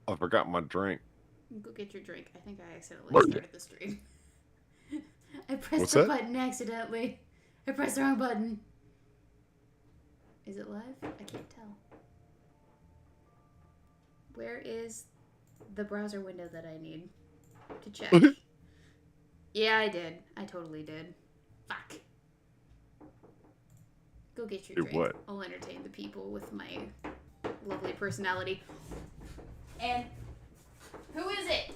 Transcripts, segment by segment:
I forgot my drink. Go get your drink. I think I accidentally What? started the stream. I pressed What's the that? button accidentally. I pressed the wrong button. Is it live? I can't tell. Where is the browser window that I need to check? Yeah, I did. I totally did. Fuck. Go get your Do drink. what? I'll entertain the people with my lovely personality. And who is it?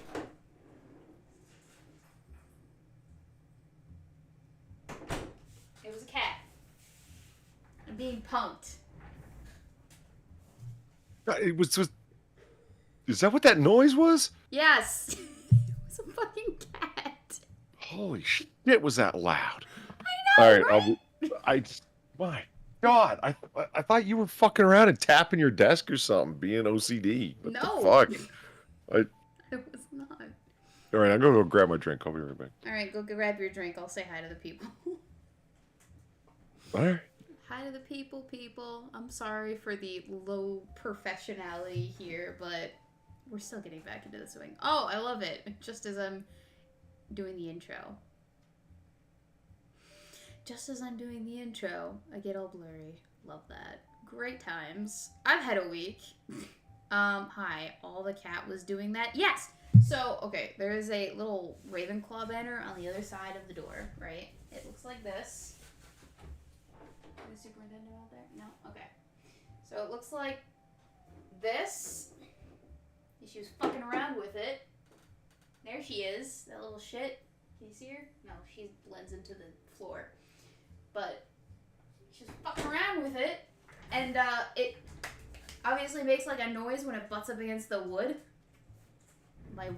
It was a cat. I'm being punked. It was. Is that what that noise was? Yes. It was a fucking cat. Holy shit! Was that loud? I All know, right. right? My God. I thought you were fucking around and tapping your desk or something, being OCD. What the No. fuck? I, I was not. all right. I'm gonna go grab my drink. I'll be right back. Alright, go grab your drink. I'll say hi to the people. All right. Hi to the people. I'm sorry for the low professionality here, but we're still getting back into the swing. Oh, I love it. Just as I'm doing the intro. Just as I'm doing the intro, I get all blurry. Love that. Great times. I've had a week. Hi. All the cat was doing that. Yes! So, okay, there is a little Ravenclaw banner on the other side of the door, right? It looks like this. Is the superintendent out there? No? Okay. So it looks like this. She was fucking around with it. There she is, that little shit. Can you see her? No, she blends into the floor. But she's fucking around with it, and it obviously makes like a noise when it butts up against the wood. My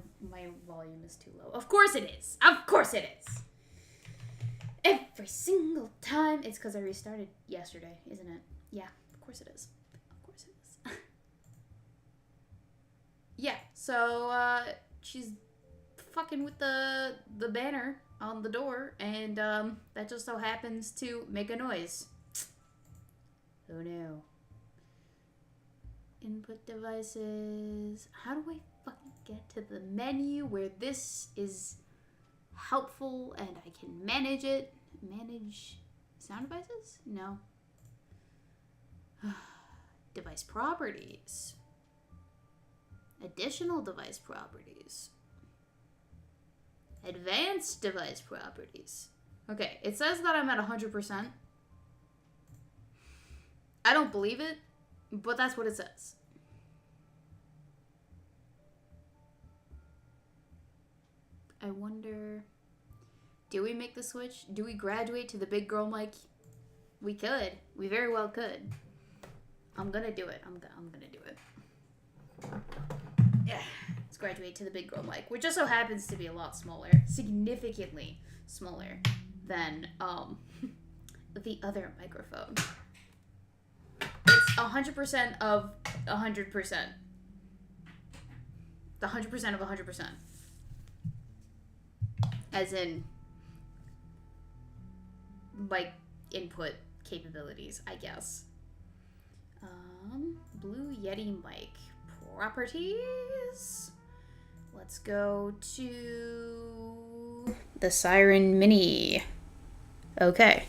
volume is too low. Of course it is. Of course it is. Every single time. It's because I restarted yesterday, isn't it? Yeah, of course it is. Of course it is. Yeah, so she's fucking with the banner on the door, and that just so happens to make a noise. Oh no. Input devices. How do I fucking get to the menu where this is helpful and I can manage it? Manage sound devices? No. Device properties. Additional device properties. Advanced device properties. Okay, it says that I'm at 100%. I don't believe it, but that's what it says. I wonder, do we make the switch? Do we graduate to the big girl mic? We could. We very well could. I'm gonna do it. I'm gonna do it. Yeah. Let's graduate to the big girl mic, which just so happens to be a lot smaller, significantly smaller than the other microphone. It's 100% of 100%. The 100% of 100%. As in, mic input capabilities, I guess. Blue Yeti mic properties. Let's go to the Siren Mini. Okay.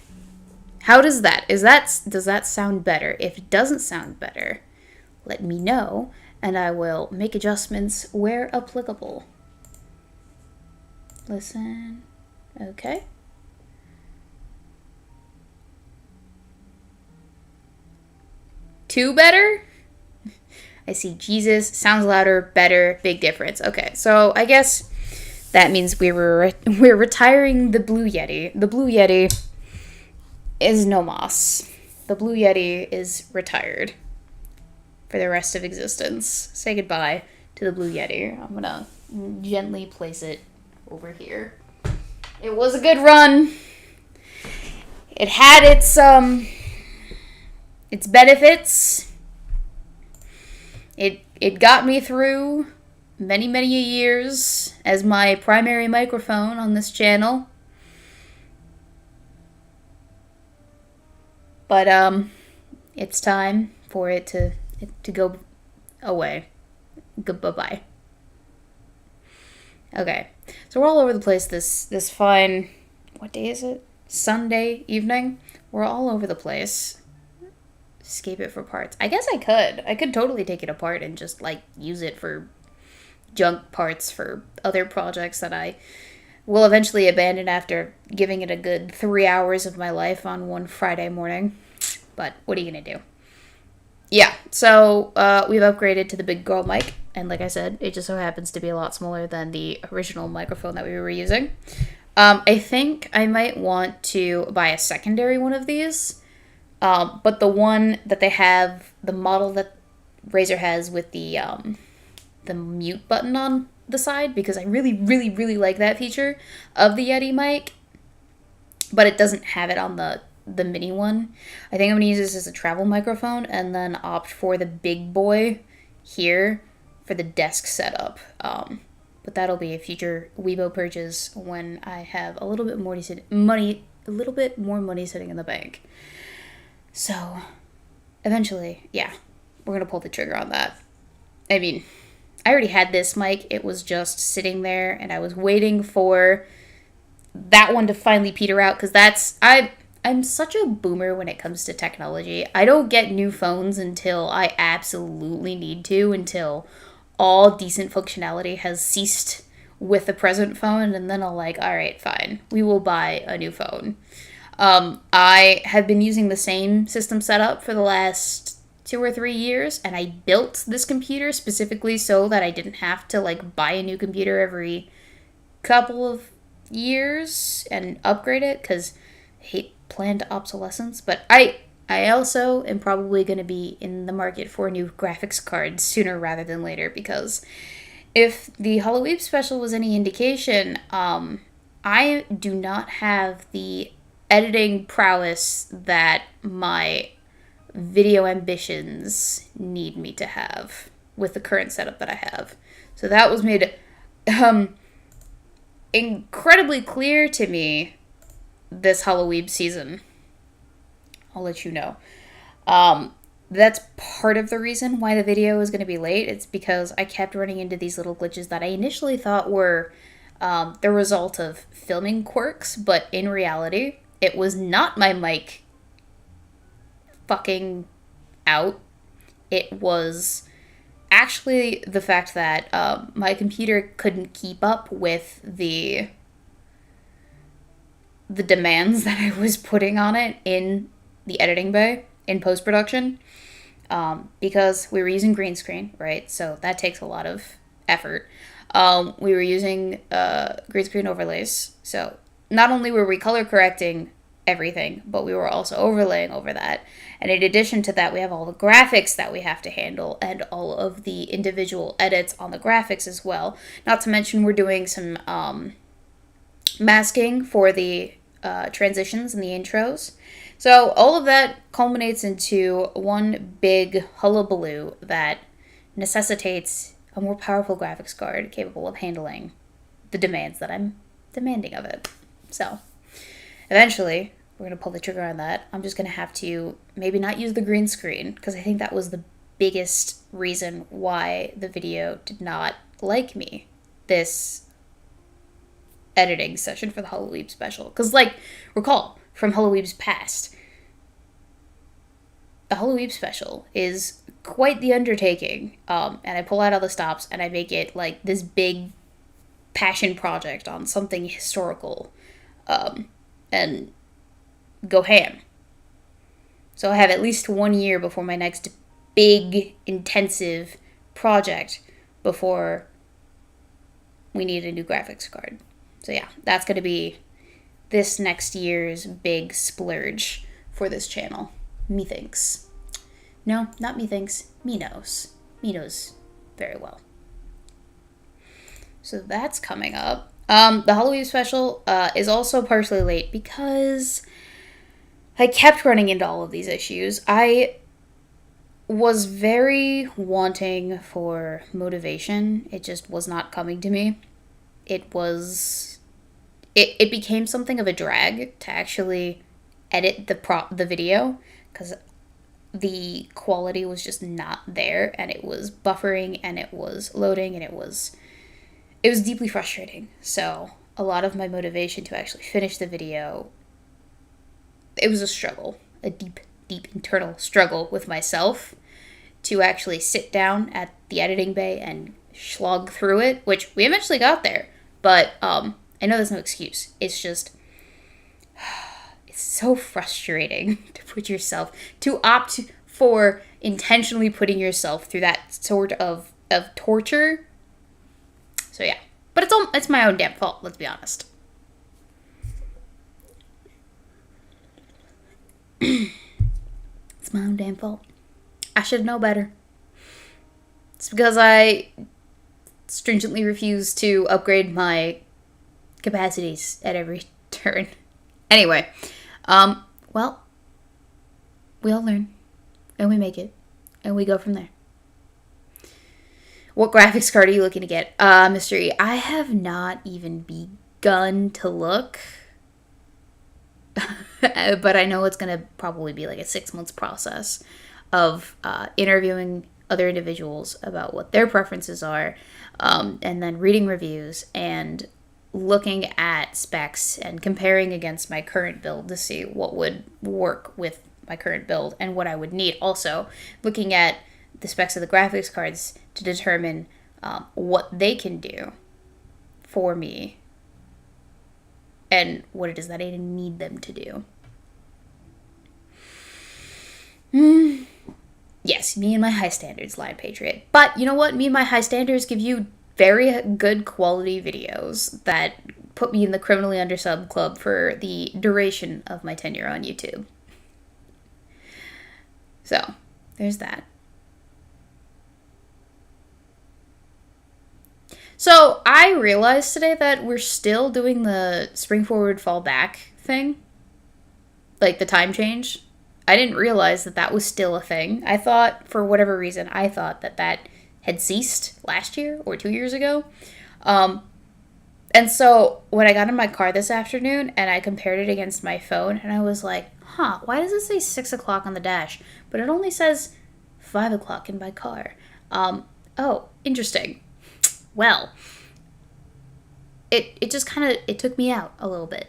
How does that? Does that sound better? If it doesn't sound better, let me know and I will make adjustments where applicable. Listen. Okay. Two better? I see Jesus. Sounds louder, better, big difference. Okay, so I guess that means we're retiring the Blue Yeti. The Blue Yeti is no moss. The Blue Yeti is retired for the rest of existence. Say goodbye to the Blue Yeti. I'm gonna gently place it over here. It was a good run. It had its benefits. It got me through many years as my primary microphone on this channel. But it's time for it to go away. Goodbye. Okay, so we're all over the place this fine, what day is it? Sunday evening. We're all over the place. Escape it for parts. I guess I could. I could totally take it apart and just like use it for junk parts for other projects that I will eventually abandon after giving it a good 3 hours of my life on one Friday morning. But what are you gonna do? Yeah, so we've upgraded to the big girl mic, and like I said, it just so happens to be a lot smaller than the original microphone that we were using. I think I might want to buy a secondary one of these, but the one that they have, the model that Razer has with the mute button on the side, because I really, really, really like that feature of the Yeti mic, but it doesn't have it on the mini one. I think I'm gonna use this as a travel microphone and then opt for the big boy here for the desk setup. But that'll be a future Weebo purchase when I have a little bit more money sitting in the bank. So eventually, yeah, we're gonna pull the trigger on that. I mean, I already had this mic. It was just sitting there, and I was waiting for that one to finally peter out, because I'm such a boomer when it comes to technology. I don't get new phones until I absolutely need to, until all decent functionality has ceased with the present phone, and then I'll like, all right, fine, we will buy a new phone. I have been using the same system setup for the last 2 or 3 years, and I built this computer specifically so that I didn't have to like buy a new computer every couple of years and upgrade it, because I hate planned obsolescence. But I also am probably going to be in the market for a new graphics card sooner rather than later, because if the Halloween special was any indication, I do not have the editing prowess that my video ambitions need me to have with the current setup that I have. So that was made incredibly clear to me this Halloween season. I'll let you know. That's part of the reason why the video is going to be late. It's because I kept running into these little glitches that I initially thought were the result of filming quirks, but in reality, it was not my mic fucking out. It was actually the fact that my computer couldn't keep up with the demands that I was putting on it in the editing bay in post-production, because we were using green screen, right? So that takes a lot of effort. We were using green screen overlays, so not only were we color correcting everything, but we were also overlaying over that. And in addition to that, we have all the graphics that we have to handle and all of the individual edits on the graphics as well. Not to mention we're doing some masking for the transitions and the intros. So all of that culminates into one big hullabaloo that necessitates a more powerful graphics card capable of handling the demands that I'm demanding of it. So eventually, we're going to pull the trigger on that. I'm just going to have to maybe not use the green screen, because I think that was the biggest reason why the video did not like me this editing session for the Halloween special. Because, like, recall from Halloween's past, the Halloween special is quite the undertaking. And I pull out all the stops and I make it like this big passion project on something historical, and go ham. So I have at least 1 year before my next big, intensive project before we need a new graphics card. So yeah, that's going to be this next year's big splurge for this channel. Methinks. No, not methinks. Me knows. Me knows very well. So that's coming up. The Halloween special is also partially late because I kept running into all of these issues. I was very wanting for motivation. It just was not coming to me. It became something of a drag to actually edit the video, because the quality was just not there, and it was buffering, and it was loading, and it was deeply frustrating. So a lot of my motivation to actually finish the video, it was a struggle, a deep internal struggle with myself to actually sit down at the editing bay and slog through it, which we eventually got there. But I know there's no excuse. It's just, it's so frustrating to opt for intentionally putting yourself through that sort of torture. So yeah, but it's my own damn fault. Let's be honest. It's my own damn fault. I should know better. It's because I stringently refuse to upgrade my capacities at every turn. Anyway, well, we all learn, and we make it, and we go from there. What graphics card are you looking to get? Mystery, I have not even begun to look. But I know it's going to probably be like a 6 months process of interviewing other individuals about what their preferences are, and then reading reviews and looking at specs and comparing against my current build to see what would work with my current build and what I would need. Also, looking at the specs of the graphics cards to determine what they can do for me and what it is that I need them to do. Yes, me and my high standards, Lion Patriot. But you know what? Me and my high standards give you very good quality videos that put me in the criminally undersub club for the duration of my tenure on YouTube. So, there's that. So, I realized today that we're still doing the spring forward, fall back thing. Like the time change. I didn't realize that that was still a thing. I thought, for whatever reason, I thought that that had ceased last year or 2 years ago. And so when I got in my car this afternoon and I compared it against my phone, and I was like, huh, why does it say 6 o'clock on the dash? But it only says 5 o'clock in my car. Oh, interesting. Well, it just kind of, it took me out a little bit.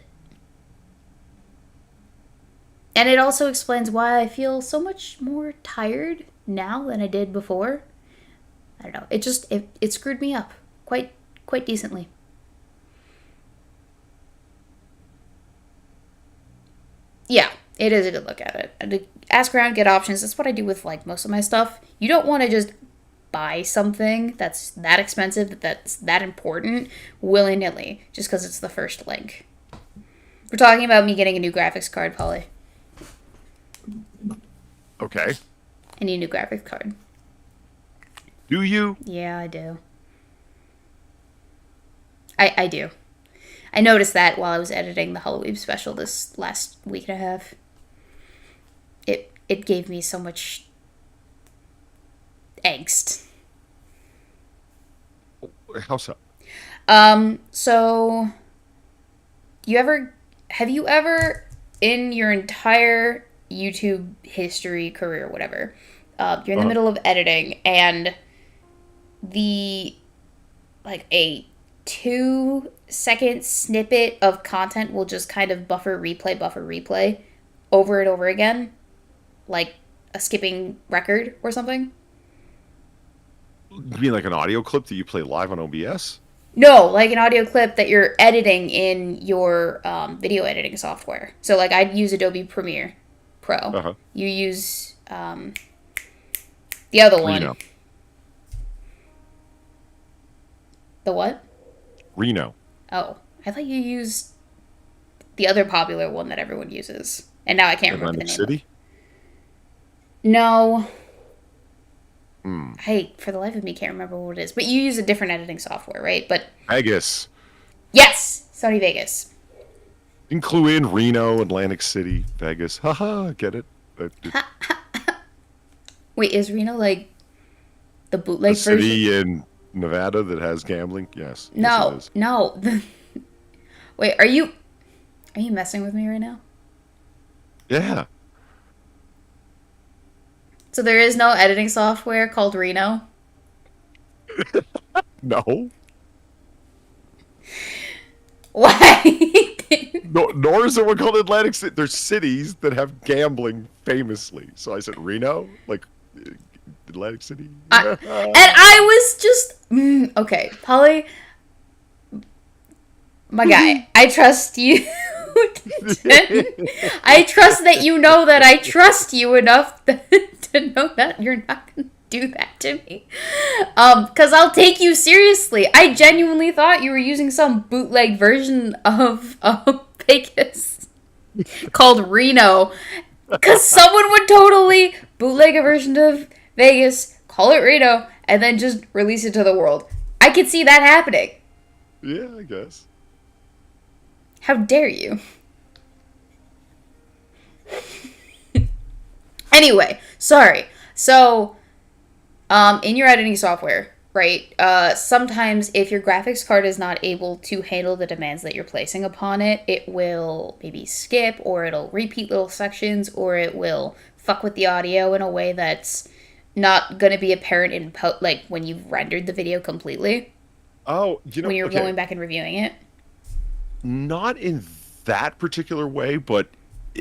And it also explains why I feel so much more tired now than I did before. I don't know. It just, it screwed me up quite decently. Yeah, it is a good look at it. And ask around, get options. That's what I do with like most of my stuff. You don't want to just buy something that's that expensive, that's that important, willy-nilly, just because it's the first link. We're talking about me getting a new graphics card, Polly. Okay. I need a new graphics card. Do you? Yeah, I do. I do. I noticed that while I was editing the Halloween special this last week and a half. It gave me so much angst. How so? So have you ever in your entire YouTube history, career, whatever, you're in the middle of editing and a 2-second snippet of content will just kind of buffer replay over and over again, like a skipping record or something? You mean like an audio clip that you play live on OBS? No, like an audio clip that you're editing in your video editing software. So like I'd use Adobe Premiere Pro. Uh-huh. You use the other one. Reno. The what? Reno. Oh, I thought you used the other popular one that everyone uses. And now I can't remember the name. City? No. I, for the life of me, can't remember what it is. But you use a different editing software, right? But Vegas. yes! Sony Vegas. Include in Reno, Atlantic City, Vegas. Haha, get it? Wait, is Reno like the bootleg version? City in Nevada that has gambling? Yes. No, yes, no. Wait, are you messing with me right now? Yeah. So there is no editing software called Reno? No. Why? No, nor is there one called Atlantic City. There's cities that have gambling famously. So I said Reno, like Atlantic City. And I was just okay, Polly, my guy. I trust you. I trust that you know that I trust you enough to know that you're not gonna do that to me. Because I'll take you seriously. I genuinely thought you were using some bootleg version of Vegas called Reno. Because someone would totally bootleg a version of Vegas, call it Reno, and then just release it to the world. I could see that happening. Yeah, I guess. How dare you? Anyway, sorry. So, in your editing software, right, sometimes if your graphics card is not able to handle the demands that you're placing upon it, it will maybe skip, or it'll repeat little sections, or it will fuck with the audio in a way that's not going to be apparent in like when you've rendered the video completely. Oh, when you're going back and reviewing it. Not in that particular way, but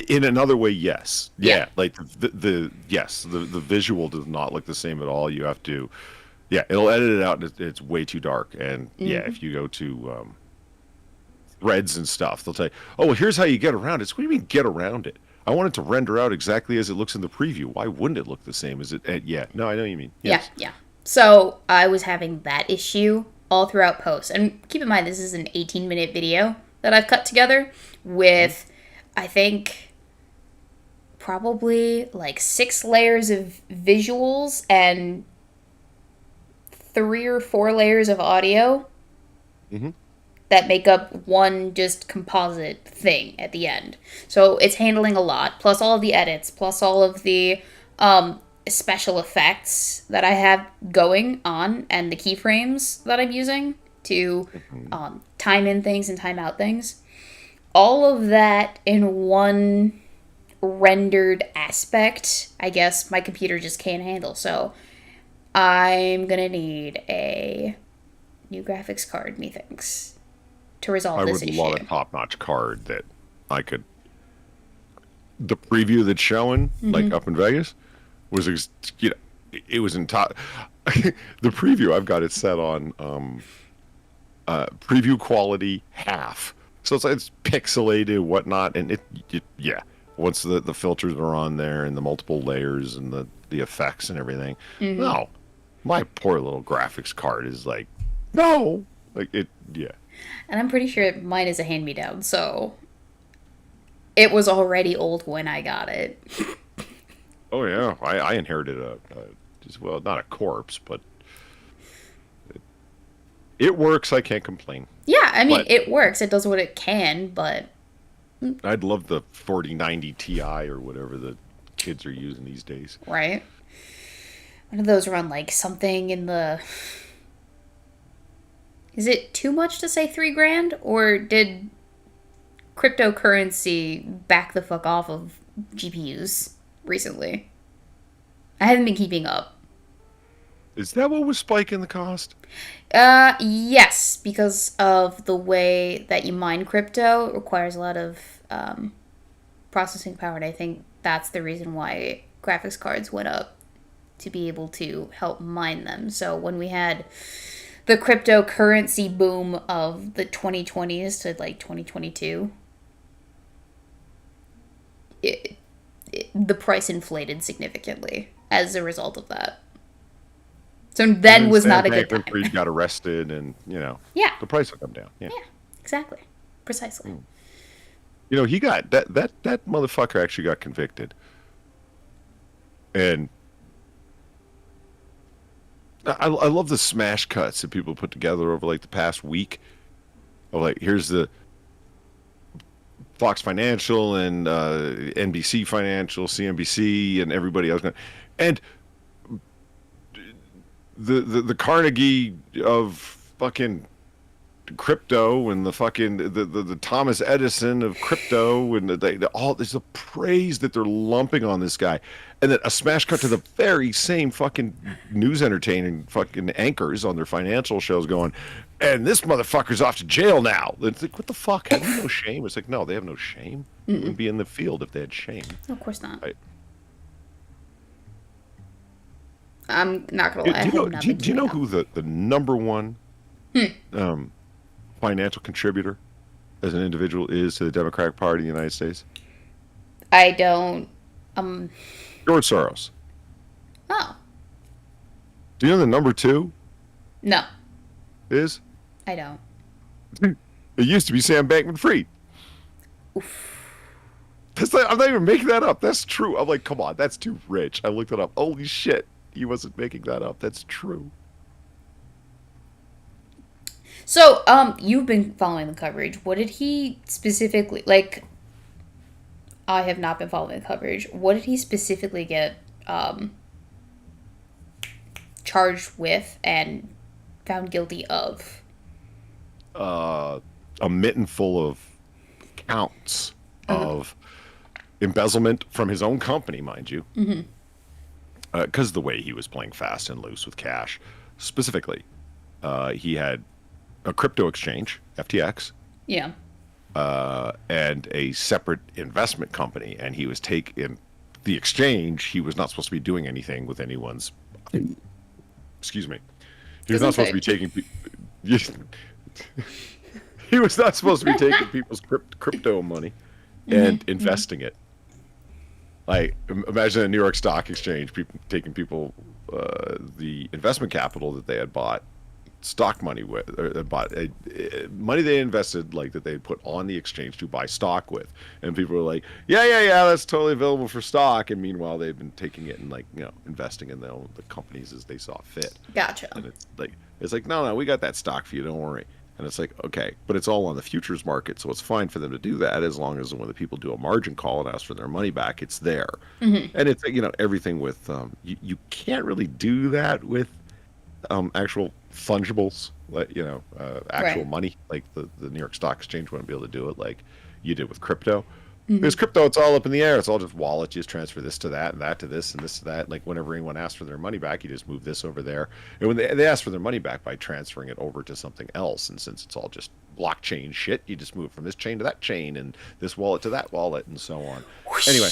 in another way, yes. Yeah, like the visual does not look the same at all. You have to, it'll edit it out, and it's way too dark. And if you go to threads and stuff, they'll tell you, oh, well, here's how you get around it. So what do you mean get around it? I want it to render out exactly as it looks in the preview. Why wouldn't it look the same as it? No, I know what you mean. Yes. Yeah. So I was having that issue all throughout post. And keep in mind, this is an 18-minute video that I've cut together with, I think, probably like 6 layers of visuals and 3 or 4 layers of audio that make up one just composite thing at the end. So it's handling a lot, plus all of the edits, plus all of the special effects that I have going on, and the keyframes that I'm using to time in things and time out things. All of that in one rendered aspect, I guess my computer just can't handle. So I'm gonna need a new graphics card, methinks, to resolve this issue. I would love a top-notch card that I could. The preview that's showing, like up in Vegas, was it was in top. The preview I've got it set on preview quality half, so it's pixelated, whatnot, and once the filters are on there and the multiple layers and the effects and everything, no, my poor little graphics card is like, no, like it, And I'm pretty sure mine is a hand-me-down, so it was already old when I got it. Oh yeah, I inherited well, not a corpse, but it works. I can't complain. Yeah, I mean, it works. It does what it can, but I'd love the 4090 Ti or whatever the kids are using these days. Right. One of those run like something in the... Is it too much to say $3,000, or did cryptocurrency back the fuck off of GPUs recently? I haven't been keeping up. Is that what was spiking the cost? Yes, because of the way that you mine crypto. It requires a lot of processing power, and I think that's the reason why graphics cards went up, to be able to help mine them. So when we had the cryptocurrency boom of the 2020s to like 2022, the price inflated significantly as a result of that. So then was not a good time. Creed got arrested, and the price will come down. Yeah, exactly, precisely. He got that motherfucker actually got convicted, and I love the smash cuts that people put together over like the past week. Of like, here's the Fox Financial and NBC Financial, CNBC, and everybody else, and the Carnegie of fucking crypto and the fucking the Thomas Edison of crypto and all there's the praise that they're lumping on this guy, and then a smash cut to the very same fucking news entertaining fucking anchors on their financial shows going, and this motherfucker's off to jail now. It's like, what the fuck? Have you no shame? It's like, no, they have no shame. They wouldn't be in the field if they had shame. Of course not. Right? I'm not gonna lie. Do you know who the number one financial contributor as an individual is to the Democratic Party in the United States? I don't. George Soros. Oh. Do you know the number 2 No. is? I don't. It used to be Sam Bankman-Fried. That's like, I'm not even making that up. That's true. I'm like, come on, that's too rich. I looked it up. Holy shit. He wasn't making that up. That's true. So, you've been following the coverage. What did he specifically, like, I have not been following the coverage. What did he specifically get, charged with and found guilty of? A mitten full of counts of embezzlement from his own company, mind you. Because of the way he was playing fast and loose with cash. Specifically, he had a crypto exchange, FTX. Yeah. And a separate investment company, and he was taking the exchange. He was not supposed to be doing anything with anyone's. Excuse me. He was not supposed to be taking. He was not supposed to be taking people's crypto money and investing it. Like, imagine a New York Stock Exchange, people taking people the investment capital that they had bought stock money with, or bought money they invested, like that they had put on the exchange to buy stock with, and people were like, yeah, that's totally available for stock, and meanwhile they've been taking it and, like, you know, investing in the companies as they saw fit. Gotcha. And it's like no, we got that stock for you, don't worry. And it's like, okay, but it's all on the futures market, so it's fine for them to do that as long as when the people do a margin call and ask for their money back, it's there. And it's, you know, everything with you can't really do that with actual fungibles, like, you know, actual money, like the New York Stock Exchange wouldn't be able to do it like you did with crypto. Because crypto, it's all up in the air. It's all just wallets. You just transfer this to that and that to this and this to that. Like, whenever anyone asks for their money back, you just move this over there. And when they ask for their money back by transferring it over to something else, and since it's all just blockchain shit, you just move from this chain to that chain and this wallet to that wallet and so on. Anyway,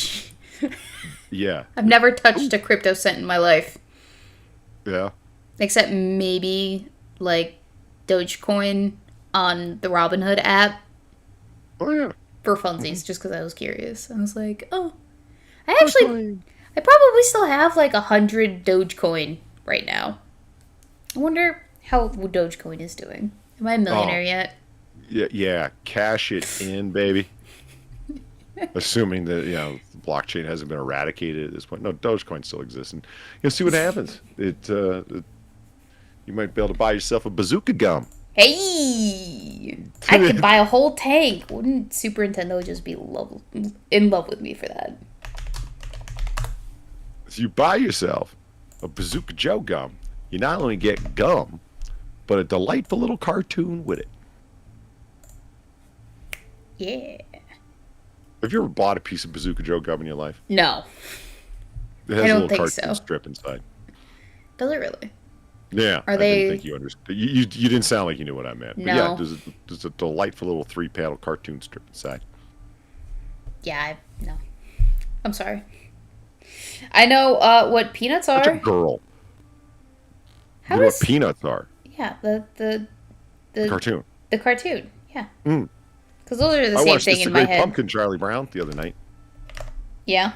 yeah. I've never touched a crypto cent in my life. Yeah. Except maybe, like, Dogecoin on the Robinhood app. Oh, yeah. For funsies, just because I was curious. I was like, oh. I probably still have, like, 100 Dogecoin right now. I wonder how Dogecoin is doing. Am I a millionaire yet? Yeah. Cash it in, baby. Assuming that, you know, the blockchain hasn't been eradicated at this point. No, Dogecoin still exists, and you'll see what happens. You might be able to buy yourself a bazooka gum. Hey! I could buy a whole tank. Wouldn't Super Nintendo just be in love with me for that? So you buy yourself a Bazooka Joe gum. You not only get gum, but a delightful little cartoon with it. Yeah. Have you ever bought a piece of Bazooka Joe gum in your life? No. It has a little cartoon strip inside. Does it really? Yeah, I didn't think you understood. You didn't sound like you knew what I meant. No. But yeah, there's a delightful little 3-panel cartoon strip inside. Yeah, no. I'm sorry. I know what peanuts are. Such a girl. You know what peanuts are? Yeah, the cartoon. The cartoon, yeah. Because those are the same thing in my head. I watched Pumpkin, Charlie Brown, the other night. Yeah.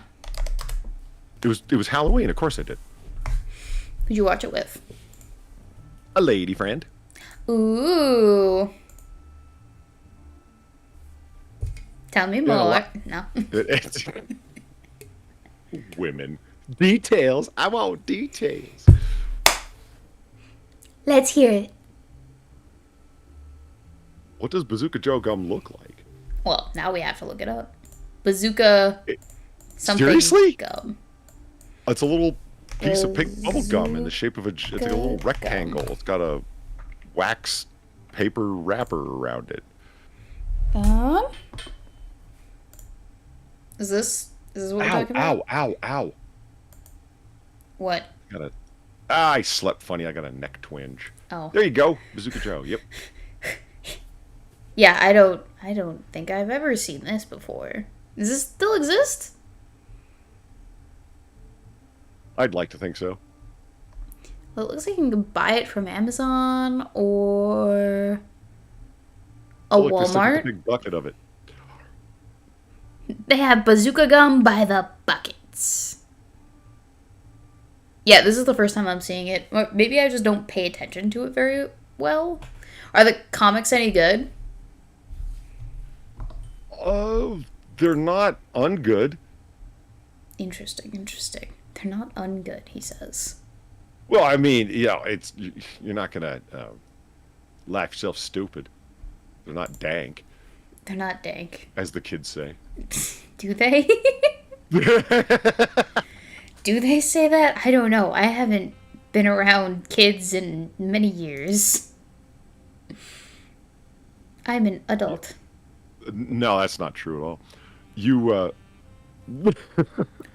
It was Halloween. Of course I did. Who'd you watch it with? A lady friend. Ooh. Tell me more. No. Women. Details. I want details. Let's hear it. What does Bazooka Joe gum look like? Well, now we have to look it up. Bazooka something seriously? Gum. It's a little piece of pink bubble gum in the shape of it's like a little rectangle. It's got a wax paper wrapper around it. Um, is this what we're Ow, talking ow, about? ow, ow. What? Got a I slept funny. I got a neck twinge. Oh. There you go, Bazooka Joe. Yep. Yeah, I don't think I've ever seen this before. Does this still exist? I'd like to think so. Well, it looks like you can buy it from Amazon or a Oh, look, there's like a Walmart. big bucket of it. They have bazooka gum by the buckets. Yeah, this is the first time I'm seeing it. Or maybe I just don't pay attention to it very well. Are the comics any good? Oh, they're not ungood. Interesting, interesting. They're not ungood, he says. Well, I mean, it's you're not gonna laugh yourself stupid. They're not dank, They're not dank. as the kids say. Do they? Do they say that? I don't know. I haven't been around kids in many years. I'm an adult. No, that's not true at all. You,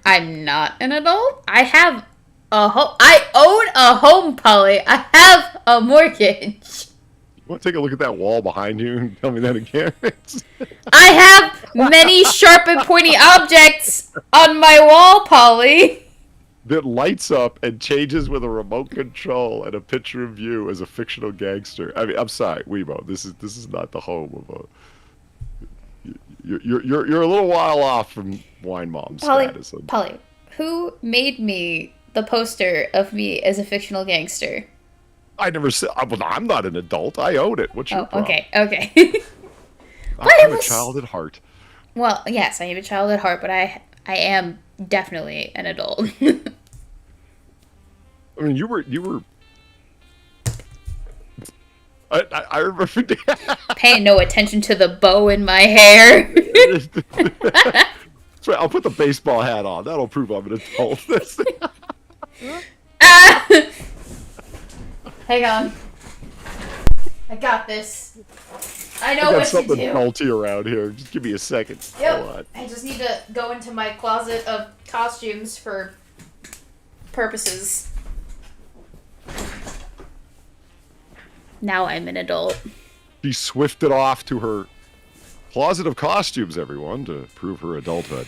I'm not an adult. I have a home. I own a home, Polly. I have a mortgage. want to take a look at that wall behind you and tell me that again? I have many sharp and pointy objects on my wall, Polly. That lights up and changes with a remote control and a picture of you as a fictional gangster. I mean, I'm sorry, Weebo. This is not the home of a. You're a little while off from wine mom Polly, status. Polly, who made me the poster of me as a fictional gangster? I never said. Well, I'm not an adult. I own it. What's your Oh, problem? okay. I'm a child at heart. Well, yes, I am a child at heart, but I am definitely an adult. I mean, you were. I remember. Paying no attention to the bow in my hair. So I'll put the baseball hat on. That'll prove I'm an adult. Ah! Hang on. I got this. I know I got what to something do. salty around here. Just give me a second. Hold on. Yep. I just need to go into my closet of costumes for purposes. Now I'm an adult. She swifted off to her closet of costumes, everyone, to prove her adulthood.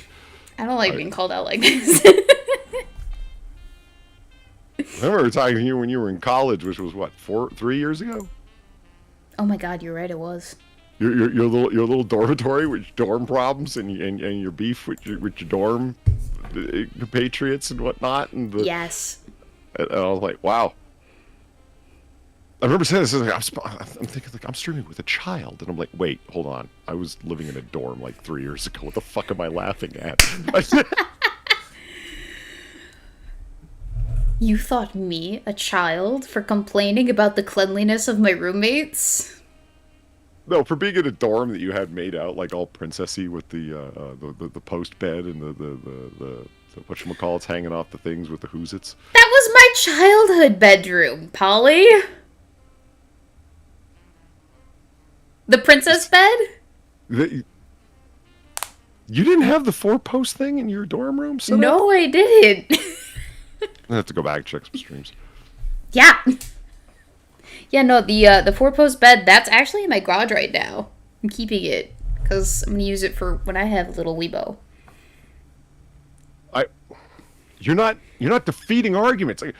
I don't like being called out like this. I remember talking to you when you were in college, which was what, 3 years ago? Oh my god, you're right, it was. Your little dormitory with your dorm problems and your beef with your dorm compatriots and whatnot. And Yes. and I was like, wow. I remember saying this. I was like, I'm thinking, like, I'm streaming with a child, and I'm like, wait, hold on. I was living in a dorm like 3 years ago. What the fuck am I laughing at? You thought me, a child, for complaining about the cleanliness of my roommates? No, for being in a dorm that you had made out like all princessy with the post bed and the whatchamacallits hanging off the things with the whoosits. That was my childhood bedroom, Polly. The princess bed? You didn't have the 4-post thing in your dorm room set up? No, I didn't. I have to go back and check some streams. Yeah. Yeah, no, the 4-post bed, that's actually in my garage right now. I'm keeping it because I'm gonna use it for when I have little Weebo. You're not defeating arguments. Like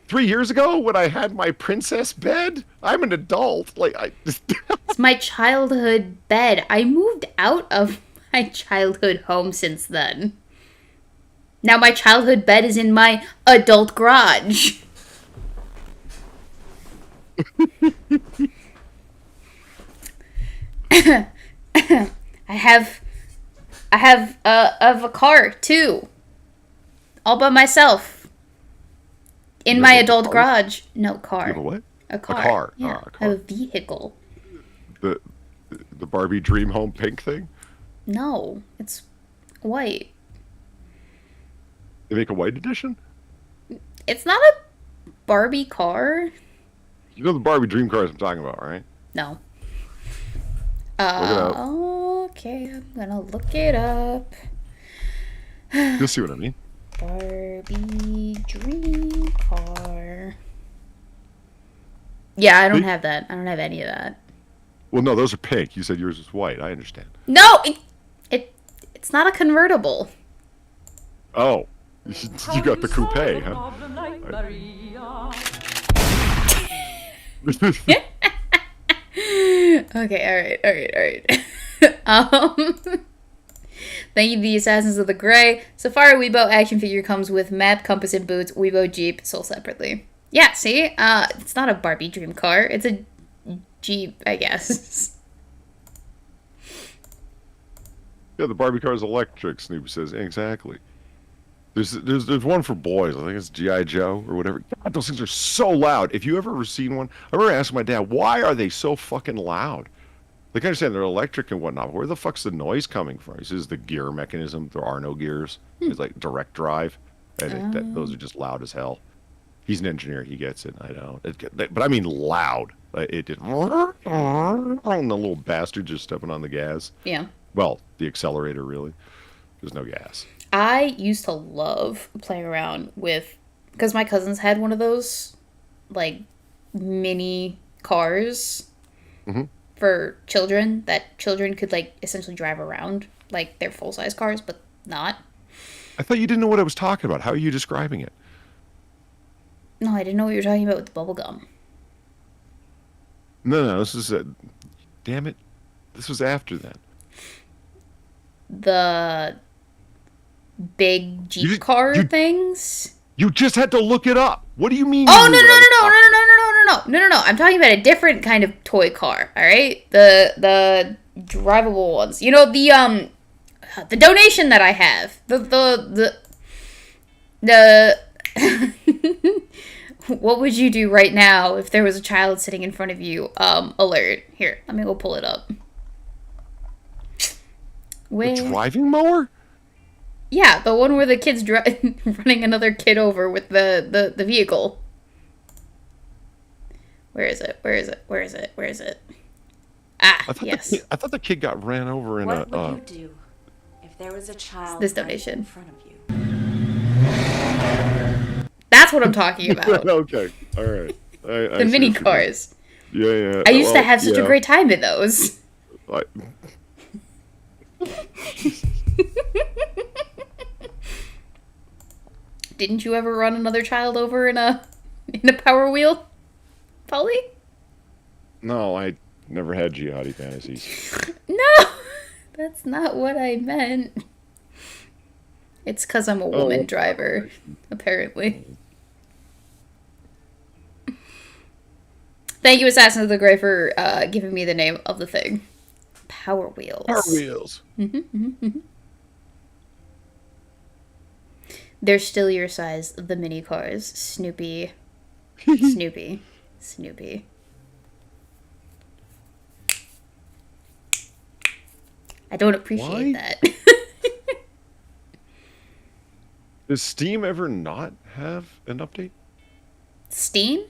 3 years ago when I had my princess bed, I'm an adult. Like It's my childhood bed. I moved out of my childhood home since then. Now my childhood bed is in my adult garage. I have a car too. All by myself. In You my have a adult car? garage. No, car. You have a what? A car. car. Yeah. Ah, a I have car. a vehicle. The Barbie Dream Home pink thing. No, it's white. They make a white edition. It's not a Barbie car. You know the Barbie Dream cars I'm talking about, right? No. Look it up. Okay, I'm gonna look it up. You'll see what I mean. Barbie dream car. Yeah, I don't See? have that. I don't have any of that. Well, no, those are pink. You said yours was white. I understand. No, it's not a convertible. Oh, you got the coupe, huh? Okay, alright. Thank you to the Assassins of the Grey. Safari Weebo action figure comes with map, compass, and boots. Weebo Jeep sold separately. Yeah, see? It's not a Barbie dream car. It's a Jeep, I guess. Yeah, the Barbie car is electric, Snoopy says. Exactly. There's one for boys. I think it's G.I. Joe or whatever. God, those things are so loud. If you ever seen one, I remember asking my dad, why are they so fucking loud? Like, I understand they're electric and whatnot, but where the fuck's the noise coming from? He says the gear mechanism. There are no gears. It's like direct drive. And those are just loud as hell. He's an engineer. He gets it. I don't. But I mean loud. It did. And the little bastard just stepping on the gas. Yeah. Well, the accelerator, really. There's no gas. I used to love playing around with, because my cousins had one of those, like, mini cars for children that children could, like, essentially drive around. Like, they're full-size cars, but not. I thought you didn't know what I was talking about. How are you describing it? No, I didn't know what you were talking about with the bubble gum. No, this is damn it. This was after that. The big Jeep car things? You just had to look it up. What do you mean? Oh, no. I'm talking about a different kind of toy car, all right? The drivable ones. You know, the donation that I have. The what would you do right now if there was a child sitting in front of you? Alert. Here, let me go pull it up. A driving mower? Yeah, the one where the kid's running another kid over with the vehicle. Where is it? Ah, yes. I thought the kid got ran over in What would you do if there was a child This right donation in front of you? That's what I'm talking about. Okay, all right. The mini cars. Yeah. I used to have such a great time in those. Didn't you ever run another child over in a Power Wheel, Polly? No, I never had jihadi fantasies. No, that's not what I meant. It's because I'm a woman driver, apparently. Thank you, Assassin of the Grey, for giving me the name of the thing. Power Wheels. Power Wheels. They're still your size, the mini cars. Snoopy. Snoopy. I don't appreciate that. Does Steam ever not have an update? Steam?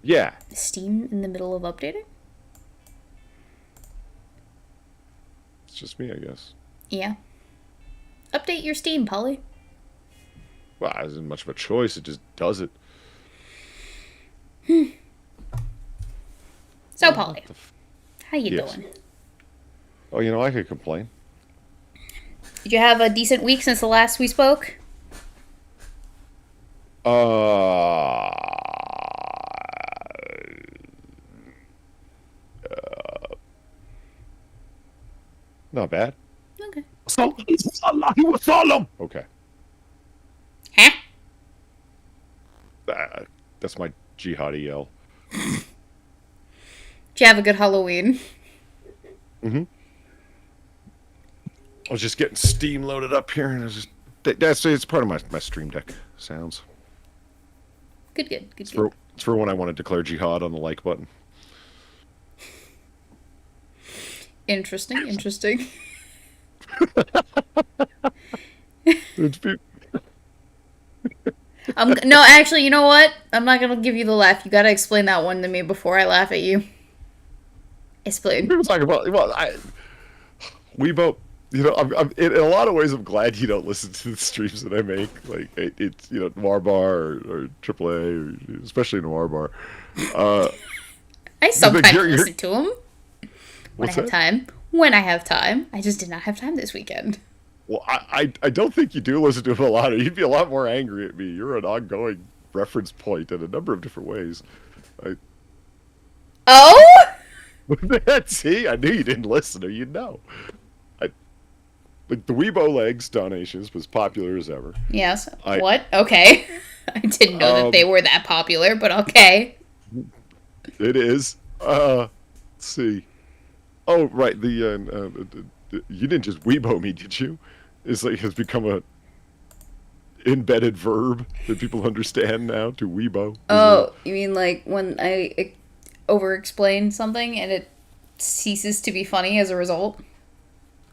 Yeah. Steam in the middle of updating? It's just me, I guess. Yeah. Update your Steam, Polly. Well, it isn't much of a choice. It just does it. So, Polly, how you doing? Oh, I could complain. Did you have a decent week since the last we spoke? Not bad. Okay. Okay. Huh? That's my jihadi yell. Did you have a good Halloween? I was just getting Steam loaded up here, and it's part of my Stream Deck sounds. Good. It's for when I want to declare jihad on the like button. Interesting. No, actually, you know what? I'm not gonna give you the laugh. You gotta explain that one to me before I laugh at you. Explain. People talk about Weebo. In a lot of ways, I'm glad you don't listen to the streams that I make. Like it's Noir Bar or AAA, or especially Noir Bar. I sometimes you're- listen to them when I What's have that? time. When I have time. I just did not have time this weekend. Well, I don't think you do listen to him a lot, or you'd be a lot more angry at me. You're an ongoing reference point in a number of different ways. Oh? See, I knew you didn't listen, or you'd know. Like the Weebo Legs donations was popular as ever. Yes. I- What? Okay. I didn't know that they were that popular, but okay. It is. Let's see. Oh, right. You didn't just Weebo me, did you? Has become a embedded verb that people understand now to Weebo. Oh, you mean like when I over-explain something and it ceases to be funny as a result?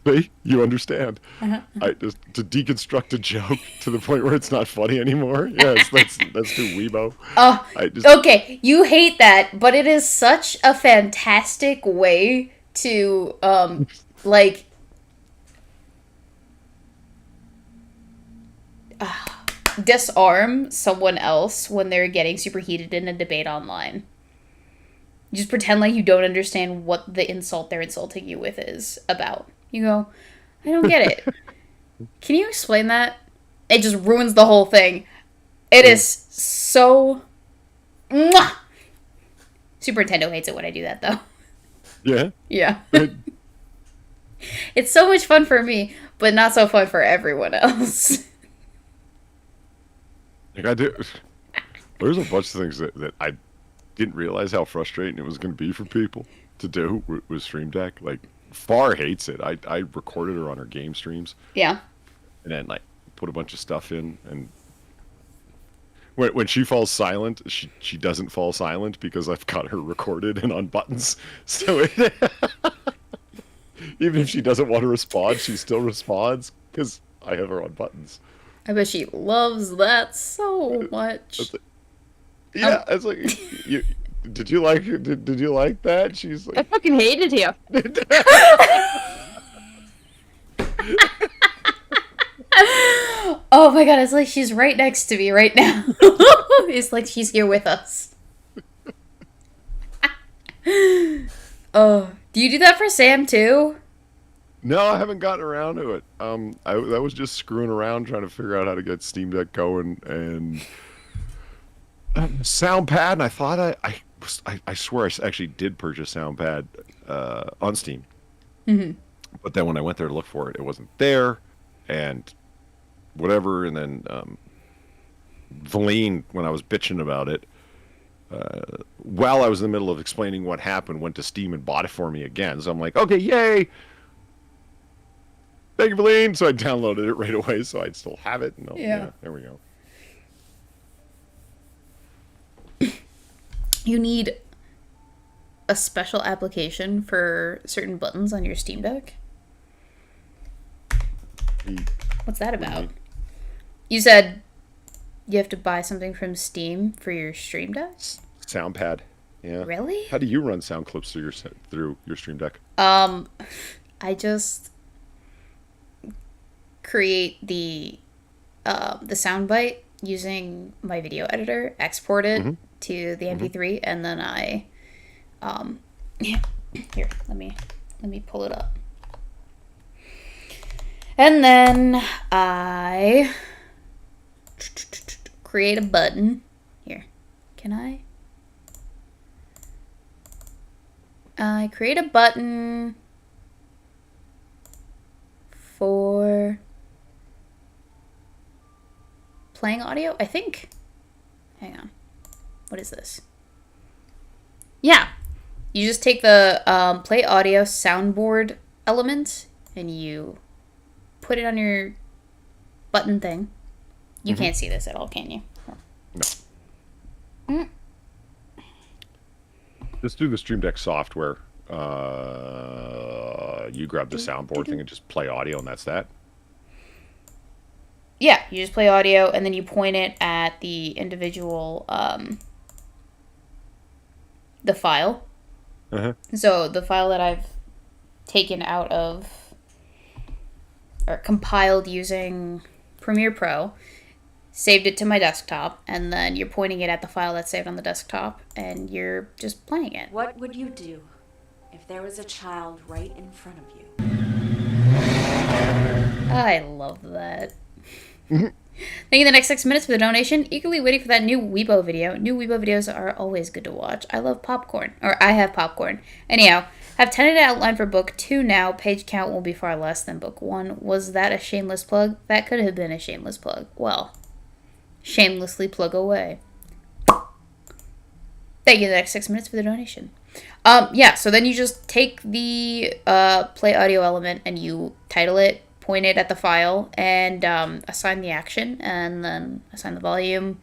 See, you understand. Uh-huh. To deconstruct a joke to the point where it's not funny anymore. Yes, that's to Weebo. Oh, okay. You hate that, but it is such a fantastic way to like disarm someone else when they're getting super heated in a debate online. You just pretend like you don't understand what the insult they're insulting you with is about. You go, I don't get it. Can you explain that? It just ruins the whole thing. It is so... Mwah! Super Nintendo hates it when I do that, though. Yeah. Yeah. It's so much fun for me, but not so fun for everyone else. Like I do. There's a bunch of things that I didn't realize how frustrating it was going to be for people to do with Stream Deck. Like, Far hates it. I recorded her on her game streams. Yeah. And then, like, put a bunch of stuff in. And when she falls silent, she doesn't fall silent because I've got her recorded and on buttons. So even if she doesn't want to respond, she still responds because I have her on buttons. I bet she loves that so much. Yeah, it's like, did you like that? She's I like, fucking hated you. Oh my god, it's like she's right next to me right now. It's like she's here with us. Oh, do you do that for Sam too? no, I haven't gotten around to it. I was just screwing around trying to figure out how to get Steam Deck going and SoundPad. And I thought I swear I actually did purchase SoundPad on Steam. Mm-hmm. But then when I went there to look for it, it wasn't there, and whatever. And then Valine, when I was bitching about it, while I was in the middle of explaining what happened, went to Steam and bought it for me again. So I'm like, okay, yay! Thank you, Valine. So I downloaded it right away, so I'd still have it. And Yeah. There we go. You need a special application for certain buttons on your Steam Deck? What's that about? You said you have to buy something from Steam for your Stream Deck? SoundPad. Yeah. Really? How do you run sound clips through your Stream Deck? I just create the soundbite using my video editor, export it to the MP3, and then I here, let me pull it up. And then I create a button. Here. Can I? I create a button for playing audio, I think. Hang on. What is this? Yeah. You just take the play audio soundboard element and you put it on your button thing. You can't see this at all, can you? No. Just do the Stream Deck software. You grab the soundboard thing and just play audio, and that's that. Yeah, you just play audio and then you point it at the individual the file, Uh-huh. So the file that I've taken out of or compiled using Premiere Pro, saved it to my desktop, and then you're pointing it at the file that's saved on the desktop, and you're just playing it. What would you do if there was a child right in front of you? I love that. Thank you the next 6 minutes for the donation. Eagerly waiting for that new Weebo video. New Weebo videos are always good to watch. I love popcorn. Or I have popcorn. Anyhow, have tentative outline for book 2 now. Page count will be far less than book 1. Was that a shameless plug? That could have been a shameless plug. Well, shamelessly plug away. Thank you the next 6 minutes for the donation. Yeah, so then you just take the play audio element and you title it, point it at the file, and assign the action, and then assign the volume.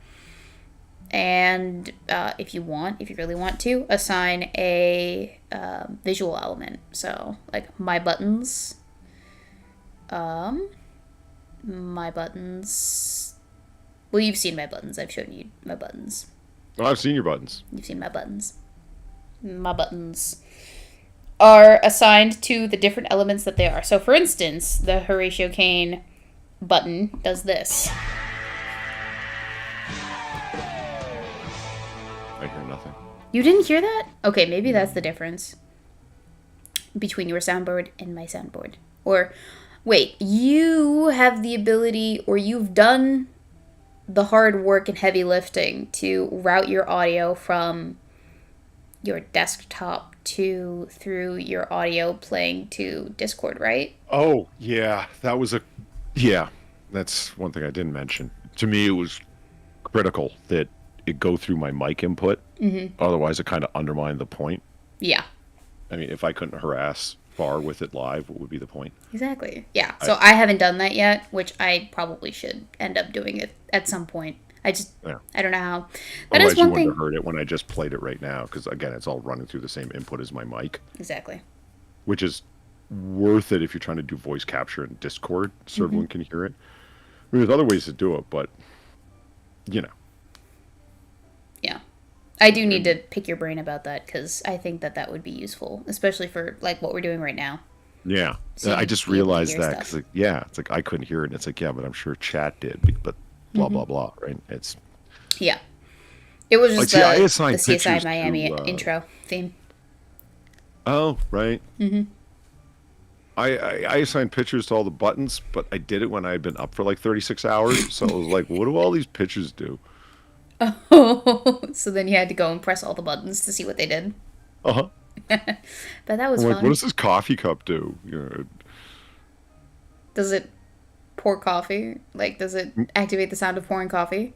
And if you really want to, assign a visual element. So, like my buttons. My buttons. Well, you've seen my buttons. I've shown you my buttons. Oh, I've seen your buttons. You've seen my buttons. My buttons are assigned to the different elements that they are. So, for instance, the Horatio Caine button does this. I hear nothing. You didn't hear that? Okay, maybe that's the difference between your soundboard and my soundboard. Or, wait, you have the ability, or you've done the hard work and heavy lifting to route your audio from your desktop through your audio playing to Discord, right? Oh, yeah. That was yeah, that's one thing I didn't mention. To me, it was critical that it go through my mic input. Mm-hmm. Otherwise, it kind of undermined the point. Yeah. I mean, if I couldn't harass Far with it live, what would be the point? Exactly. Yeah. So I haven't done that yet, which I probably should end up doing it at some point. I don't know how. That Otherwise, is one you thing. wouldn't have heard it when I just played it right now, because again, it's all running through the same input as my mic. Exactly. Which is worth it if you're trying to do voice capture in Discord, so everyone can hear it. I mean, there's other ways to do it, but you know. Yeah. I do need to pick your brain about that, because I think that would be useful, especially for like what we're doing right now. Yeah, So I just realized that because it's like I couldn't hear it. And it's like, yeah, but I'm sure chat did, but blah blah blah, right? It's Yeah. It was just I the assigned CSI pictures Miami to, intro theme. oh right. I assigned pictures to all the buttons, but I did it when I had been up for like 36 hours. So I was like, what do all these pictures do? Oh, so then you had to go and press all the buttons to see what they did. Uh-huh. But that was I'm fun. like, what does this coffee cup do? You know, Does it pour coffee? Like, does it activate the sound of pouring coffee?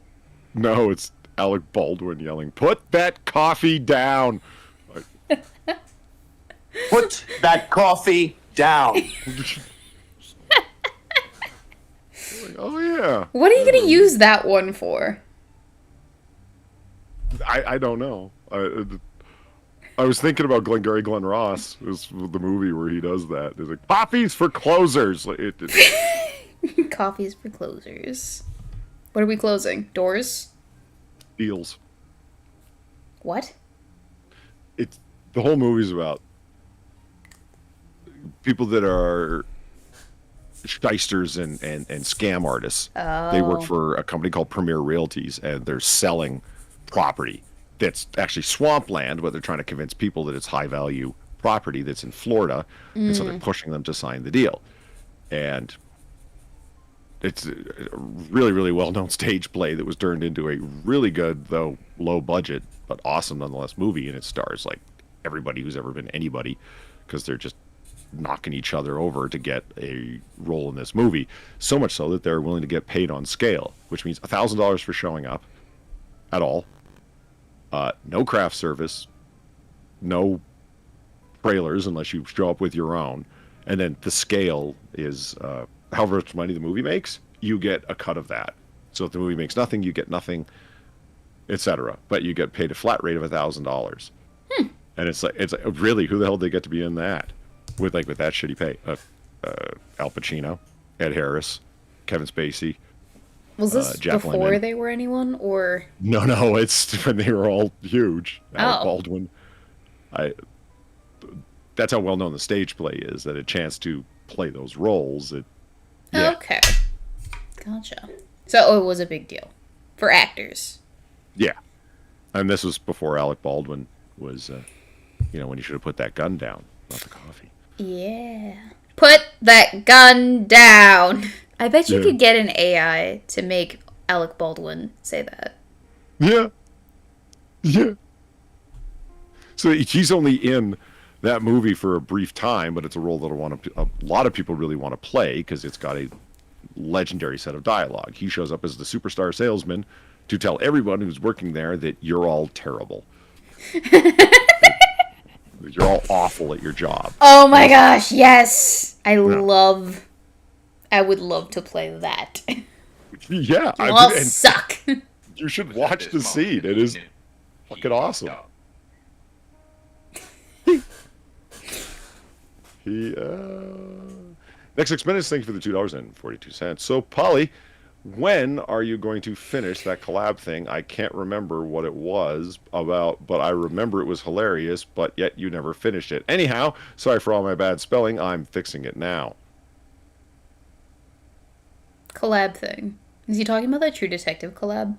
no, it's Alec Baldwin yelling, "Put that coffee down!" Like, Put that coffee down. oh yeah. What are you going to use that one for? I don't know. I was thinking about Glengarry Glen Ross. It was the movie where he does that. It's like, coffee's for closers. Like, Coffee's for closers. What are we closing? Doors? deals. What? It's the whole movie's about people that are shysters and scam artists. They work for a company called Premier Realties, and they're selling property that's actually swampland, but they're trying to convince people that it's high value property that's in Florida, and so they're pushing them to sign the deal. And it's a really, really well-known stage play that was turned into a really good, though low budget, but awesome nonetheless movie, and it stars like everybody who's ever been anybody, because they're just knocking each other over to get a role in this movie. So much so that they're willing to get paid on scale, which means $1,000 for showing up at all. No craft service, no trailers unless you show up with your own, and then the scale is however much money the movie makes, you get a cut of that. So if the movie makes nothing, you get nothing, etc. But you get paid a flat rate of $1,000. And it's like really, who the hell did they get to be in that with that shitty pay? Al Pacino, Ed Harris, Kevin Spacey. Was this Jack before Lemmon. they were anyone, or? No, it's when they were all huge. Alec Oh. Baldwin. that's how well known the stage play is. That a chance to play those roles. Yeah, Okay. Gotcha. So it was a big deal for actors. yeah. And this was before Alec Baldwin was, when he should have put that gun down, not the coffee. Yeah. Put that gun down. I bet you Yeah. could get an AI to make Alec Baldwin say that. Yeah. Yeah. So he's only in that movie for a brief time, but it's a role that a lot of people really want to play because it's got a legendary set of dialogue. He shows up as the superstar salesman to tell everyone who's working there that you're all terrible. You're all awful at your job. Oh my gosh, yes! I would love to play that. Yeah, You all suck. you should watch the scene. It is fucking awesome. Next 6 minutes. Thank you for the $2.42. So, Polly, when are you going to finish that collab thing? I can't remember what it was about, but I remember it was hilarious, but yet you never finished it. Anyhow, sorry for all my bad spelling. I'm fixing it now. Collab thing. Is he talking about that True Detective collab?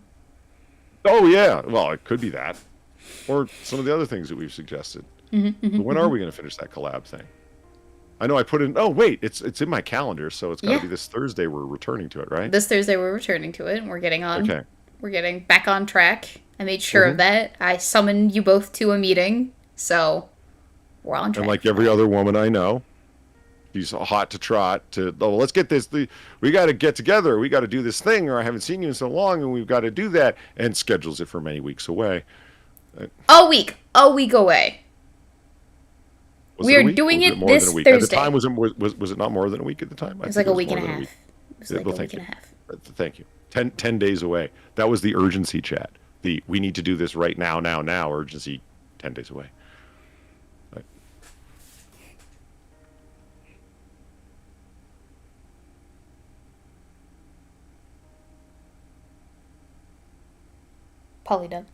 Oh, yeah. Well, it could be that. Or some of the other things that we've suggested. But when are we going to finish that collab thing? I know I put in. Oh wait, it's in my calendar, so it's got to be this Thursday. We're returning to it, right? This Thursday we're returning to it, and we're getting on. Okay. We're getting back on track. I made sure of that. I summoned you both to a meeting, so we're on track. And like every other woman I know, she's hot to trot to. Oh, let's get this. We got to get together. We got to do this thing, or I haven't seen you in so long, and we've got to do that. And schedules it for many weeks away. A week away. Was We it a are week? doing Was it more this than a week? Thursday. At the time, was it not more than a week at the time? It was like a week and a half. It was like a Well, week thank and you. a half. Thank you. 10 days away. That was the urgency chat. We need to do this right now, urgency 10 days away. Right. Polydub.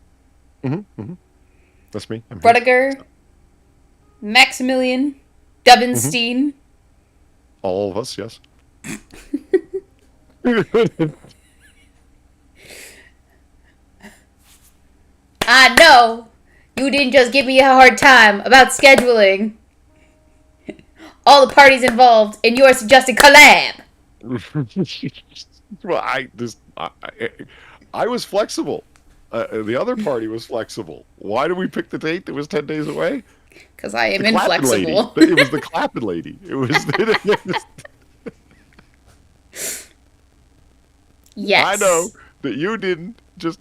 That's me. I'm here. Rudiger. Maximilian. Dubinstein. All of us, yes. I know you didn't just give me a hard time about scheduling all the parties involved in your suggested collab. Well, I was flexible. The other party was flexible. Why did we pick the date that was 10 days away? Because I am The clapping inflexible. lady. It was the clapping lady. It was. Yes. I know that you didn't. Just.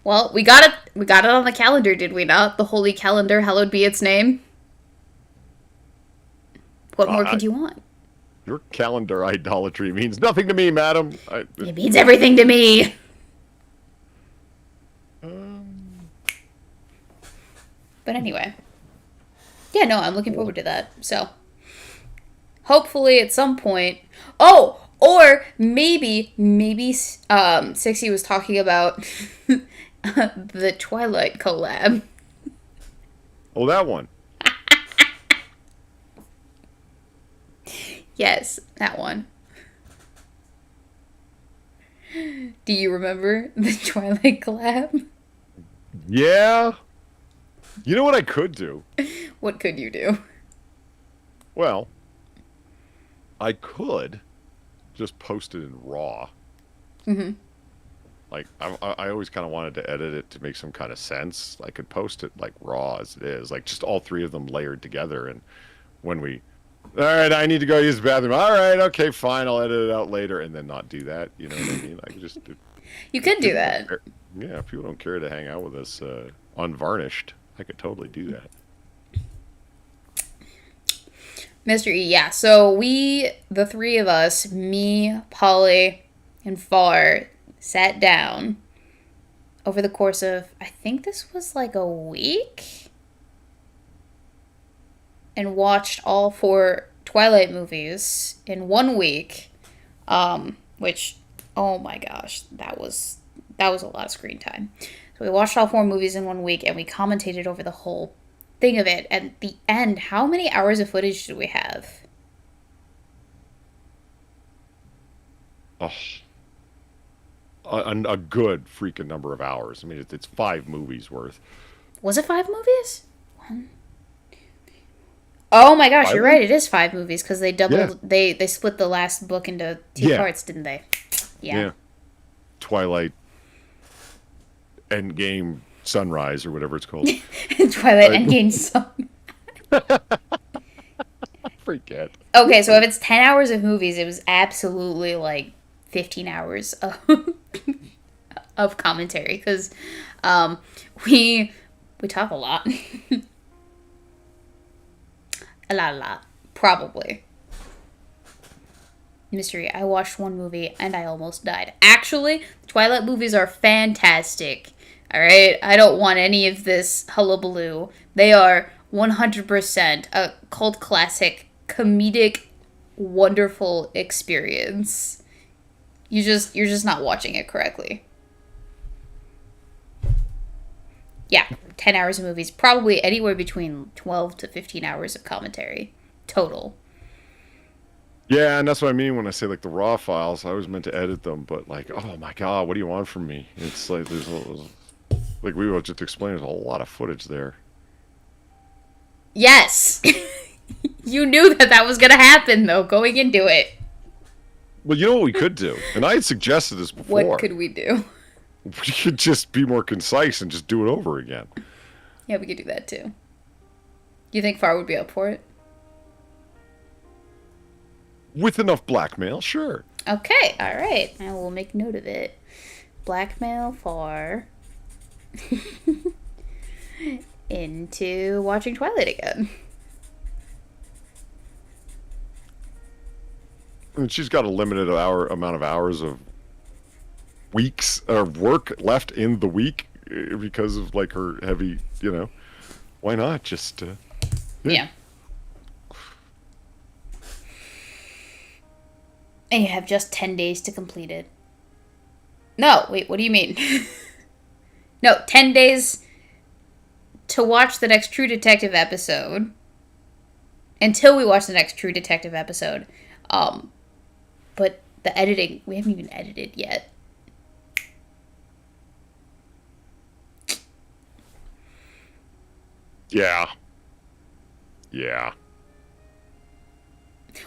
Well, we got it on the calendar, did we not? The holy calendar, hallowed be its name. What more could you want? Your calendar idolatry means nothing to me, madam. It means everything to me. But anyway. Yeah, no, I'm looking forward to that. So, hopefully at some point. Oh, or maybe, Sixie was talking about the Twilight collab. Oh, that one. Yes, that one. Do you remember the Twilight collab? Yeah. You know what I could do? What could you do? Well, I could just post it in RAW. Like, I always kind of wanted to edit it to make some kind of sense. I could post it like raw as it is, like just all three of them layered together. And when all right, I need to go use the bathroom. All right, okay, fine, I'll edit it out later, and then not do that. You know what I mean? I could just. You could do that. Yeah, if people don't care to hang out with us unvarnished, I could totally do that. Mr. E, yeah. So the three of us, me, Polly, and Far, sat down over the course of, I think this was like a week, and watched all 4 Twilight movies in 1 week, which, oh my gosh, that was that was a lot of screen time. So we watched all 4 movies in 1 week, and we commentated over the whole thing of it. At the end, how many hours of footage did we have? Oh, a good freaking number of hours. I mean, it's 5 movies worth. Was it 5 movies? 1. Oh my gosh, 5 you're right. It is 5 movies because they doubled. Yeah. They split the last book into 2 Yeah. parts, didn't they? Yeah. Twilight, Endgame, Sunrise, or whatever it's called. Twilight Endgame song. Forget. Okay, so if it's 10 hours of movies, it was absolutely like 15 hours of commentary because we talk a lot. A lot. Probably. Mystery. I watched 1 movie and I almost died. Actually, Twilight movies are fantastic. Alright? I don't want any of this hullabaloo. They are 100% a cult classic, comedic, wonderful experience. You're just not watching it correctly. Yeah, 10 hours of movies. Probably anywhere between 12 to 15 hours of commentary. Total. Yeah, and that's what I mean when I say like the raw files. I was meant to edit them, but like, oh my god, what do you want from me? It's like like we were just explaining, there's a lot of footage there. Yes! You knew that was gonna happen, though, going into it. Well, you know what we could do, and I had suggested this before. What could we do? We could just be more concise and just do it over again. Yeah, we could do that, too. You think Far would be up for it? With enough blackmail, sure. Okay, alright. I will make note of it. Blackmail Far into watching Twilight again. And she's got a limited amount of hours of weeks of work left in the week because of like her heavy, why not just Yeah. And you have just 10 days to complete it. No, wait, what do you mean? No, 10 days to watch the next True Detective episode. Until we watch the next True Detective episode. But the editing, we haven't even edited yet. Yeah.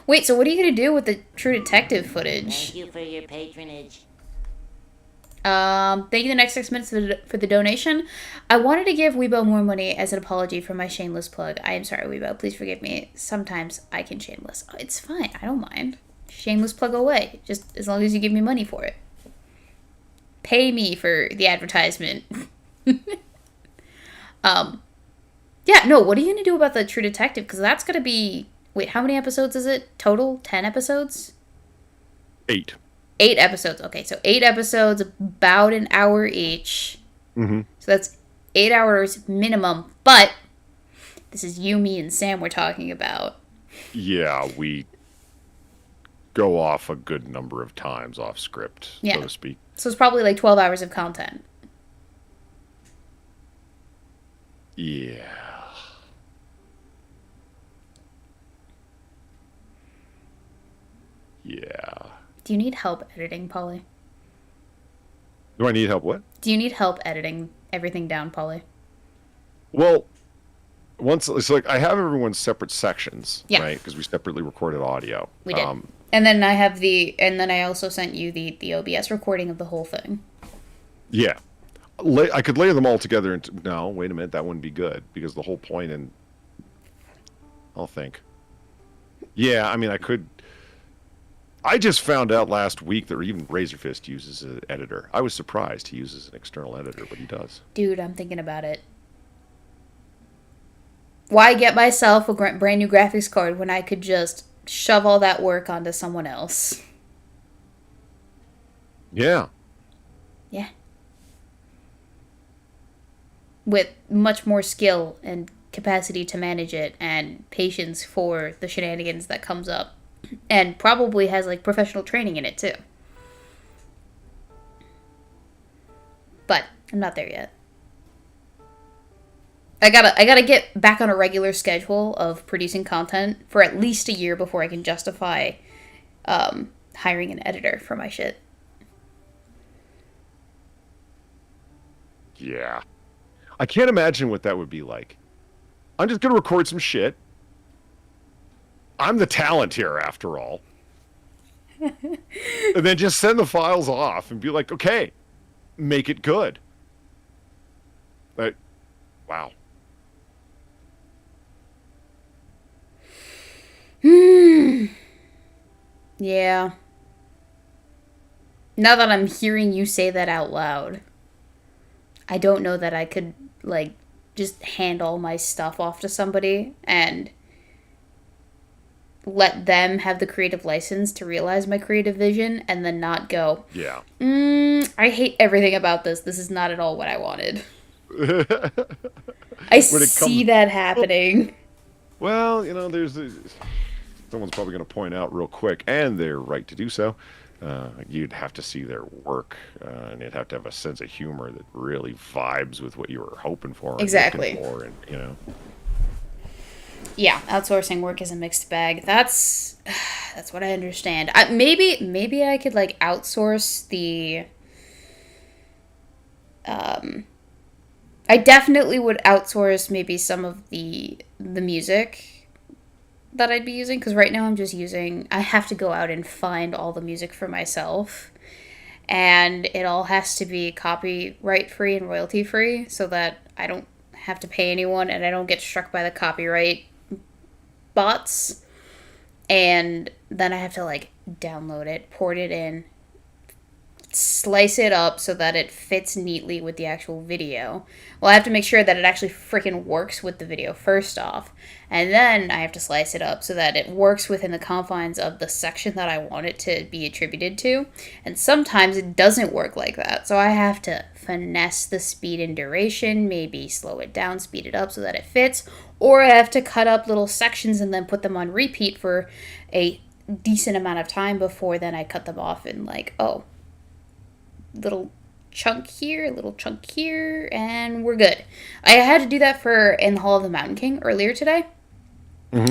Wait, so what are you going to do with the True Detective footage? Thank you for your patronage. Thank you the next 6 minutes for the donation. I wanted to give Weebo more money as an apology for my shameless plug. I am sorry, Weebo. Please forgive me. Sometimes I can shameless. Oh, it's fine. I don't mind. Shameless plug away. Just as long as you give me money for it. Pay me for the advertisement. Yeah, no, what are you going to do about the True Detective? Because that's going to be... Wait, how many episodes is it? Total? 10 episodes? 8. 8 episodes. Okay, so 8 episodes, about an hour each. Mm-hmm. So that's 8 hours minimum. But this is you, me, and Sam we're talking about. Yeah, we go off a good number of times off script, so to speak. So it's probably like 12 hours of content. Yeah. Yeah. Do you need help editing, Polly? Do I need help? What? Do you need help editing everything down, Polly? Well, once it's like I have everyone's separate sections, Yeah. right? Because we separately recorded audio. We did. And then I also sent you the OBS recording of the whole thing. Yeah. I could layer them all together into... No, wait a minute. That wouldn't be good. Because the whole point in... I'll think. Yeah, I mean, I could... I just found out last week that even Razorfist uses an editor. I was surprised he uses an external editor, but he does. Dude, I'm thinking about it. Why get myself a brand new graphics card when I could just shove all that work onto someone else? Yeah. Yeah. With much more skill and capacity to manage it and patience for the shenanigans that comes up. And probably has, like, professional training in it, too. But I'm not there yet. I gotta get back on a regular schedule of producing content for at least a year before I can justify hiring an editor for my shit. Yeah. I can't imagine what that would be like. I'm just going to record some shit. I'm the talent here, after all. And then just send the files off and be like, okay, make it good. But, wow. Yeah. Now that I'm hearing you say that out loud, I don't know that I could, like, just hand all my stuff off to somebody and let them have the creative license to realize my creative vision and then not go, Yeah. I hate everything about this. This is not at all what I wanted. I see that happening. Well, you know, someone's probably going to point out real quick, and they're right to do so. You'd have to see their work, and you'd have to have a sense of humor that really vibes with what you were hoping for. And exactly. For, and, you know. Yeah, outsourcing work is a mixed bag. That's what I understand. Maybe I could like outsource the. I definitely would outsource maybe some of the music that I'd be using, because right now I have to go out and find all the music for myself, and it all has to be copyright free and royalty free so that I don't have to pay anyone and I don't get struck by the copyright bots. And then I have to like download it, port it in, slice it up so that it fits neatly with the actual video. Well, I have to make sure that it actually freaking works with the video first off. And then I have to slice it up so that it works within the confines of the section that I want it to be attributed to. And sometimes it doesn't work like that. So I have to finesse the speed and duration, maybe slow it down, speed it up so that it fits. Or I have to cut up little sections and then put them on repeat for a decent amount of time before then I cut them off and like, oh, little chunk here, little chunk here, and we're good. I had to do that for In the Hall of the Mountain King earlier today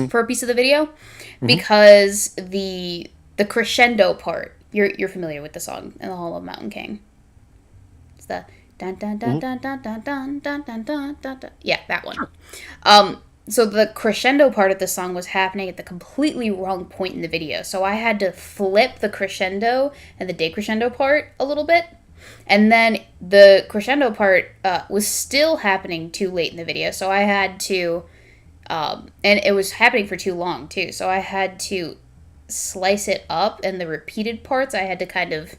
for a piece of the video because the crescendo part, you're familiar with the song In the Hall of the Mountain King. It's the dun dun dun dun dun dun dun dun dun dun dun. Yeah, that one. So the crescendo part of the song was happening at the completely wrong point in the video. So I had to flip the crescendo and the decrescendo part a little bit. And then the crescendo part was still happening too late in the video. So I had to, and it was happening for too long too. So I had to slice it up, and the repeated parts I had to kind of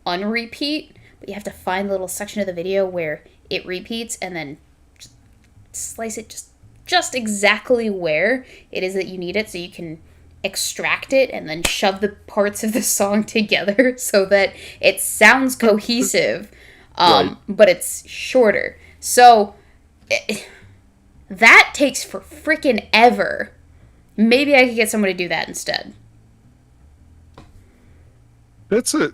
unrepeat. But you have to find the little section of the video where it repeats and then just slice it just exactly where it is that you need it so you can extract it and then shove the parts of the song together so that it sounds cohesive, right. But it's shorter. So that takes for freaking ever. Maybe I could get someone to do that instead. That's an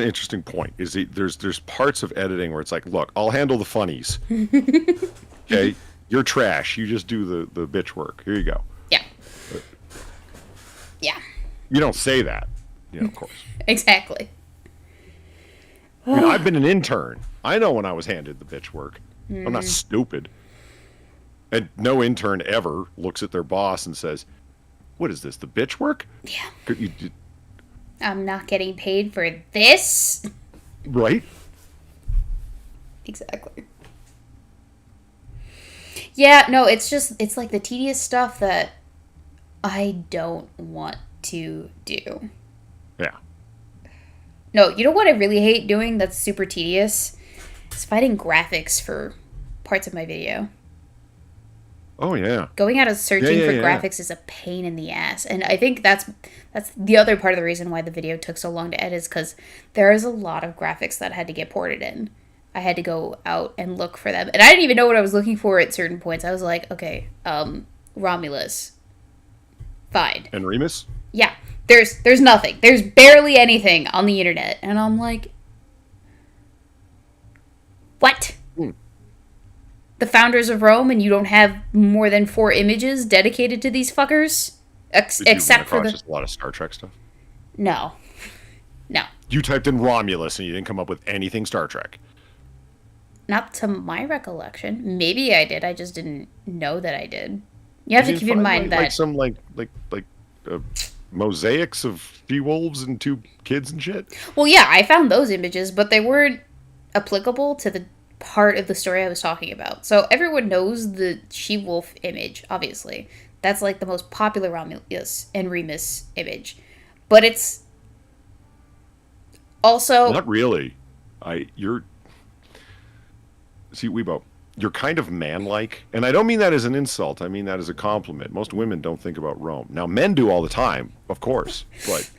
interesting point. There's parts of editing where it's like, look, I'll handle the funnies. Okay. You're trash. You just do the bitch work. Here you go. Yeah. Yeah. You don't say that, of course. Exactly. I mean, I've been an intern. I know when I was handed the bitch work. I'm not stupid. And no intern ever looks at their boss and says, what is this, the bitch work? Yeah. I'm not getting paid for this. Right? Exactly. Yeah, no, it's like the tedious stuff that I don't want to do. Yeah. No, you know what I really hate doing that's super tedious? It's finding graphics for parts of my video. Oh, yeah. Going out and searching for graphics is a pain in the ass. And I think that's the other part of the reason why the video took so long to edit is because there is a lot of graphics that had to get ported in. I had to go out and look for them. And I didn't even know what I was looking for at certain points. I was like, okay, Romulus. Fine. And Remus? Yeah. There's nothing. There's barely anything on the internet. And I'm like, What? Hmm. The founders of Rome, and you don't have more than 4 images dedicated to these fuckers? Did you run Except for across the... just a lot of Star Trek stuff? No. No. You typed in Romulus and you didn't come up with anything Star Trek. Not to my recollection. Maybe I did. I just didn't know that I did. You have You to didn't keep in find, mind that... like some mosaics of she-wolves and 2 kids and shit. Well, yeah, I found those images, but they weren't applicable to the part of the story I was talking about. So everyone knows the she-wolf image, obviously. That's like the most popular Romulus and Remus image. But it's also... Not really. See, Weebo, you're kind of man-like, and I don't mean that as an insult. I mean that as a compliment. Most women don't think about Rome. Now, men do all the time, of course, but...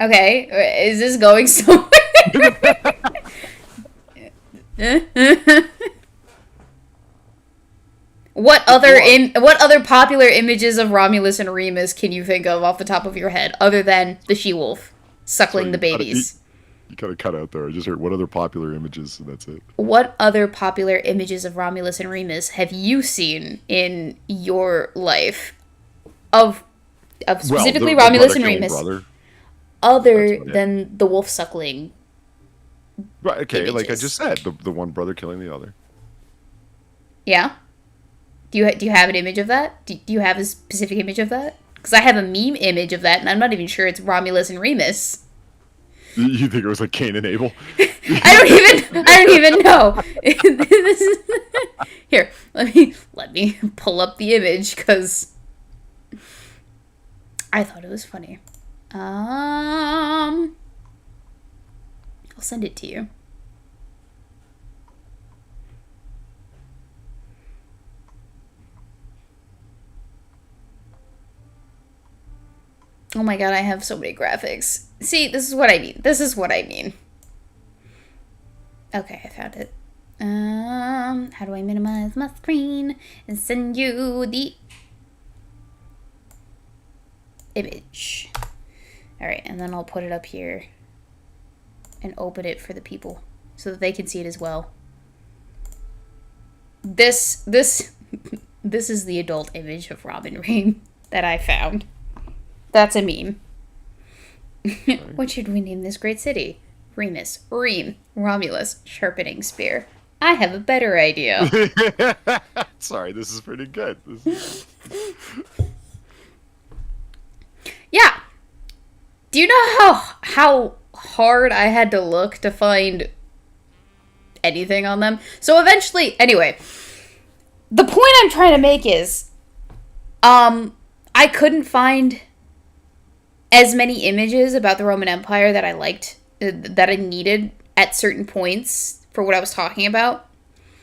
Okay, is this going somewhere? What other popular images of Romulus and Remus can you think of off the top of your head, other than the she-wolf suckling the babies? You kind of cut out there. I just heard what other popular images, and that's it. What other popular images of Romulus and Remus have you seen in your life? Of specifically the Romulus and brother-killing Remus, brother. other than the wolf suckling. Right, okay, like I images. just said, the one brother killing the other. Yeah? Do you have an image of that? Do you have a specific image of that? Because I have a meme image of that, and I'm not even sure it's Romulus and Remus. You think it was like Cain and Abel? I don't even know. This is, here, let me pull up the image because I thought it was funny. I'll send it to you. Oh my god, I have so many graphics. See, this is what I mean. This is what I mean. Okay, I found it. How do I minimize my screen and send you the image? Alright, and then I'll put it up here and open it for the people so that they can see it as well. This is the adult image of Robin Ream that I found. That's a meme. What should we name this great city? Remus, Ream, Romulus, Sharpening Spear. I have a better idea. Sorry, this is pretty good. Yeah. Do you know how hard I had to look to find anything on them? So eventually, anyway, the point I'm trying to make is, I couldn't find as many images about the Roman Empire that I liked, that I needed at certain points for what I was talking about.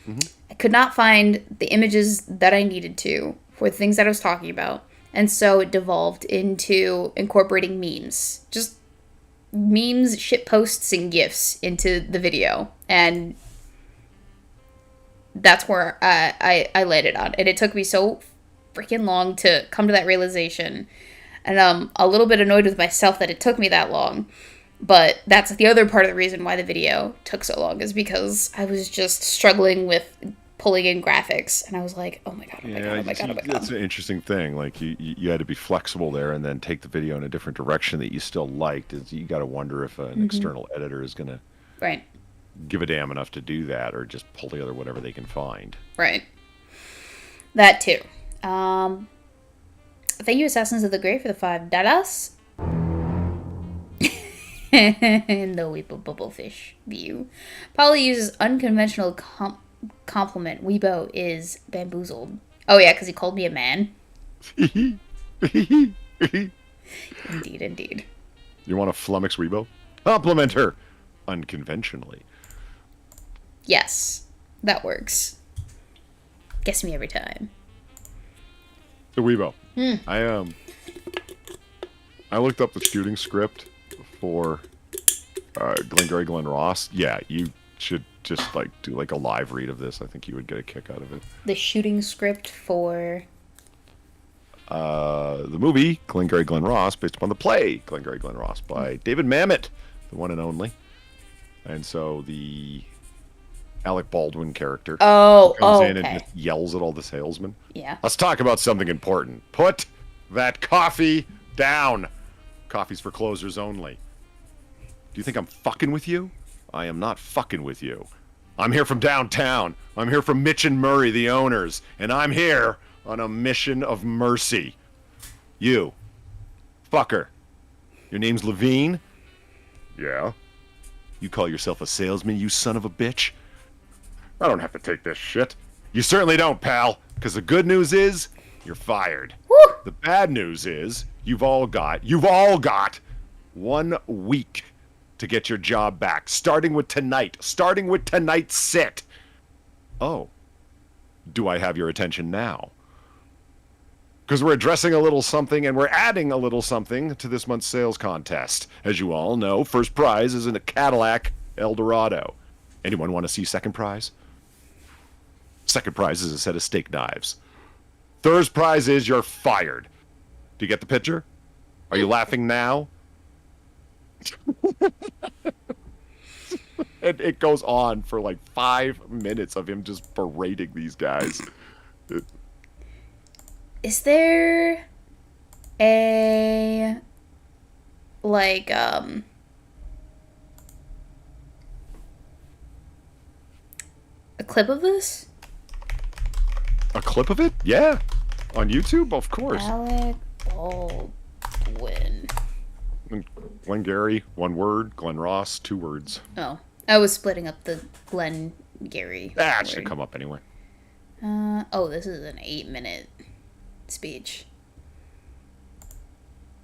Mm-hmm. I could not find the images that I needed to for the things that I was talking about. And so it devolved into incorporating memes. Just memes, shit posts, and GIFs into the video. And that's where I landed on. And it took me so freaking long to come to that realization. And I'm a little bit annoyed with myself that it took me that long. But that's the other part of the reason why the video took so long, is because I was just struggling with pulling in graphics. And I was like, oh my god, oh my god, oh my god, oh my god. That's an interesting thing. Like, you had to be flexible there and then take the video in a different direction that you still liked. You got to wonder if an external editor is going to Right. give a damn enough to do that, or just pull together whatever they can find. Right. That too. Thank you, Assassins of the Grave, for the $5. And the Weebo Bubblefish view. Polly uses unconventional compliment. Weebo is bamboozled. Oh yeah, because he called me a man. Indeed, indeed. You want to flummox Weebo? Compliment her unconventionally. Yes, that works. Gets me every time. So Weebo, I looked up the shooting script for Glengarry Glen Ross. Yeah, you should just do like a live read of this. I think you would get a kick out of it. The shooting script for the movie Glengarry Glen Ross, based upon the play Glengarry Glen Ross by David Mamet, the one and only. And so the Alec Baldwin character Oh, comes in and okay. just yells at all the salesmen. Yeah. Let's talk about something important. Put that coffee down. Coffee's for closers only. Do you think I'm fucking with you? I am not fucking with you. I'm here from downtown. I'm here from Mitch and Murray, the owners, and I'm here on a mission of mercy. You, fucker. Your name's Levine? Yeah. You call yourself a salesman, you son of a bitch? I don't have to take this shit. You certainly don't, pal, because the good news is, you're fired. Woo! The bad news is, you've all got 1 week to get your job back, starting with tonight's sit. Oh, do I have your attention now? Because we're addressing a little something and we're adding a little something to this month's sales contest. As you all know, first prize is in a Cadillac Eldorado. Anyone want to see second prize? Second prize is a set of steak knives. Third prize is you're fired. Do you get the picture? Are you laughing now? And it goes on for like 5 minutes of him just berating these guys. Is there a like a clip of this? A clip of it? Yeah. On YouTube? Of course. Alec Baldwin. Glenn Gary, 1 word. Glenn Ross, 2 words. Oh, I was splitting up the Glenn Gary. That should word. come up anyway. Oh, this is an 8-minute speech.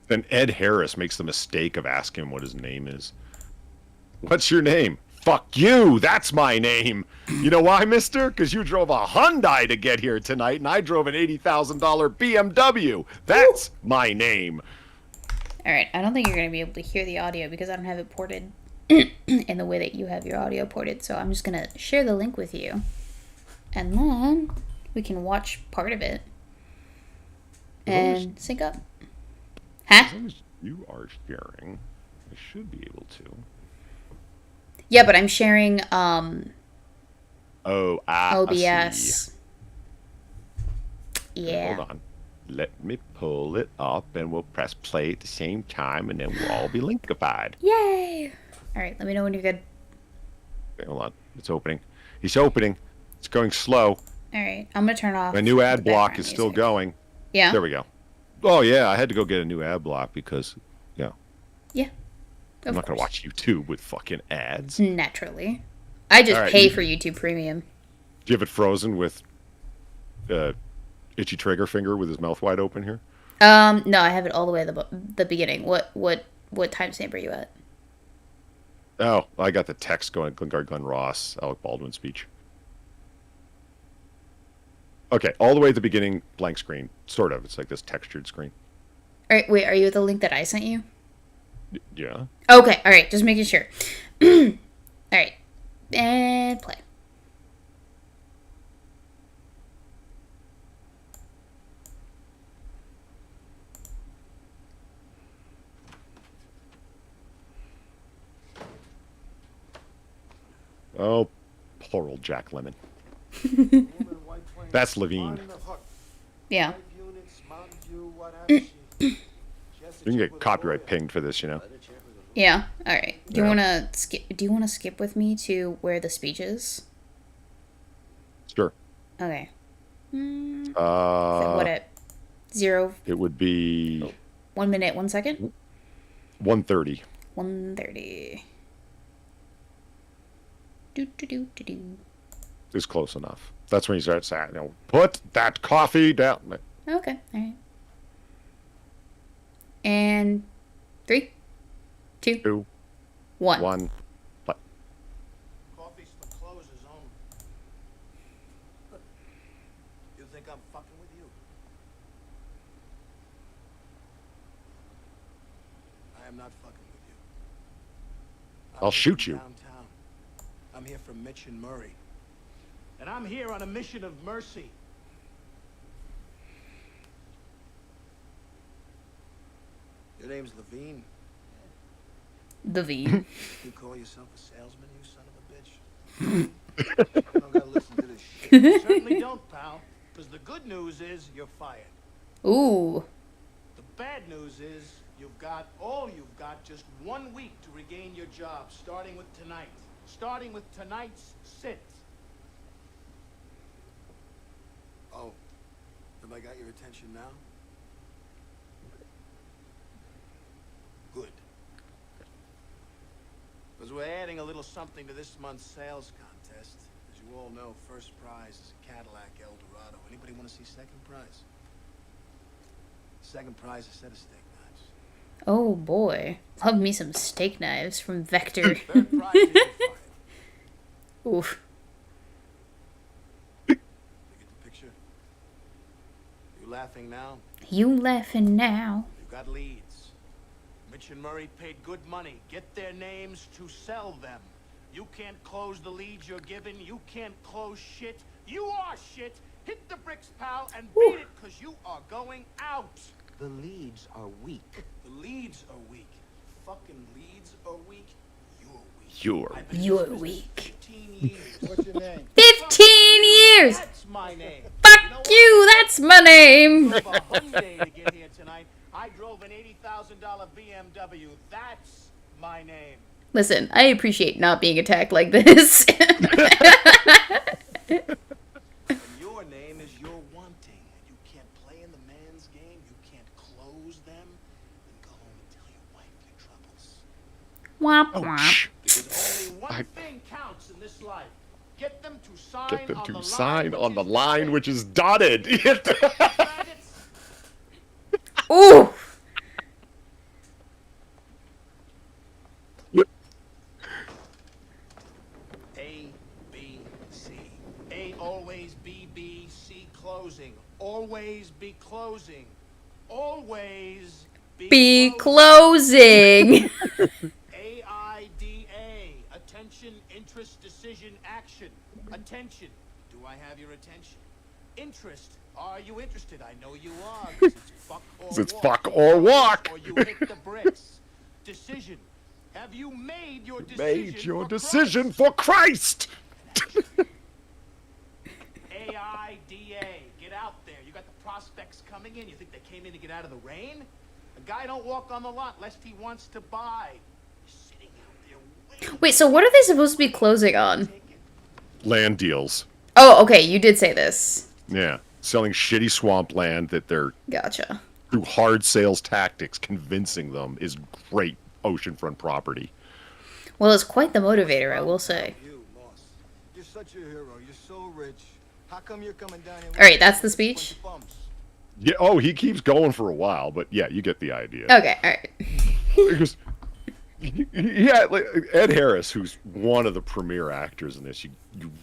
Then Ed Harris makes the mistake of asking him what his name is. What's your name? Fuck you! That's my name! You know why, mister? Because you drove a Hyundai to get here tonight, and I drove an $80,000 BMW. That's my name. Alright, I don't think you're going to be able to hear the audio because I don't have it ported in the way that you have your audio ported, so I'm just going to share the link with you. And then we can watch part of it and sync up. Huh? As long as you are sharing, I should be able to. Yeah, but I'm sharing Oh, I OBS. see. Yeah. Hold on. Let me pull it up, and we'll press play at the same time, and then we'll all be linkified. Yay! Alright, let me know when you're good. Okay, hold on. It's opening. It's opening. It's going slow. Alright, I'm going to turn off My new ad the block background is still music. going. Yeah? There we go. Oh, yeah, I had to go get a new ad block because, yeah, Yeah. I'm not going to watch YouTube with fucking ads. Naturally. I just Alright, pay you- for YouTube Premium. Do you have it frozen with Itchy Trigger Finger with his mouth wide open here? No, I have it all the way at the beginning. What timestamp are you at? Oh, I got the text going. Glenn Ross, Alec Baldwin speech. Okay, all the way at the beginning, blank screen. Sort of. It's like this textured screen. Alright, wait, are you at the link that I sent you? Yeah. Okay, alright, just making sure. Alright, and play. Oh, poor old Jack Lemmon. That's Levine. Yeah. You can get copyright pinged for this, you know. Yeah. Alright. Do you Yeah. wanna skip with me to where the speech is? Sure. Okay. Uh, What at 0 it would be 1 minute 1 second? 1:30. 1:30. Do do do do do. Is close enough. That's when you start saying, you know, put that coffee down. Okay, alright. And 3, 2, 2, 1. 1. But Coffee's for closers only. You think I'm fucking with you? I am not fucking with you. I'll shoot you. Downtown. I'm here from Mitch and Murray. And I'm here on a mission of mercy. Your name's Levine? The V. You call yourself a salesman, you son of a bitch? You don't gotta listen to this shit. You certainly don't, pal. Because the good news is you're fired. Ooh. The bad news is you've got just 1 week to regain your job, starting with tonight. Starting with tonight's sit. Oh, have I got your attention now? Good. Because we're adding a little something to this month's sales contest. As you all know, first prize is a Cadillac Eldorado. Anybody want to see second prize? Second prize is a set of steak knives. Oh boy. Love me some steak knives from Vector. Third prize is you're fired. Oof. You get the picture? You laughing now? You laughing now? You got leads. Mitch and Murray paid good money. Get their names to sell them. You can't close the leads you're given. You can't close shit. You are shit. Hit the bricks, pal, and beat it, because you are going out. The leads are weak. The leads are weak. Fucking leads are weak. You're weak. You're I've been in You're this business weak. 15 years. What's your name? 15 years! That's my name. Fuck You know what? you, that's my name! drove a Hyundai to get here tonight. I drove an $80,000 BMW. That's my name. Listen, I appreciate not being attacked like this. And your name is your wanting. And you can't play in the man's game. You can't close them. Then go home and tell your wife your troubles. Womp Oh, womp. Because only one thing counts in this life. Get them to sign get them on to the sign line on the which is line dotted. which is dotted. Faggots. Ooh! A, B, C. A always B, B, C closing. Always be closing. Always Be closing. closing! AIDA. Attention, interest, decision, action. Attention. Do I have your attention? Interest. Are you interested? I know you are. 'Cause it's fuck or 'Cause it's walk. fuck or walk. Or you hit the bricks. Decision. Have you made your decision? Made your for decision Christ? for Christ. AIDA. Get out there. You got the prospects coming in. You think they came in to get out of the rain? A guy don't walk on the lot lest he wants to buy. You're sitting out there waiting. Wait, so what are they supposed to be closing on? Land deals. Oh, okay, you did say this. Yeah. Selling shitty swamp land that they're Gotcha. through hard sales tactics convincing them is great oceanfront property. Well, it's quite the motivator, I will say. You, Moss. You're such a hero. You're so rich. How come you're coming down here? Alright, that's the speech? Yeah, oh, he keeps going for a while, but yeah, you get the idea. Okay, alright. Because yeah, like Ed Harris, who's one of the premier actors in this, you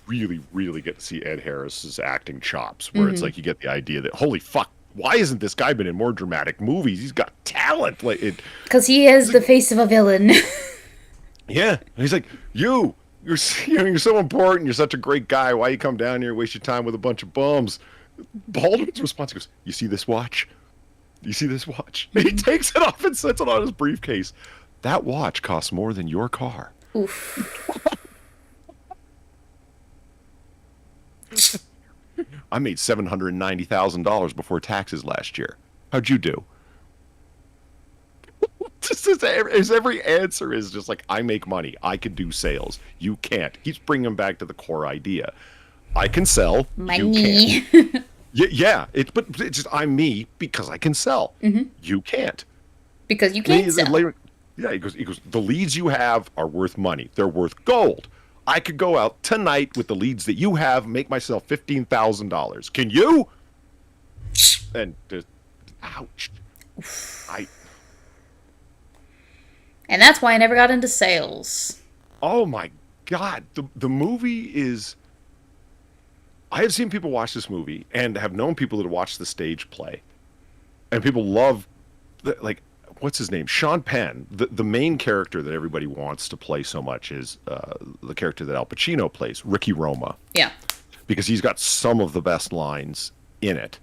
really, really get to see Ed Harris's acting chops, where it's like you get the idea that holy fuck, why isn't this guy been in more dramatic movies? He's got talent. Like it. Because he has the face of a villain. Yeah, and he's like, you're so important. You're such a great guy. Why you come down here and waste your time with a bunch of bums? Baldwin's response goes, "You see this watch? You see this watch?" And he takes it off and sets it on his briefcase. That watch costs more than your car. Oof. I made $790,000 before taxes last year. How'd you do? His every answer is just like, I make money. I can do sales. You can't. He's bringing him back to the core idea. I can sell. You can't. Money. Yeah. But it's just, I'm me because I can sell. You can't. Because you can't sell. Yeah, he goes, the leads you have are worth money. They're worth gold. I could go out tonight with the leads that you have, make myself $15,000. Can you? And just, ouch. And that's why I never got into sales. Oh my God. The movie is, I have seen people watch this movie and have known people that have watched the stage play. And people love, like, what's his name? Sean Penn. The main character that everybody wants to play so much is the character that Al Pacino plays, Ricky Roma. Yeah. Because he's got some of the best lines in it.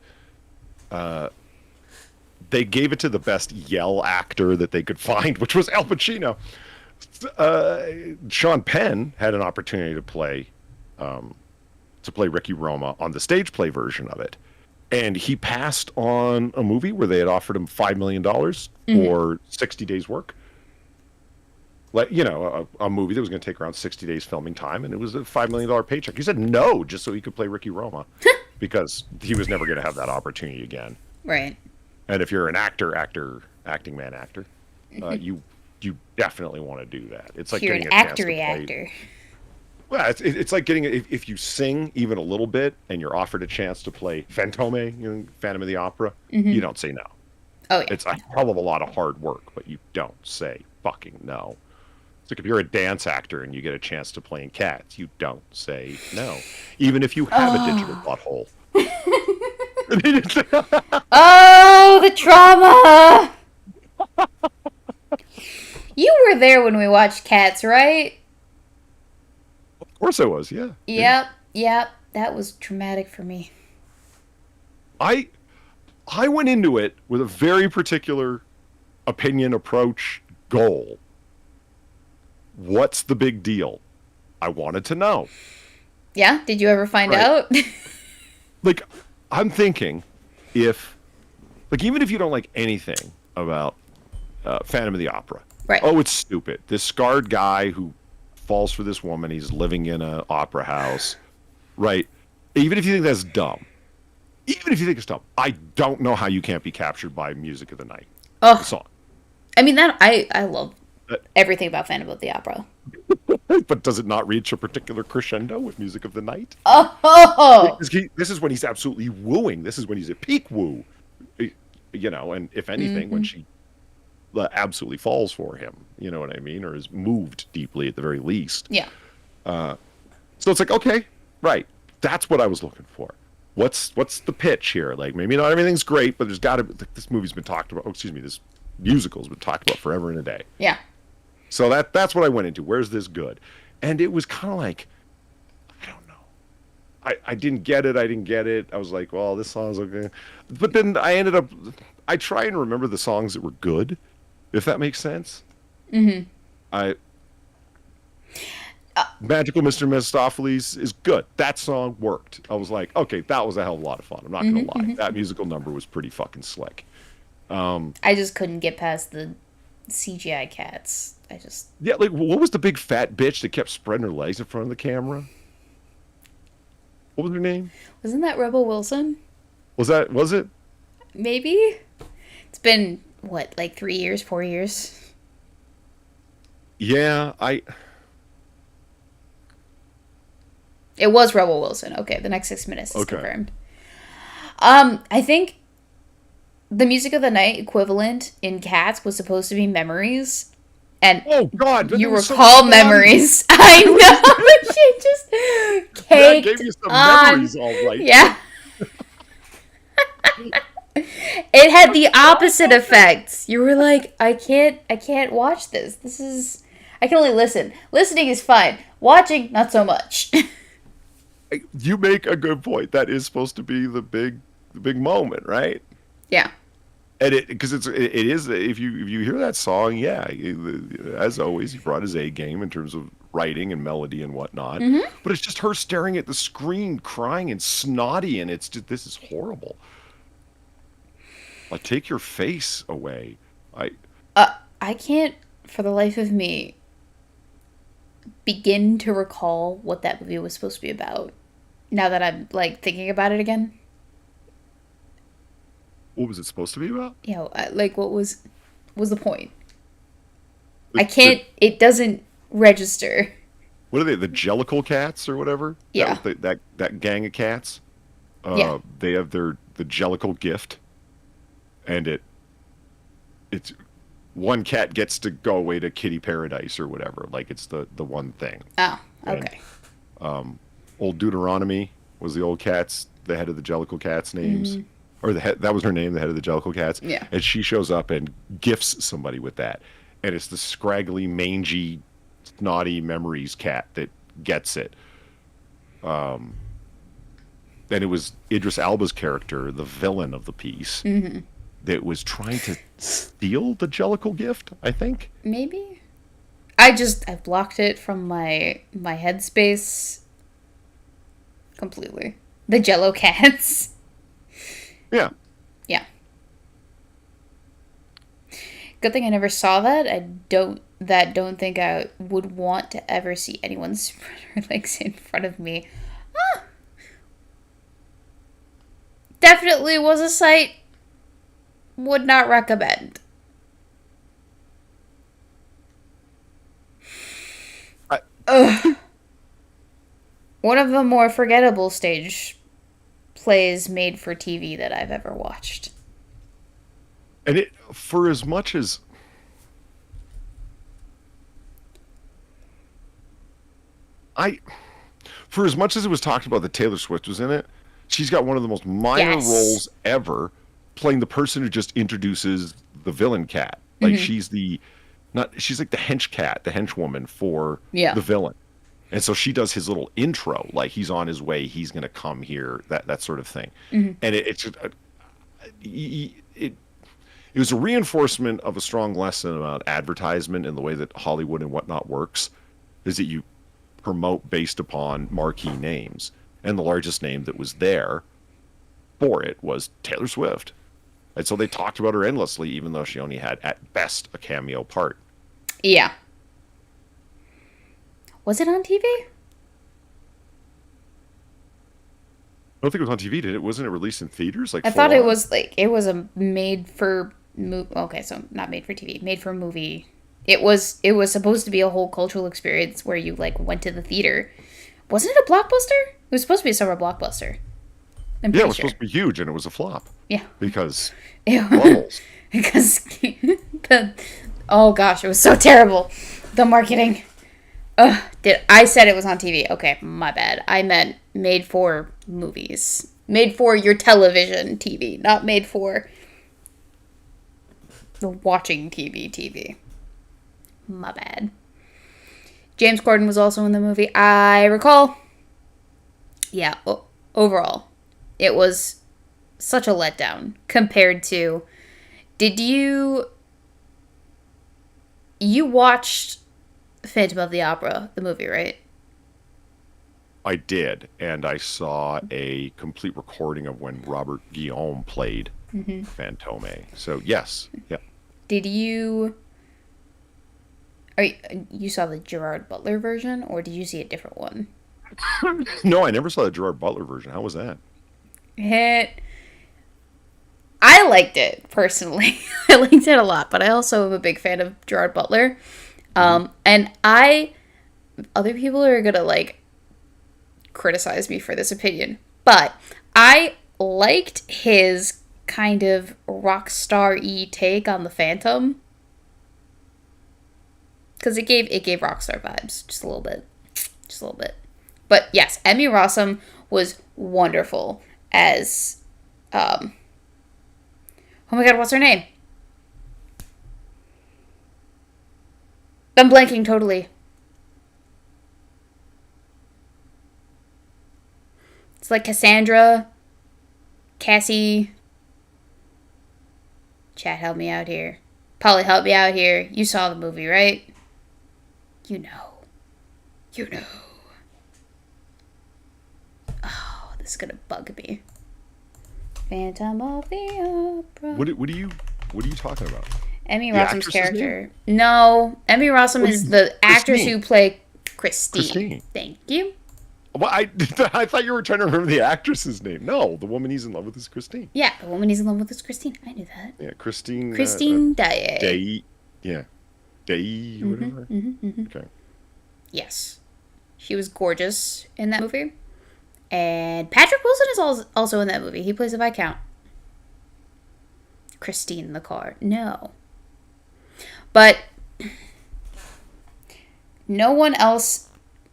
They gave it to the best yell actor that they could find, which was Al Pacino. Sean Penn had an opportunity to play Ricky Roma on the stage play version of it, and he passed on a movie where they had offered him $5 million for 60 days work. Like, a movie that was going to take around 60 days filming time, and it was a $5 million paycheck. He said no just so he could play Ricky Roma because he was never going to have that opportunity again. Right. And if you're an acting man, you definitely want to do that. It's like You're getting an a chance to actory play. actor. Well, it's like getting if you sing even a little bit and you're offered a chance to play Fantôme, Phantom of the Opera, you don't say no. Oh, yeah. It's a hell of a lot of hard work, but you don't say fucking no. It's like if you're a dance actor and you get a chance to play in Cats, you don't say no, even if you have a digital butthole. Oh, the trauma! You were there when we watched Cats, right? Of course I was, yeah. Yep. That was traumatic for me. I went into it with a very particular opinion, approach, goal. What's the big deal? I wanted to know. Yeah? Did you ever find Right. out? Like, I'm thinking even if you don't like anything about Phantom of the Opera. Right. Oh, it's stupid. This scarred guy who falls for this woman, he's living in an opera house. Right. Even if you think that's dumb. Even if you think it's dumb. I don't know how you can't be captured by Music of the Night. Oh, Song. I mean, that I love everything about Phantom of the Opera. But does it not reach a particular crescendo with Music of the Night? Oh! This is when he's absolutely wooing. This is when he's at peak woo. And if anything, when she absolutely falls for him, you know what I mean? Or is moved deeply at the very least. Yeah. So it's like, okay, right. That's what I was looking for. What's the pitch here? Like, maybe not everything's great, but there's got to be, this movie's been talked about. Oh, excuse me, this musical's been talked about forever and a day. Yeah. So that's what I went into. Where's this good? And it was kind of like, I don't know. I didn't get it. I was like, well, this song's okay. But then I try and remember the songs that were good, if that makes sense. Mm-hmm. Magical Mr. Mistopheles is good. That song worked. I was like, okay, that was a hell of a lot of fun. I'm not going to lie. That musical number was pretty fucking slick. I just couldn't get past the CGI cats. Yeah, like, what was the big fat bitch that kept spreading her legs in front of the camera? What was her name? Wasn't that Rebel Wilson? Was it? Maybe? It's been, what, like 3 years, 4 years? Yeah, It was Rebel Wilson. Okay, the next 6 minutes is Okay. confirmed. I think the Music of the Night equivalent in Cats was supposed to be Memories. And oh God! you that was so recall fun. Memories. I know. She just That caked gave you some on. memories, all right. Yeah. It had the opposite effect. You were like, I can't watch this. I can only listen. Listening is fine. Watching, not so much. You make a good point. That is supposed to be the big moment, right? Yeah. And because it is, if you hear that song, yeah, as always, he brought his A game in terms of writing and melody and whatnot. Mm-hmm. But it's just her staring at the screen, crying and snotty, and it's just, this is horrible. Like, take your face away. I can't, for the life of me, begin to recall what that movie was supposed to be about. Now that I'm like thinking about it again. What was it supposed to be about? Like what was the point? I can't. It doesn't register. What are they? The Jellicle cats or whatever? Yeah. That gang of cats. Yeah. They have the Jellicle gift, and it's one cat gets to go away to Kitty Paradise or whatever. Like it's the one thing. Oh, okay. And, old Deuteronomy was the old cat's, the head of the Jellicle cats' names. Mm-hmm. Or that was her name, the head of the Jellicle cats. Yeah. And she shows up and gifts somebody with that. And it's the scraggly, mangy, snotty Memories cat that gets it. And it was Idris Elba's character, the villain of the piece, that was trying to steal the Jellicle gift, I think. Maybe. I've blocked it from my headspace completely. The Jello cats. Yeah. Yeah. Good thing I never saw that. I don't think I would want to ever see anyone spread her legs in front of me. Ah. Definitely was a sight. Would not recommend. Ugh. One of the more forgettable stage plays made for TV that I've ever watched. And it, for as much as it was talked about that Taylor Swift was in it, she's got one of the most minor roles ever, playing the person who just introduces the villain cat. Like she's like the hench cat, the henchwoman for the villain. And so she does his little intro, like he's on his way, he's going to come here, that sort of thing. And it's just, it was a reinforcement of a strong lesson about advertisement and the way that Hollywood and whatnot works, is that you promote based upon marquee names. And the largest name that was there for it was Taylor Swift. And so they talked about her endlessly, even though she only had, at best, a cameo part. Yeah. Was it on TV? I don't think it was on TV, did it? Wasn't it released in theaters? Like I thought it was a made for okay, so not made for TV, made for movie. It was supposed to be a whole cultural experience where you like went to the theater. Wasn't it a blockbuster? It was supposed to be a summer blockbuster. Yeah, it was supposed to be huge, and it was a flop. Yeah. Because because oh gosh, it was so terrible. The marketing. I said it was on TV. Okay, my bad. I meant made for movies. Made for your television TV, not made for the watching TV. My bad. James Corden was also in the movie, I recall. Yeah, overall, it was such a letdown compared to... Did you watched Phantom of the Opera, the movie, right? I did, and I saw a complete recording of when Robert Guillaume played Fantôme. So, yes. Yeah. Did you... You saw the Gerard Butler version, or did you see a different one? No, I never saw the Gerard Butler version. How was that? I liked it, personally. I liked it a lot, but I also am a big fan of Gerard Butler. And other people are gonna, like, criticize me for this opinion, but I liked his kind of rock star-y take on the Phantom. Because it gave Rockstar vibes, just a little bit. But yes, Emmy Rossum was wonderful as, oh my god, what's her name? I'm blanking totally. It's like Cassandra, Cassie. Chat, help me out here. Polly, help me out here. You saw the movie, right? You know. Oh, this is gonna bug me. Phantom of the Opera. What are you talking about? Emmy Rossum's character. Name? No, Emmy Rossum is the actress who play Christine. Thank you. Well, I thought you were trying to remember the actress's name. No, the woman he's in love with is Christine. Yeah, the woman he's in love with is Christine. I knew that. Yeah, Christine. Christine Day. Day. Yeah. Day, whatever. Okay. Yes. She was gorgeous in that movie. And Patrick Wilson is also in that movie. He plays a Viscount. Christine the car. No. But no one else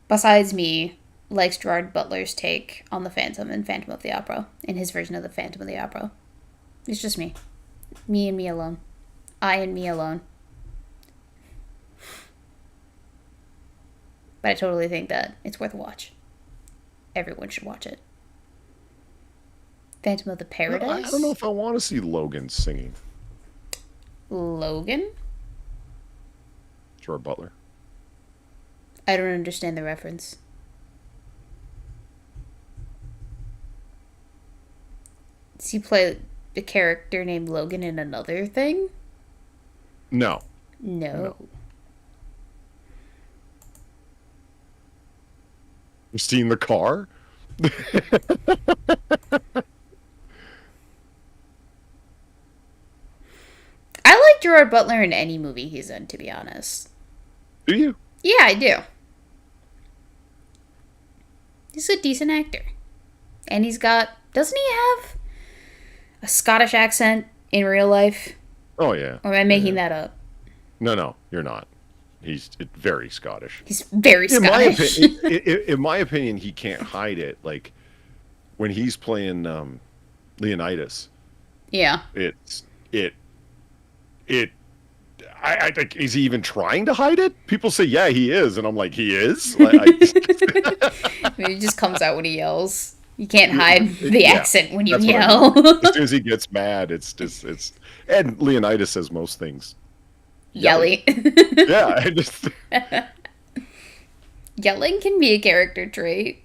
besides me likes Gerard Butler's take on the Phantom in Phantom of the Opera, in his version of the Phantom of the Opera. It's just me. Me and me alone. I and me alone. But I totally think that it's worth a watch. Everyone should watch it. Phantom of the Paradise? I don't know if I want to see Logan singing. Logan? Gerard Butler. I don't understand the reference. Does he play a character named Logan in another thing? No. No. You've seen the car? I like Gerard Butler in any movie he's in, to be honest. Do you? Yeah, I do. He's a decent actor. And he's got... Doesn't he have a Scottish accent in real life? Oh, yeah. Or am I making that up? No, you're not. He's very Scottish. He's very Scottish. In my opinion, he can't hide it. Like, when he's playing Leonidas, Yeah. I think, is he even trying to hide it? People say, yeah, he is. And I'm like, he is? Maybe it just comes out when he yells. You can't hide the accent when you yell. I mean. As soon as he gets mad, it's and Leonidas says most things. Yelly. Yeah, I just... Yelling can be a character trait.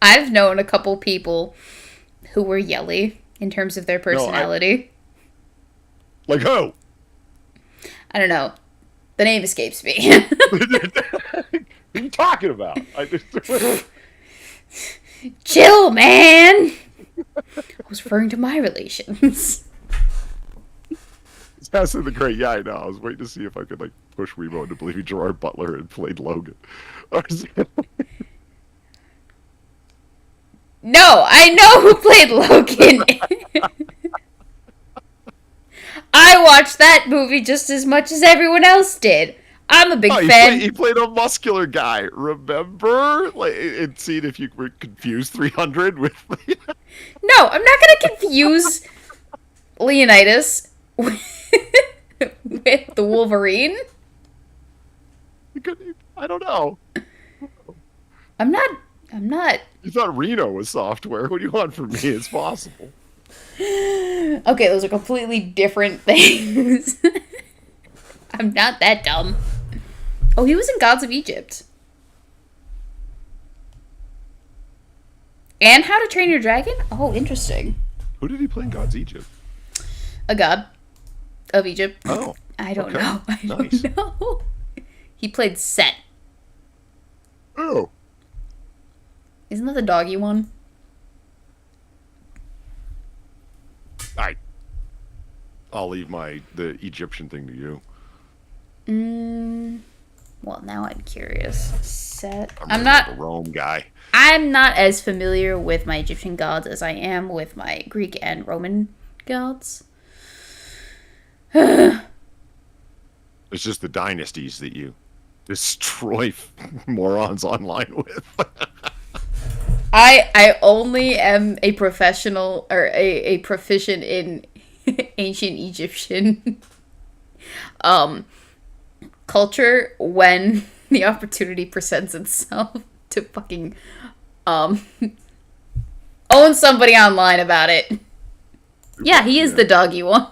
I've known a couple people who were yelly in terms of their personality. Like who? I don't know. The name escapes me. What are you talking about? Chill, man! I was referring to my relations. That's the great. Yeah, I know. I was waiting to see if I could like push Weebo into believing Gerard Butler had played Logan. No, I know who played Logan. I watched that movie just as much as everyone else did. I'm a big fan. He played a muscular guy. Remember? Like, and seeing if you were confused 300 with. No, I'm not gonna confuse Leonidas with the Wolverine. I don't know. I'm not. You thought Reno was software. What do you want from me? It's possible. Okay, those are completely different things. I'm not that dumb. Oh, he was in Gods of Egypt. And How to Train Your Dragon? Oh, interesting. Who did he play in God's Egypt? A god of Egypt. Oh. I don't okay. know. I Nice. don't know. He played Set. Oh. Isn't that the doggy one? I'll leave the Egyptian thing to you. Well, now I'm curious. Set. I'm not a Rome guy. I'm not as familiar with my Egyptian gods as I am with my Greek and Roman gods. It's just the dynasties that you destroy morons online with. I only am a professional or a proficient in ancient Egyptian culture when the opportunity presents itself to fucking own somebody online about it. Yeah, he is the doggy one.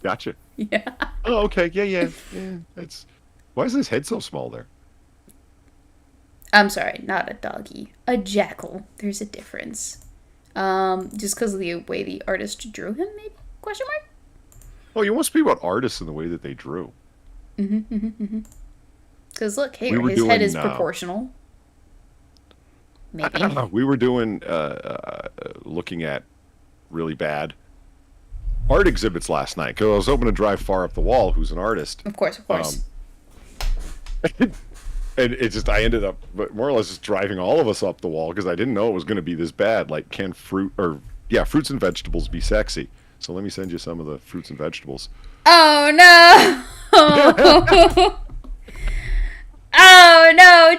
Gotcha. Yeah. Oh, okay. Yeah. That's why is his head so small there? I'm sorry, not a doggy. A jackal. There's a difference. Just because of the way the artist drew him, maybe? Question mark? Oh, you want to speak about artists and the way that they drew. Because look, here, his head is proportional. Maybe. We were doing, looking at really bad art exhibits last night because I was hoping to drive Far Up the Wall, who's an artist. Of course. And it's just, I ended up more or less just driving all of us up the wall because I didn't know it was going to be this bad. Like, can fruits and vegetables be sexy? So let me send you some of the fruits and vegetables. Oh no! Oh no!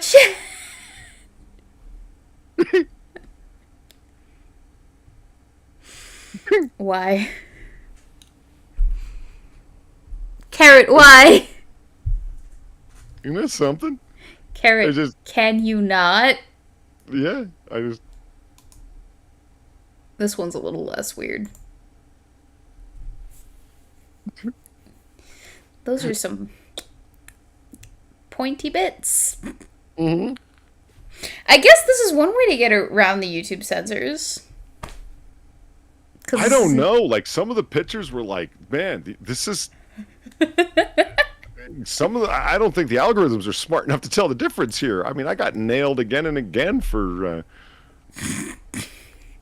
Why? Carrot, why? Isn't that something? Carrot, can you not? Yeah, This one's a little less weird. Those are some pointy bits. Mm-hmm. I guess this is one way to get around the YouTube censors. I don't know. Like, some of the pictures were like, man, this is... I don't think the algorithms are smart enough to tell the difference here. I mean, I got nailed again and again for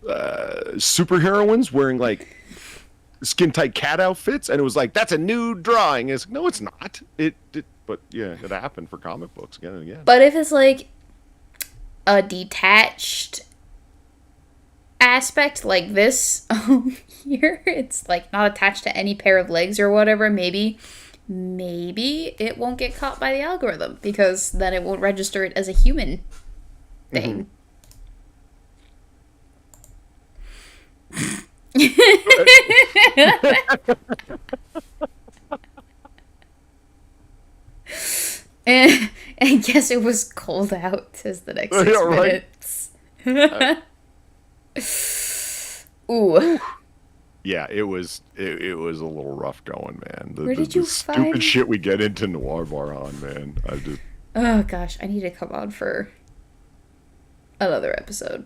superheroines wearing, like, skin-tight cat outfits, and it was like, that's a nude drawing. It's like, no, it's not. But, yeah, it happened for comic books again and again. But if it's, like, a detached aspect like this here, it's, like, not attached to any pair of legs or whatever, maybe it won't get caught by the algorithm, because then it won't register it as a human thing. And I guess it was cold out, says the next 6 minutes. Ooh. Yeah, it was a little rough going, man. Where did you stupid find... shit we get into Noir Bar on, man. Oh gosh, I need to come on for another episode.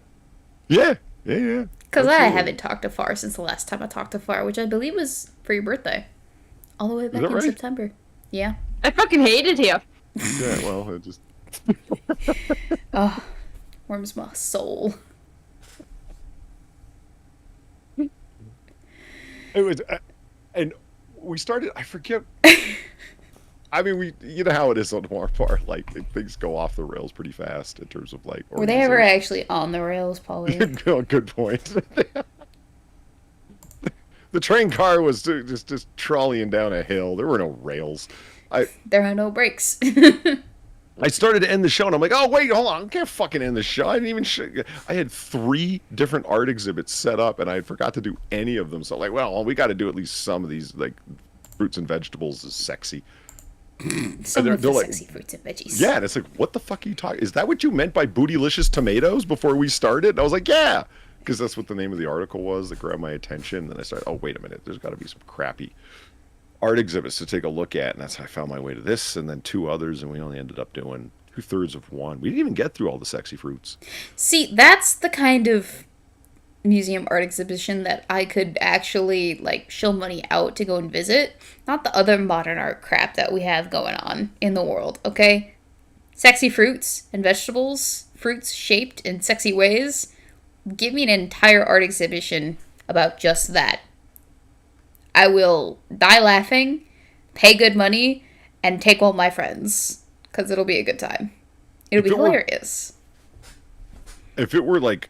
Yeah. Because I haven't talked to Far since the last time I talked to Far, which I believe was for your birthday. All the way back in September. Yeah. I fucking hated you. Yeah, well, it just... Oh, warms my soul. It was... and we started... I forget... I mean, you know how it is on Noir Bar. Like, things go off the rails pretty fast in terms of, like... Were they ever actually on the rails, Polly? Good point. The train car was just trolleying down a hill. There were no rails. There are no brakes. I started to end the show, and I'm like, oh, wait, hold on. I can't fucking end the show. I didn't even... I had 3 different art exhibits set up, and I forgot to do any of them. So, like, well, we got to do at least some of these, like, fruits and vegetables is sexy. Some of the sexy fruits and veggies. Yeah, and it's like, what the fuck are you talking... Is that what you meant by bootylicious tomatoes before we started? And I was like, yeah, because that's what the name of the article was that grabbed my attention. And then I started, oh, wait a minute. There's got to be some crappy art exhibits to take a look at. And that's how I found my way to this, and then 2 others, and we only ended up doing 2/3 of one. We didn't even get through all the sexy fruits. See, that's the kind of museum art exhibition that I could actually, like, shill money out to go and visit. Not the other modern art crap that we have going on in the world, okay? Sexy fruits and vegetables, fruits shaped in sexy ways. Give me an entire art exhibition about just that. I will die laughing, pay good money, and take all my friends. Because it'll be a good time. It'll be hilarious. If it were like...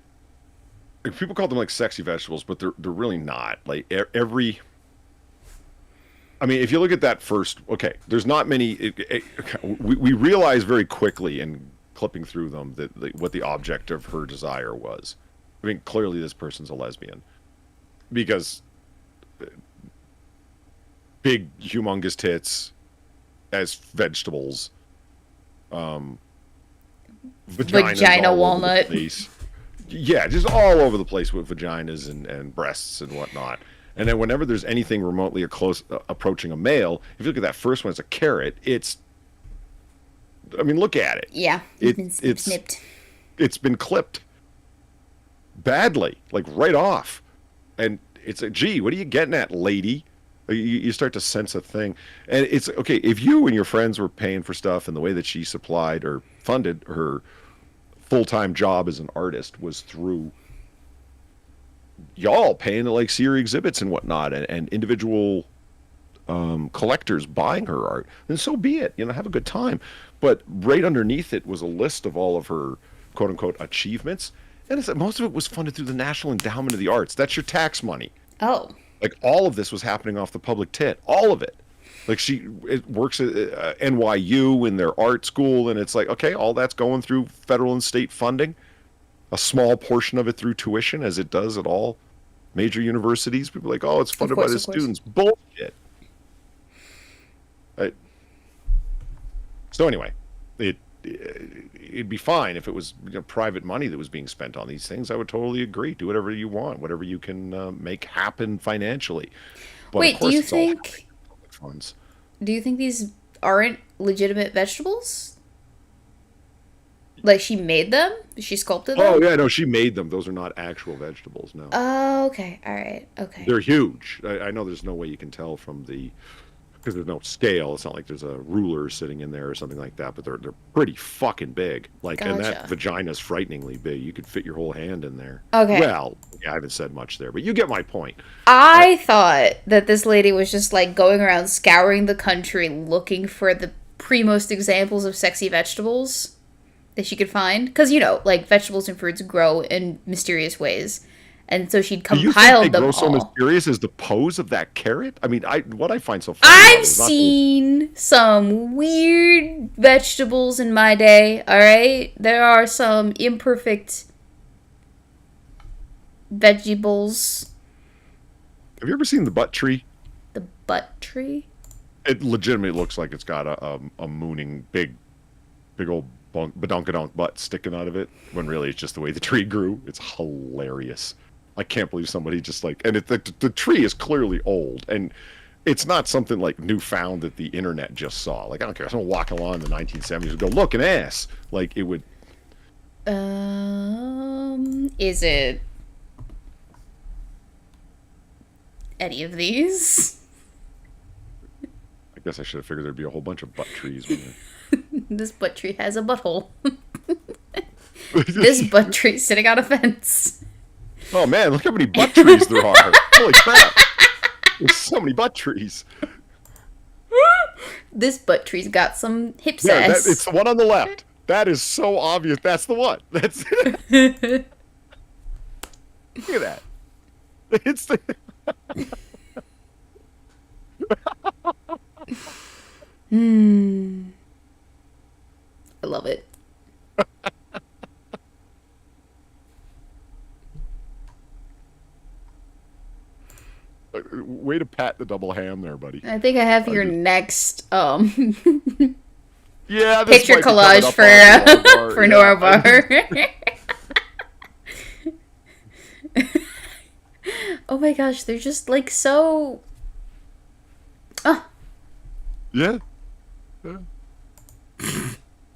Like, people call them, like, sexy vegetables, but they're really not. Like, every... I mean, if you look at that first... Okay, there's not many... we realized very quickly in clipping through them that what the object of her desire was. I mean, clearly this person's a lesbian. Because... big, humongous tits as vegetables. Vagina walnut. Yeah, just all over the place with vaginas and breasts and whatnot. And then whenever there's anything remotely close approaching a male, if you look at that first one, it's a carrot. I mean, look at it. Yeah, it's snipped. It's been clipped badly, like right off. And it's like, gee, what are you getting at, lady? You start to sense a thing. And it's, okay, if you and your friends were paying for stuff and the way that she supplied or funded her full-time job as an artist was through y'all paying to, like, see her exhibits and whatnot, and individual collectors buying her art, then so be it. You know, have a good time. But right underneath it was a list of all of her quote-unquote achievements, and it's, most of it was funded through the National Endowment of the Arts. That's your tax money. Oh. Like, all of this was happening off the public tit. All of it. Like, it works at NYU in their art school, and it's like, okay, all that's going through federal and state funding. A small portion of it through tuition, as it does at all major universities. People are like, oh, it's funded by the students. Bullshit. So anyway, it'd be fine if it was, you know, private money that was being spent on these things. I would totally agree. Do whatever you want, whatever you can make happen financially. But wait, do you think funds. Do you think these aren't legitimate vegetables? Like, she made them? She sculpted them? Oh, yeah, no, she made them. Those are not actual vegetables, no. Oh, okay. All right. Okay. They're huge. I know there's no way you can tell from because there's no scale. It's not like there's a ruler sitting in there or something like that, but they're pretty fucking big. Like, and that Gotcha. vagina's frighteningly big. You could fit your whole hand in there. Okay. Well, yeah, I haven't said much there, but you get my point. I thought that this lady was just, like, going around scouring the country looking for the pre-most examples of sexy vegetables that she could find. Because, you know, like, vegetables and fruits grow in mysterious ways. And so she'd Do you think compiled they them grow so all. mysterious as the pose of that carrot? I mean, what I find so funny about it I've is not seen some weird vegetables in my day, alright? There are some imperfect vegetables. Have you ever seen the butt tree? The butt tree? It legitimately looks like it's got a mooning big old badonkadonk butt sticking out of it, when really it's just the way the tree grew. It's hilarious. I can't believe somebody just like, and the tree is clearly old, and it's not something like newfound that the internet just saw. Like, I don't care, someone walking along in the 1970s would go, look, an ass. Like, it would. Is it any of these? I guess I should have figured there'd be a whole bunch of butt trees. When This butt tree has a butthole. This butt tree sitting on a fence. Oh man, look how many butt trees there are. Holy crap. There's so many butt trees. This butt tree's got some hip Yeah, sass. it's the one on the left. That is so obvious. That's the one. That's Look at that. It's the I love it. way to pat the double ham there, buddy. I think I have your next Yeah, this picture might be coming collage up for on Nora Bar. for Yeah, Nora Bar. Oh my gosh, they're just like so. Oh, Yeah.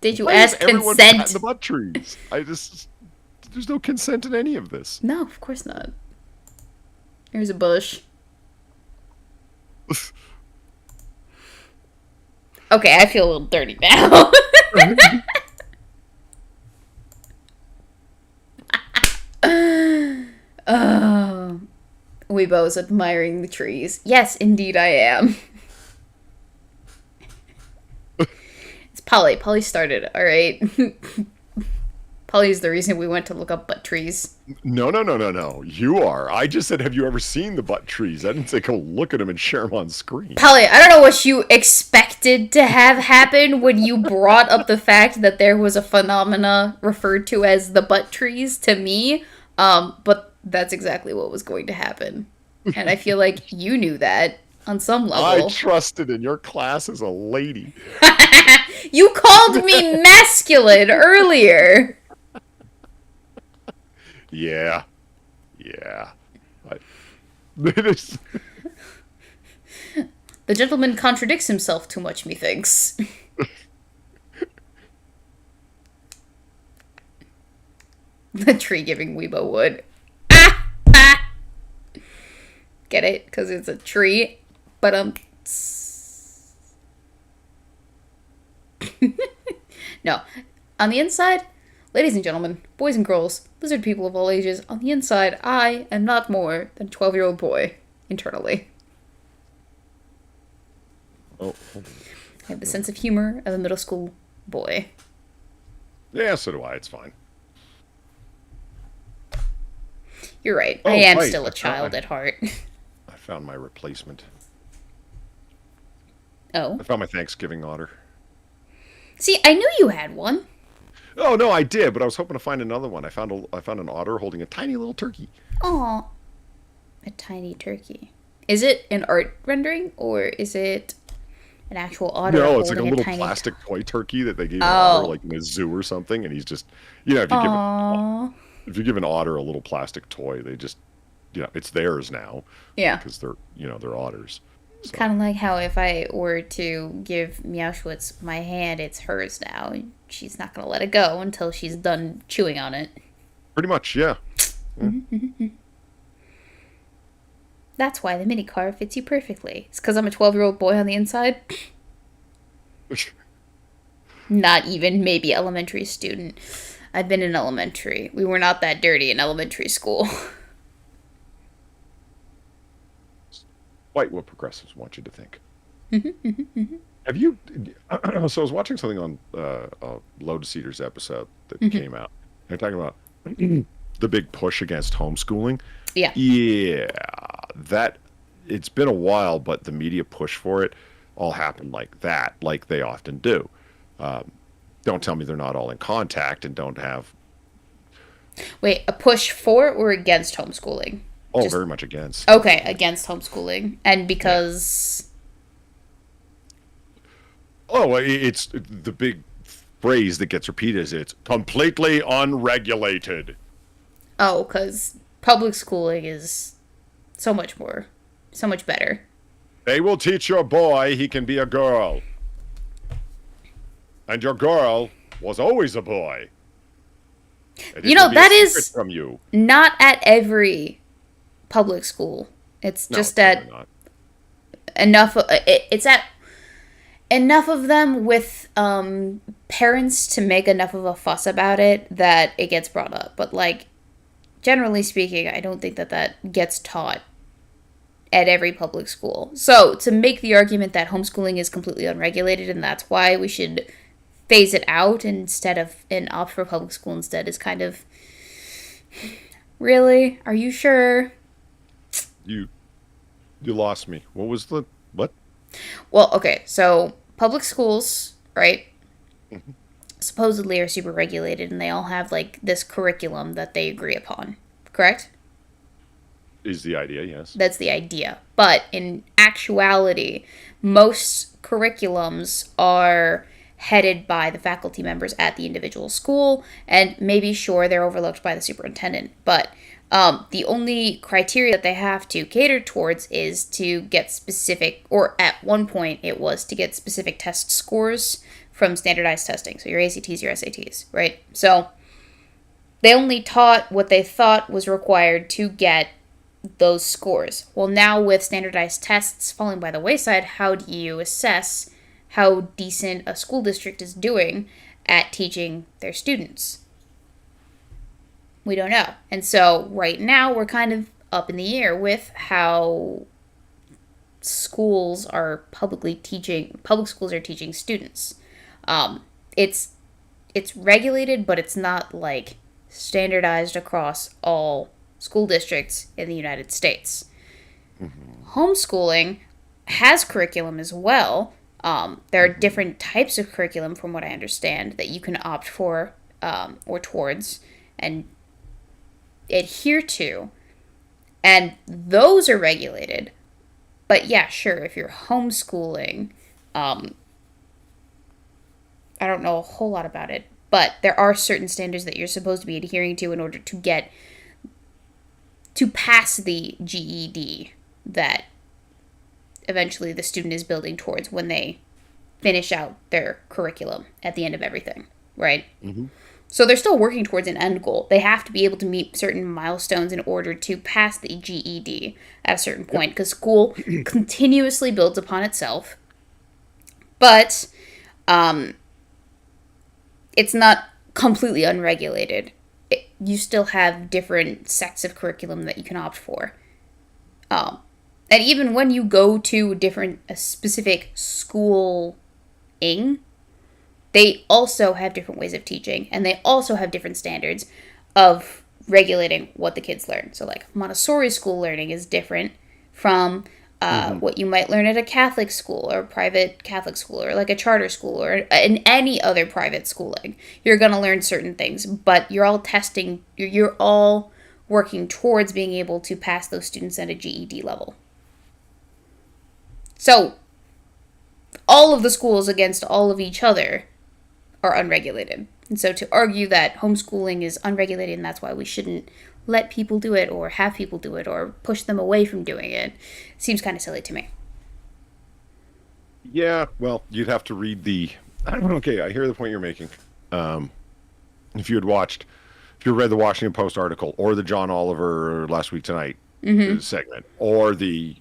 did you Why is ask everyone patting consent? the butt trees? There's no consent in any of this. No, of course not. Here's a bush. Okay, I feel a little dirty now. Oh, Weebo's admiring the trees. Yes, indeed I am. It's Polly. Polly started, alright? Polly's the reason we went to look up butt trees. No. You are. I just said, have you ever seen the butt trees? I didn't say go look at them and share them on screen. Polly, I don't know what you expected to have happen when you brought up the fact that there was a phenomena referred to as the butt trees to me, but that's exactly what was going to happen. And I feel like you knew that on some level. I trusted in your class as a lady. You called me masculine earlier. Yeah. This- The gentleman contradicts himself too much, methinks. The tree giving Weebo wood. Ah! Get it? Because it's a tree. But no. On the inside, ladies and gentlemen, boys and girls, lizard people of all ages, on the inside, I am not more than a 12-year-old boy internally. oh, I have the sense of humor of a middle school boy. yeah, so do I. It's fine. You're right. Oh, I am right. still a child at heart. I found my replacement. Oh. I found my Thanksgiving otter. See, I knew you had one. Oh no, I did, but I was hoping to find another one. I found an otter holding a tiny little turkey. Aw. A tiny turkey. Is it an art rendering, or is it an actual otter No, it's like a holding little tiny plastic toy turkey that they gave an Oh. otter like in a zoo or something, and he's just, you know, Aww. if you give an otter a little plastic toy, they just, you know, it's theirs now Yeah. because they're, you know, they're otters. So. Kind of like how if I were to give Meowschwitz my hand, it's hers now. She's not going to let it go until she's done chewing on it. Pretty much, yeah. That's why the mini car fits you perfectly. It's because I'm a 12-year-old boy on the inside. Not even maybe elementary student. I've been in elementary. We were not that dirty in elementary school. Quite what progressives want you to think. Have you? So I was watching something on a Lotus Eaters episode that came out. They're talking about the big push against homeschooling. Yeah. Yeah, that it's been a while, but the media push for it all happened like that, like they often do. Don't tell me they're not all in contact and don't have. Wait, a push for or against homeschooling? Oh, very much against. Okay, against homeschooling. And because... Oh, it's the big phrase that gets repeated is it's completely unregulated. Oh, because public schooling is so much better. They will teach your boy he can be a girl. And your girl was always a boy. You know, that is from you. Not at every public school. It's just at enough. It's at enough of them with parents to make enough of a fuss about it that it gets brought up. But like, generally speaking, I don't think that gets taught at every public school. So to make the argument that homeschooling is completely unregulated and that's why we should phase it out instead of and opt for public school instead is kind of, really? Are you sure? You lost me. What? Well, okay, so public schools, right, supposedly are super regulated and they all have like this curriculum that they agree upon, correct? Is the idea, yes. That's the idea. But in actuality, most curriculums are headed by the faculty members at the individual school, and maybe, sure, they're overlooked by the superintendent. But the only criteria that they have to cater towards is to get specific, or at one point it was to get specific test scores from standardized testing. So your ACTs, your SATs, right? So they only taught what they thought was required to get those scores. Well, now with standardized tests falling by the wayside, how do you assess how decent a school district is doing at teaching their students? We don't know. And so right now we're kind of up in the air with how public schools are teaching students. It's regulated, but it's not like standardized across all school districts in the United States. Homeschooling has curriculum as well. There are different types of curriculum, from what I understand, that you can opt for or towards and adhere to. And those are regulated. But yeah, sure, if you're homeschooling, I don't know a whole lot about it, but there are certain standards that you're supposed to be adhering to in order to pass the GED that eventually the student is building towards when they finish out their curriculum at the end of everything, right? Mm-hmm. So they're still working towards an end goal. They have to be able to meet certain milestones in order to pass the GED at a certain point, because school continuously builds upon itself. But it's not completely unregulated. You still have different sets of curriculum that you can opt for. And even when you go to a specific schooling, they also have different ways of teaching, and they also have different standards of regulating what the kids learn. So, like, Montessori school learning is different from what you might learn at a Catholic school or a private Catholic school or like a charter school or in any other private schooling. You're going to learn certain things, but you're all working towards being able to pass those students at a GED level. So, all of the schools against all of each other are unregulated. And so to argue that homeschooling is unregulated and that's why we shouldn't let people do it or have people do it or push them away from doing it seems kind of silly to me. Yeah, well, you'd have to read the. Okay, I hear the point you're making. Um, if you had watched, if you read the Washington Post article or the John Oliver Last Week Tonight segment or the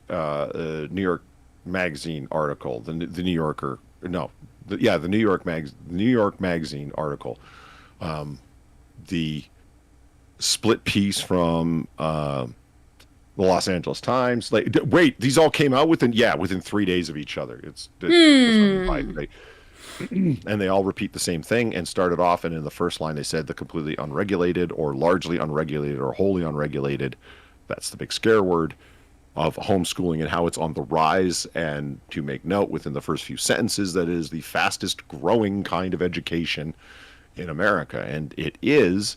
New York Magazine article, the New Yorker, no, the New York Magazine article, the split piece from the Los Angeles Times. Like, wait, these all came out within 3 days of each other. It's fucking right. And they all repeat the same thing and started off. And in the first line, they said the completely unregulated or largely unregulated or wholly unregulated. That's the big scare word of homeschooling and how it's on the rise. And to make note within the first few sentences, that is the fastest growing kind of education in America. And it is,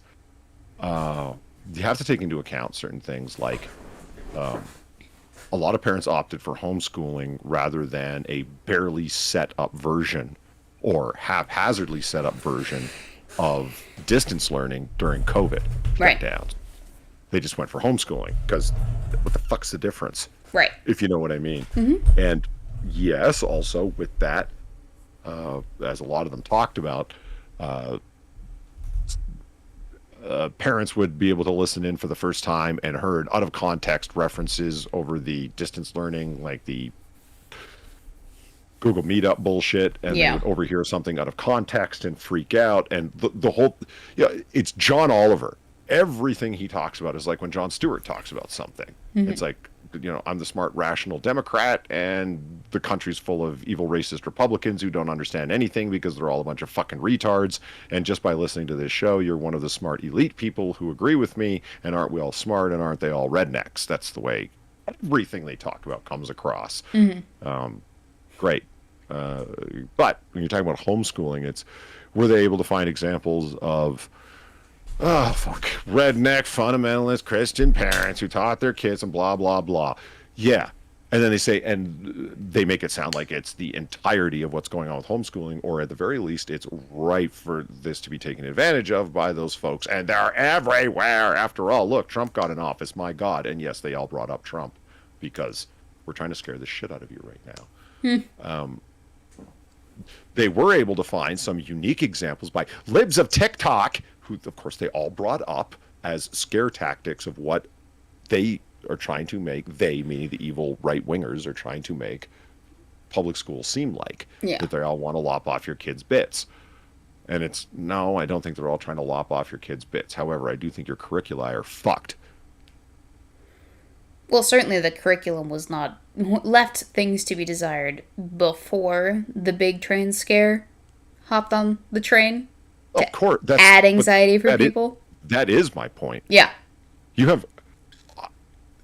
you have to take into account certain things like a lot of parents opted for homeschooling rather than a barely set up version or haphazardly set up version of distance learning during COVID Right. shutdowns. They just went for homeschooling because what the fuck's the difference? Right. If you know what I mean. And yes, also with that, as a lot of them talked about, parents would be able to listen in for the first time and heard out of context references over the distance learning, like the Google Meetup bullshit, and they would overhear something out of context and freak out. And the whole, it's John Oliver. Everything he talks about is like when Jon Stewart talks about something. It's like, I'm the smart, rational Democrat, and the country's full of evil, racist Republicans who don't understand anything because they're all a bunch of fucking retards. And just by listening to this show, you're one of the smart elite people who agree with me. And aren't we all smart? And aren't they all rednecks? That's the way everything they talk about comes across. Great. But when you're talking about homeschooling, it's were they able to find examples of redneck fundamentalist Christian parents who taught their kids and blah blah blah. Yeah. And then they say, and they make it sound like it's the entirety of what's going on with homeschooling, or at the very least, it's ripe for this to be taken advantage of by those folks. And they're everywhere. After all, look, Trump got in office, my God. And yes, they all brought up Trump because we're trying to scare the shit out of you right now. They were able to find some unique examples by libs of TikTok, who, of course, they all brought up as scare tactics of what they are trying to make, they, meaning the evil right-wingers, are trying to make public schools seem like. That they all want to lop off your kids' bits. And it's, no, I don't think they're all trying to lop off your kids' bits. However, I do think your curricula are fucked. Well, certainly the curriculum was not left things to be desired before the big train scare hopped on the train. Of course, add anxiety for people. That is my point. Yeah.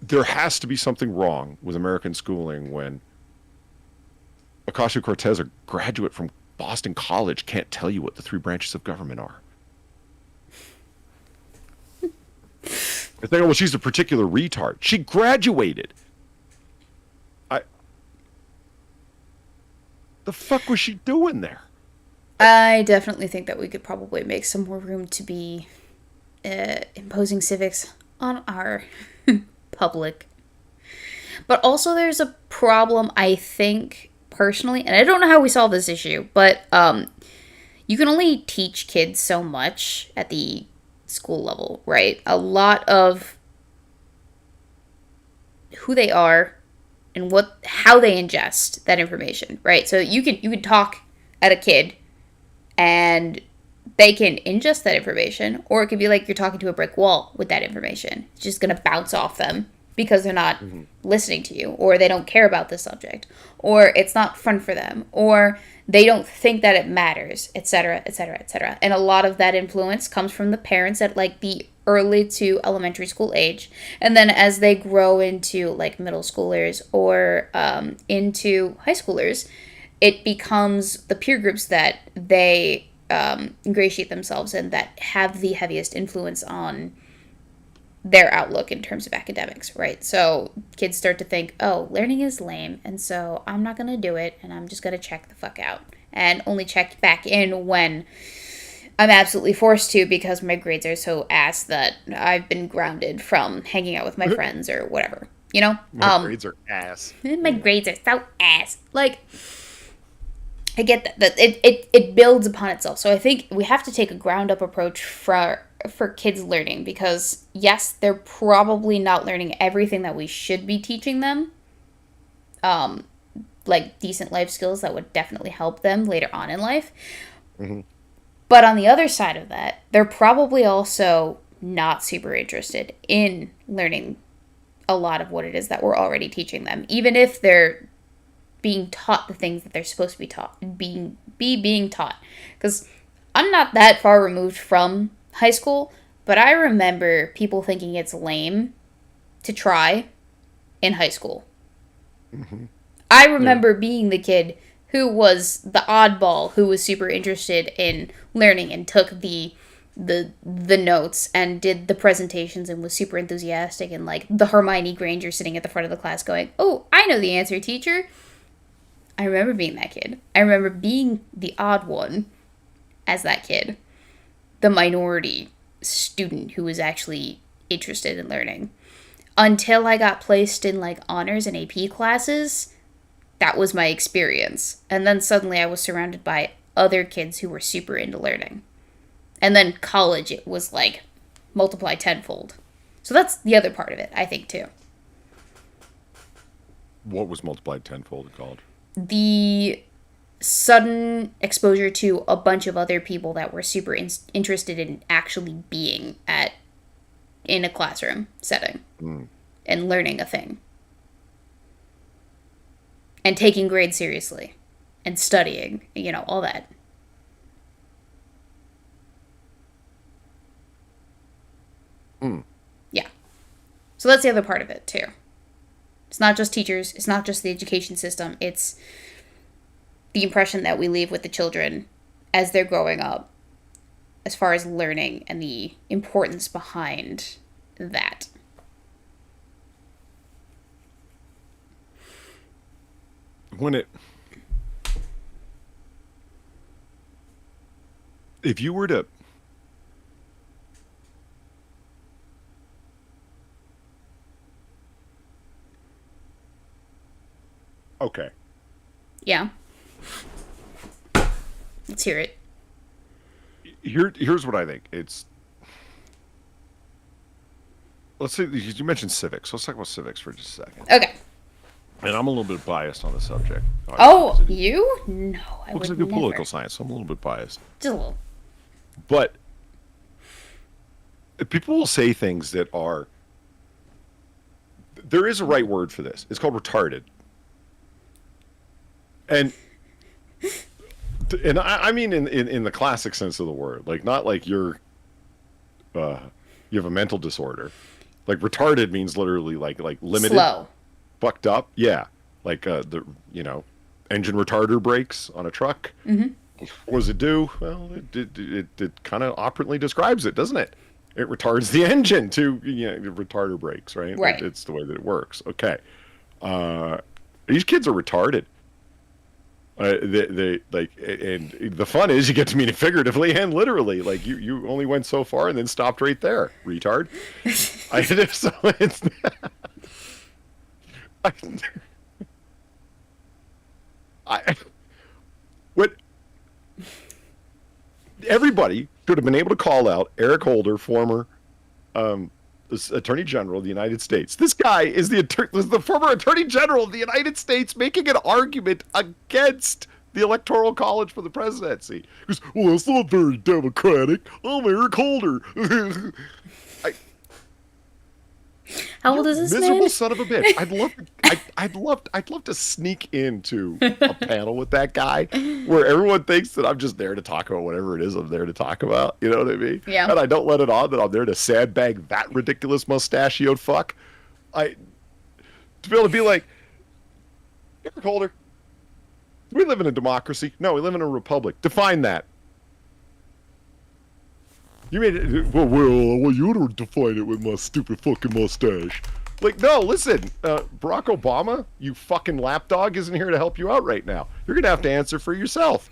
There has to be something wrong with American schooling when Ocasio-Cortez, a graduate from Boston College, can't tell you what the three branches of government are. It's like, well, she's a particular retard. She graduated. The fuck was she doing there? I definitely think that we could probably make some more room to be imposing civics on our public. But also there's a problem, I think, personally, and I don't know how we solve this issue, but you can only teach kids so much at the school level, right? A lot of who they are and how they ingest that information, right? So you could talk at a kid and they can ingest that information, or it could be like you're talking to a brick wall with that information. It's just going to bounce off them because they're not listening to you, or they don't care about the subject, or it's not fun for them, or they don't think that it matters, etc., etc., etc. And a lot of that influence comes from the parents at like the early to elementary school age, and then as they grow into like middle schoolers or into high schoolers, it becomes the peer groups that they ingratiate themselves in that have the heaviest influence on their outlook in terms of academics, right? So kids start to think, oh, learning is lame, and so I'm not going to do it, and I'm just going to check the fuck out, and only check back in when I'm absolutely forced to because my grades are so ass that I've been grounded from hanging out with my friends or whatever, you know? My grades are ass. My grades are so ass. Like, I get that it builds upon itself. So I think we have to take a ground up approach for kids learning, because yes, they're probably not learning everything that we should be teaching them. Like decent life skills that would definitely help them later on in life. Mm-hmm. But on the other side of that, they're probably also not super interested in learning a lot of what it is that we're already teaching them, even if they're being taught the things that they're supposed to be taught, being taught. Because I'm not that far removed from high school, but I remember people thinking it's lame to try in high school. Mm-hmm. I remember being the kid who was the oddball, who was super interested in learning and took the notes and did the presentations and was super enthusiastic, and like the Hermione Granger sitting at the front of the class going, "Oh, I know the answer, teacher." I remember being that kid. I remember being the odd one as that kid. The minority student who was actually interested in learning. Until I got placed in like honors and AP classes, that was my experience. And then suddenly I was surrounded by other kids who were super into learning. And then college, it was like multiply tenfold. So that's the other part of it, I think, too. What was multiplied tenfold in college? The sudden exposure to a bunch of other people that were super interested in actually being in a classroom setting and learning a thing and taking grades seriously and studying, all that. Yeah. So that's the other part of it, too. It's not just teachers. It's not just the education system. It's the impression that we leave with the children as they're growing up, as far as learning and the importance behind that. If you were to okay. Yeah. Let's hear it. Here's what I think. Let's say you mentioned civics. Let's talk about civics for just a second. Okay. And I'm a little bit biased on the subject. Oh, you? No, I would because I do never. political science, so I'm a little bit biased. Just a little. But people will say things that are. There is a right word for this. It's called retarded. And I mean in the classic sense of the word, like not like you have a mental disorder. Like retarded means literally like limited, Slow. fucked up. Yeah, like the engine retarder brakes on a truck. Mm-hmm. What does it do? Well, it kind of operantly describes it, doesn't it? It retards the engine to retarder brakes, right? Right. It's the way that it works. Okay, these kids are retarded. They like, and the fun is you get to mean it figuratively and literally. Like you only went so far and then stopped right there, retard. So it's. What everybody should have been able to call out Eric Holder, former Attorney General of the United States. This guy is the former Attorney General of the United States making an argument against the Electoral College for the presidency. He goes, well, that's not very democratic. I'm Eric Holder. How old is this miserable man? son of a bitch. I'd love to sneak into a panel with that guy where everyone thinks that I'm just there to talk about whatever it is I'm there to talk about. You know what I mean? Yeah. And I don't let it on that I'm there to sandbag that ridiculous mustachioed fuck. To be able to be like, Eric Holder, do we live in a democracy? No, we live in a republic. Define that. You made it. Well, I want you to define it with my stupid fucking mustache. Like, no, listen, Barack Obama, you fucking lapdog, isn't here to help you out right now. You're gonna have to answer for yourself.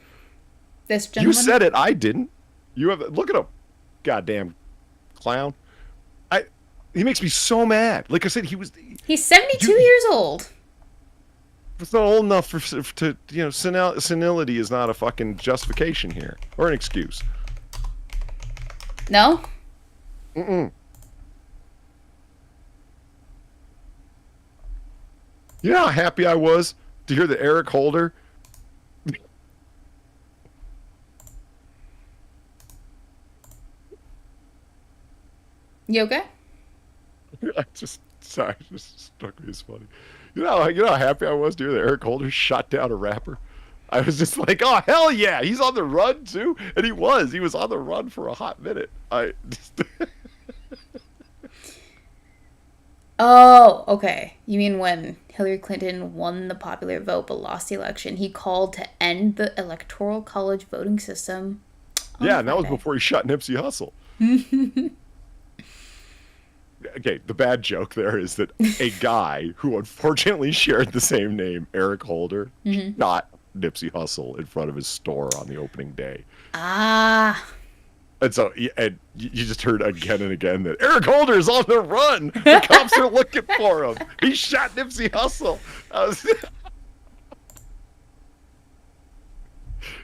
This gentleman. You said it. I didn't. You have. Look at him, goddamn clown. He makes me so mad. Like I said, He's 72 years old. It's not old enough to senility is not a fucking justification here or an excuse. No? Mm-mm. You know how happy I was to hear that Eric Holder. You okay? I sorry, it just struck me as funny. You know how happy I was to hear that Eric Holder shot down a rapper. I was just like, oh hell yeah, he's on the run too, and he was on the run for a hot minute. Oh, okay. You mean when Hillary Clinton won the popular vote but lost the election, he called to end the electoral college voting system. Yeah, and that was before he shot Nipsey Hussle. Okay, the bad joke there is that a guy who unfortunately shared the same name, Eric Holder, shot Nipsey Hussle in front of his store on the opening day. Ah. And so, and you just heard again and again that Eric Holder is on the run. The cops are looking for him. He shot Nipsey Hussle. I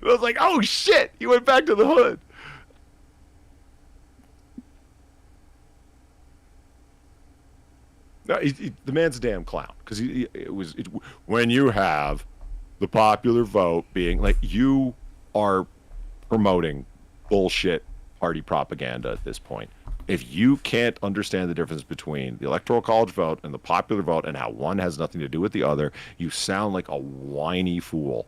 was like, oh shit, he went back to the hood. No, the man's a damn clown because when you have the popular vote being like, you are promoting bullshit party propaganda at this point. If you can't understand the difference between the electoral college vote and the popular vote and how one has nothing to do with the other, you sound like a whiny fool.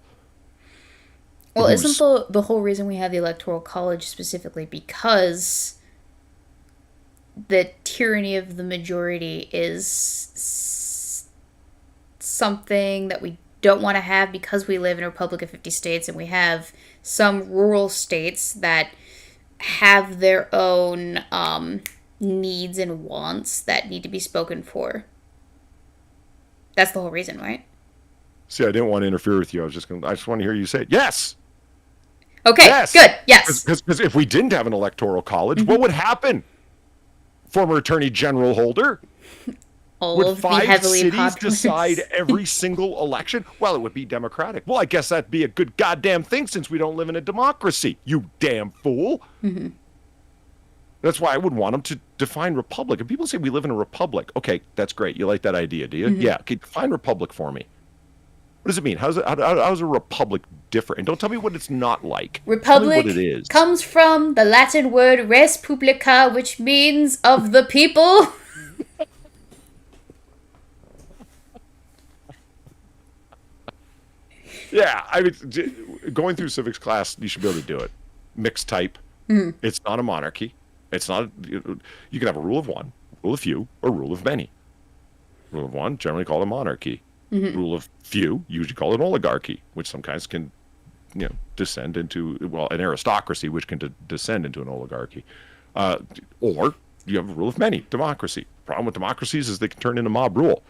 Well, isn't the whole reason we have the electoral college specifically because the tyranny of the majority is something that we don't want to have because we live in a republic of 50 states and we have some rural states that have their own needs and wants that need to be spoken for. That's the whole reason, right? See, I didn't want to interfere with you. I just want to hear you say it. Yes. Okay. Yes. Good. Yes. Because if we didn't have an electoral college, what would happen? Former Attorney General Holder. All of the heavily cities populous decide every single election? Well, it would be democratic. Well, I guess that'd be a good goddamn thing since we don't live in a democracy. You damn fool. Mm-hmm. That's why I would want them to define republic. And people say we live in a republic. Okay, that's great. You like that idea, do you? Mm-hmm. Yeah. Okay, define republic for me. What does it mean? How's a republic different? And don't tell me what it's not like. Republic tell me what it is. Comes from the Latin word res publica, which means of the people. Yeah, I mean, going through civics class, you should be able to do it. Mixed type. Mm-hmm. It's not a monarchy. It's not. You can have a rule of one, rule of few, or rule of many. Rule of one, generally called a monarchy. Mm-hmm. Rule of few, usually called an oligarchy, which sometimes can, descend into an aristocracy, which can descend into an oligarchy, or you have a rule of many, democracy. Problem with democracies is they can turn into mob rule.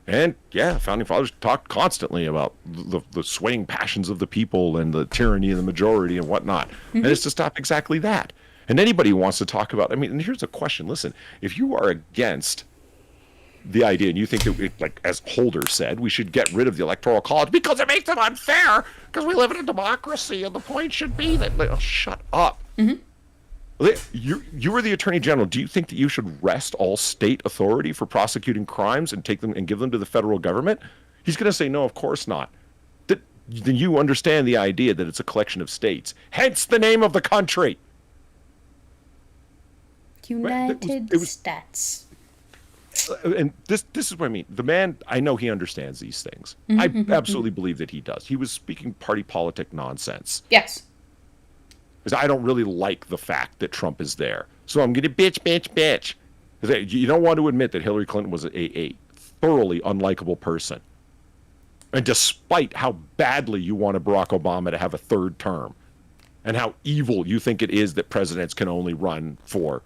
And yeah, founding fathers talked constantly about the swaying passions of the people and the tyranny of the majority and whatnot. Mm-hmm. And it's to stop exactly that. And anybody who wants to talk about, and here's a question. Listen, if you are against the idea and you think that, like as Holder said, we should get rid of the electoral college because it makes it unfair because we live in a democracy and the point should be that, shut up. Mm-hmm. You were the Attorney General. Do you think that you should wrest all state authority for prosecuting crimes and take them and give them to the federal government? He's going to say, no, of course not. Then you understand the idea that it's a collection of states. Hence the name of the country. United States. And this is what I mean. The man, I know he understands these things. Mm-hmm, I absolutely believe that he does. He was speaking party politic nonsense. Yes. Because I don't really like the fact that Trump is there. So I'm going to bitch. You don't want to admit that Hillary Clinton was a thoroughly unlikable person. And despite how badly you wanted Barack Obama to have a third term, and how evil you think it is that presidents can only run for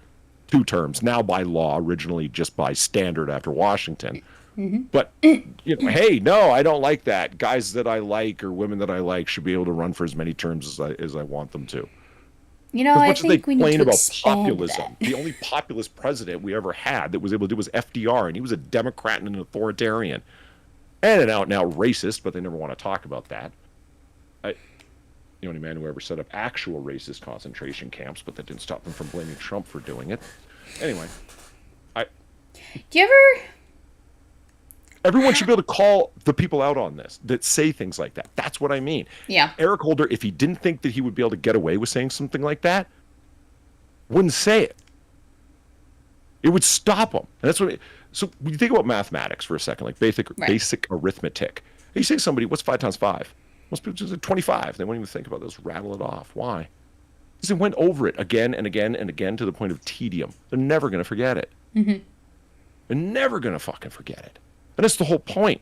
2 terms, now by law, originally just by standard after Washington. Mm-hmm. But, hey, no, I don't like that. Guys that I like or women that I like should be able to run for as many terms as I want them to. I think we need to expand populism. that. The only populist president we ever had that was able to do was FDR, and he was a Democrat and an authoritarian. and an out-and-out racist, but they never want to talk about that. The only man who ever set up actual racist concentration camps, but that didn't stop them from blaming Trump for doing it. Anyway, Do you ever? everyone should be able to call the people out on this that say things like that. That's what I mean. Yeah. Eric Holder, if he didn't think that he would be able to get away with saying something like that, wouldn't say it. It would stop him. And that's what. So when you think about mathematics for a second, like basic arithmetic, you say to somebody, "What's 5 times 5?" Most people just say 25. They won't even think about this. Rattle it off. Why? Because they went over it again and again and again to the point of tedium. They're never going to forget it. Mm-hmm. They're never going to fucking forget it. And that's the whole point.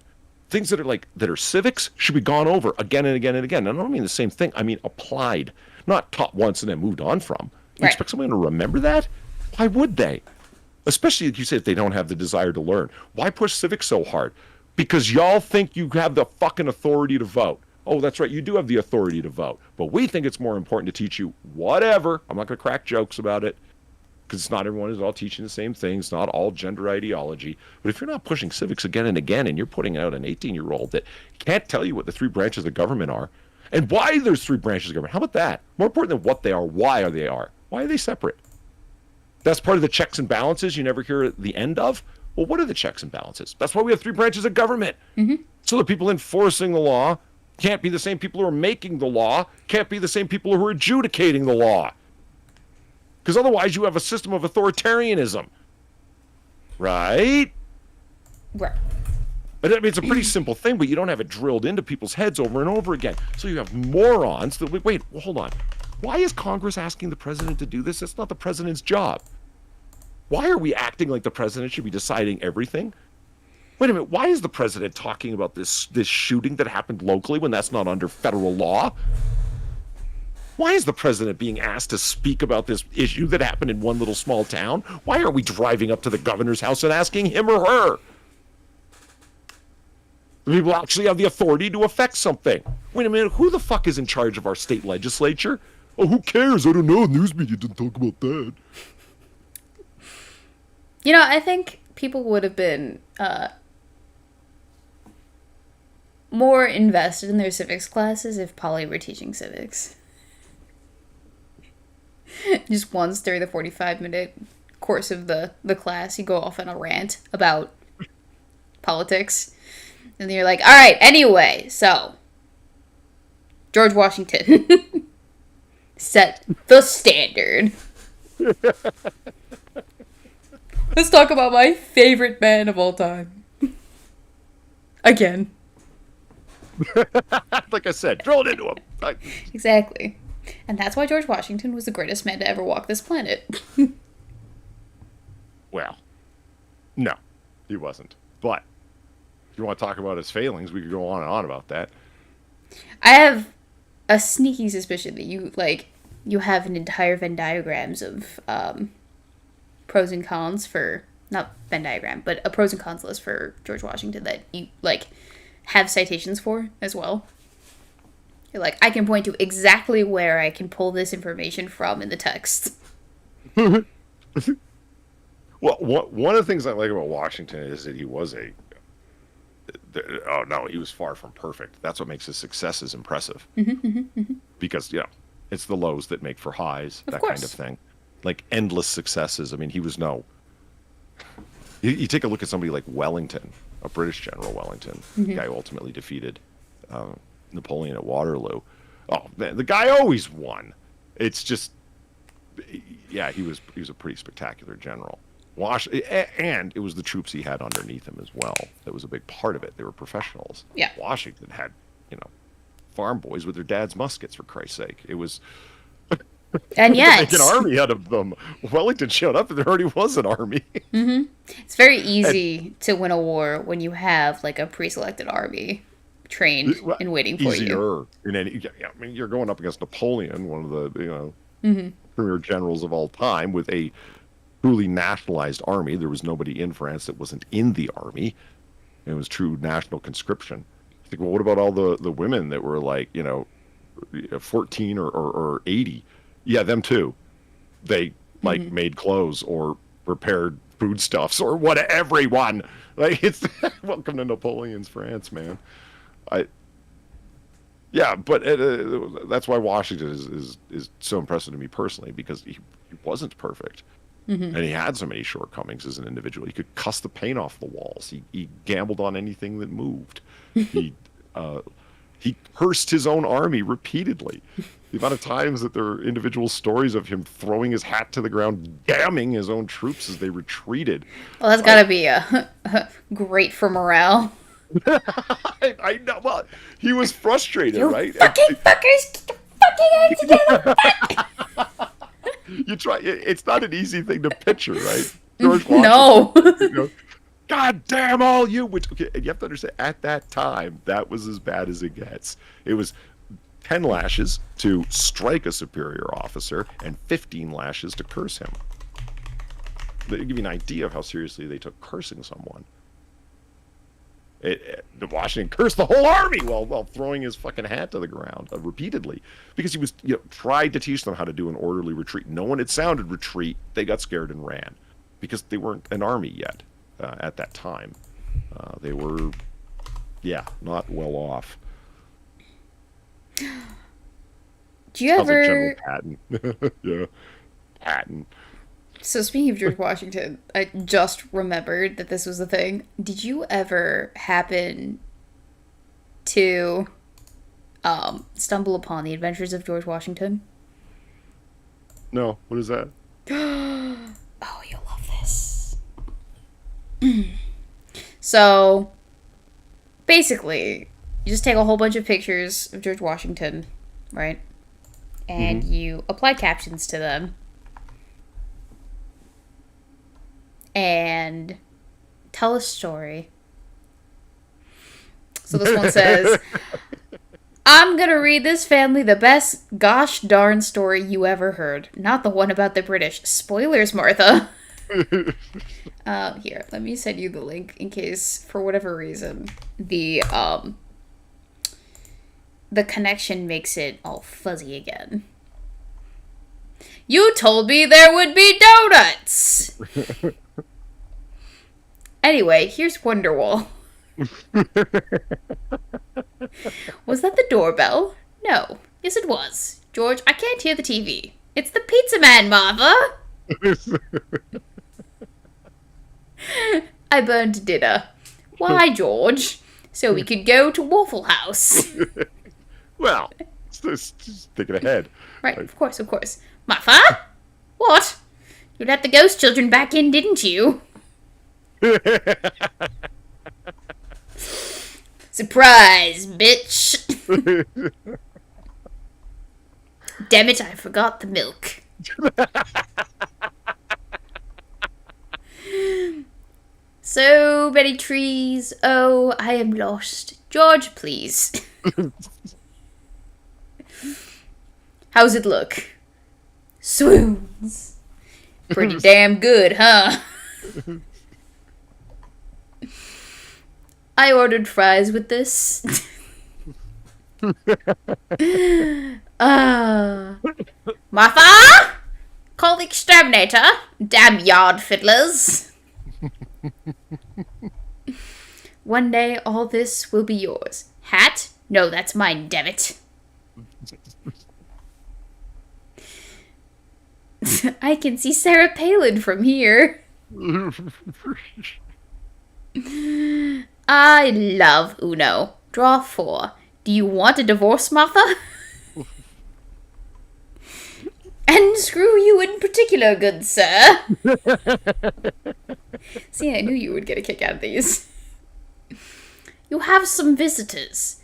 Things that are civics should be gone over again and again and again. And I don't mean the same thing. I mean applied, not taught once and then moved on from. You expect someone to remember that? Why would they? Especially, like you said, if they don't have the desire to learn. Why push civics so hard? Because y'all think you have the fucking authority to vote. Oh, that's right, you do have the authority to vote. But we think it's more important to teach you whatever. I'm not going to crack jokes about it, because it's not everyone is all teaching the same things, not all gender ideology. But if you're not pushing civics again and again, and you're putting out an 18-year-old that can't tell you what the 3 branches of government are, and why there's 3 branches of government, how about that? More important than what they are, why are they are? Why are they separate? That's part of the checks and balances you never hear at the end of? Well, what are the checks and balances? That's why we have 3 branches of government. Mm-hmm. So the people enforcing the law can't be the same people who are making the law, can't be the same people who are adjudicating the law. Because otherwise you have a system of authoritarianism. Right? Right. I mean, it's a pretty simple thing, but you don't have it drilled into people's heads over and over again. So you have morons that, wait, hold on. Why is Congress asking the president to do this? It's not the president's job. Why are we acting like the president should be deciding everything? Wait a minute, why is the president talking about this shooting that happened locally when that's not under federal law? Why is the president being asked to speak about this issue that happened in one little small town? Why are we driving up to the governor's house and asking him or her? The people actually have the authority to affect something. Wait a minute, who the fuck is in charge of our state legislature? Oh, who cares? I don't know. News media didn't talk about that. You know, I think people would have been more invested in their civics classes if Polly were teaching civics. Just once during the 45-minute course of the class, you go off on a rant about politics. And then you're like, all right, anyway, so George Washington set the standard. Let's talk about my favorite man of all time. Again. Like I said, drill it into him. Exactly. And that's why George Washington was the greatest man to ever walk this planet. Well, no, he wasn't. But if you want to talk about his failings, we could go on and on about that. I have a sneaky suspicion that you have an entire Venn diagrams of pros and cons for, not Venn diagram, but a pros and cons list for George Washington that you have citations for as well. You're like, I can point to exactly where I can pull this information from in the text. Well, one of the things I like about Washington is that he was he was far from perfect. That's what makes his successes impressive. Because, it's the lows that make for highs, that kind of thing. Like endless successes. I mean, he was you take a look at somebody like Wellington, a British General Wellington, the guy who ultimately defeated Napoleon at Waterloo. Oh, man, the guy always won. It's just, he was a pretty spectacular general. And it was the troops he had underneath him as well. That was a big part of it. They were professionals. Yeah. Washington had, farm boys with their dad's muskets, for Christ's sake. It was... And yet... make an army out of them. Wellington showed up and there already was an army. It's very easy to win a war when you have, a pre-selected army trained and waiting for you. You're going up against Napoleon, one of the, premier generals of all time, with a truly nationalized army. There was nobody in France that wasn't in the army. It was true national conscription. I think, well, what about all the women that were 14 or 80? Yeah, them too. They made clothes or prepared foodstuffs or what everyone. Like it's welcome to Napoleon's France, man. I yeah, but that's why Washington is so impressive to me personally because he wasn't perfect. And he had so many shortcomings as an individual. He could cuss the paint off the walls. He gambled on anything that moved. He cursed his own army repeatedly. The amount of times that there are individual stories of him throwing his hat to the ground, damning his own troops as they retreated. Well, that's got to be great for morale. I know. Well, he was frustrated, You right? fucking fuckers! Get the fucking head together! You try. It's not an easy thing to picture, right? George Washington. No. You know, God damn all you! Which, okay, and you have to understand, at that time, that was as bad as it gets. It was 10 lashes to strike a superior officer and 15 lashes to curse him. To give you an idea of how seriously they took cursing someone. Washington cursed the whole army while throwing his fucking hat to the ground repeatedly because he was tried to teach them how to do an orderly retreat. No one had sounded retreat. They got scared and ran because they weren't an army yet at that time. They were, not well off. Do you Sounds like ever? General Patton. Yeah, Patton. So speaking of George Washington, I just remembered that this was a thing. Did you ever happen to stumble upon the Adventures of George Washington? No, what is that? Oh, you'll love this. So, basically, you just take a whole bunch of pictures of George Washington, right? And you apply captions to them. And tell a story. So this one says, I'm gonna read this family the best gosh darn story you ever heard. Not the one about the British. Spoilers, Martha. Here, let me send you the link in case, for whatever reason, the connection makes it all fuzzy again. You told me there would be donuts! Anyway, here's Wonderwall. Was that the doorbell? No. Yes, it was. George, I can't hear the TV. It's the pizza man, Martha! I burned dinner. Why, George? So we could go to Waffle House. Well, just thinking ahead. Right, of course. Martha? What? You let the ghost children back in, didn't you? Surprise, bitch! Damn it, I forgot the milk. So many trees. Oh, I am lost. George, please. How's it look? Swoons. Pretty damn good, huh? I ordered fries with this. Martha? Call the exterminator. Damn yard fiddlers. One day all this will be yours. Hat? No, that's mine, damn it. I can see Sarah Palin from here. I love Uno. Draw 4. Do you want a divorce, Martha? And screw you in particular, good sir. See, I knew you would get a kick out of these. You have some visitors.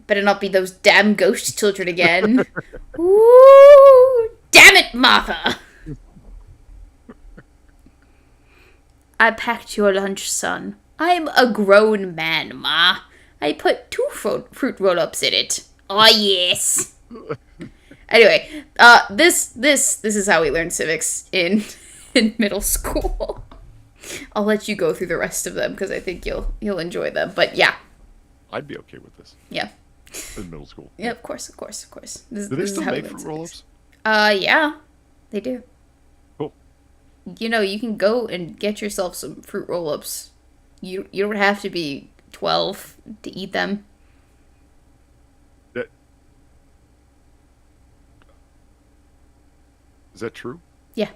Better not be those damn ghost children again. Ooh, damn it, Martha. I packed your lunch, son. I'm a grown man, Ma. I put 2 fruit roll-ups in it. Oh, yes. Anyway, this is how we learn civics in middle school. I'll let you go through the rest of them because I think you'll enjoy them. But yeah, I'd be okay with this. Yeah. In middle school. Yeah, of course. Do they still make fruit roll-ups? Yeah, they do. Cool. you can go and get yourself some fruit roll-ups. You don't have to be 12 to eat them. Is that true? Yeah.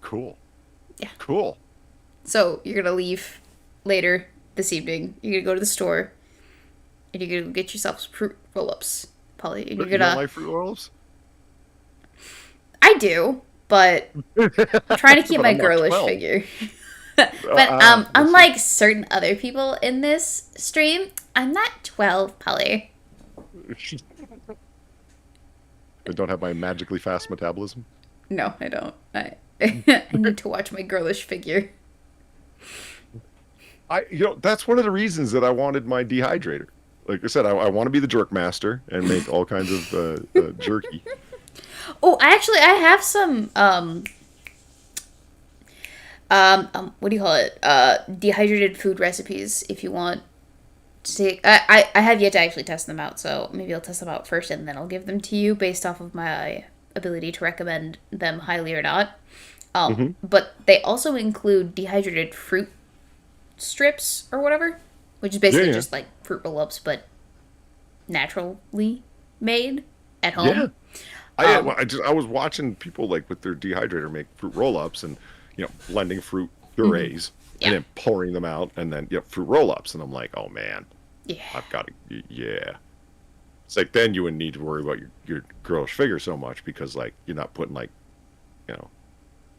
Cool. Yeah. Cool. So you're gonna leave later this evening. You're gonna go to the store, and you're gonna get yourself some fruit roll-ups, Polly. And you're You gonna. don't like fruit roll-ups? I do, but I'm trying to keep But my I'm not girlish 12. figure. But unlike certain other people in this stream, I'm not 12, Polly. I don't have my magically fast metabolism. No, I don't. I need to watch my girlish figure. That's one of the reasons that I wanted my dehydrator. Like I said, I want to be the jerk master and make all kinds of jerky. Oh, I have some what do you call it? Dehydrated food recipes if you want to take. I have yet to actually test them out, so maybe I'll test them out first and then I'll give them to you based off of my ability to recommend them highly or not. But they also include dehydrated fruit strips or whatever, which is basically just like fruit roll-ups but naturally made at home. Yeah. I was watching people like with their dehydrator make fruit roll-ups and blending fruit purees and then pouring them out and then fruit roll-ups, and I'm like, oh man, I've got to It's like then you wouldn't need to worry about your girlish figure so much because like you're not putting like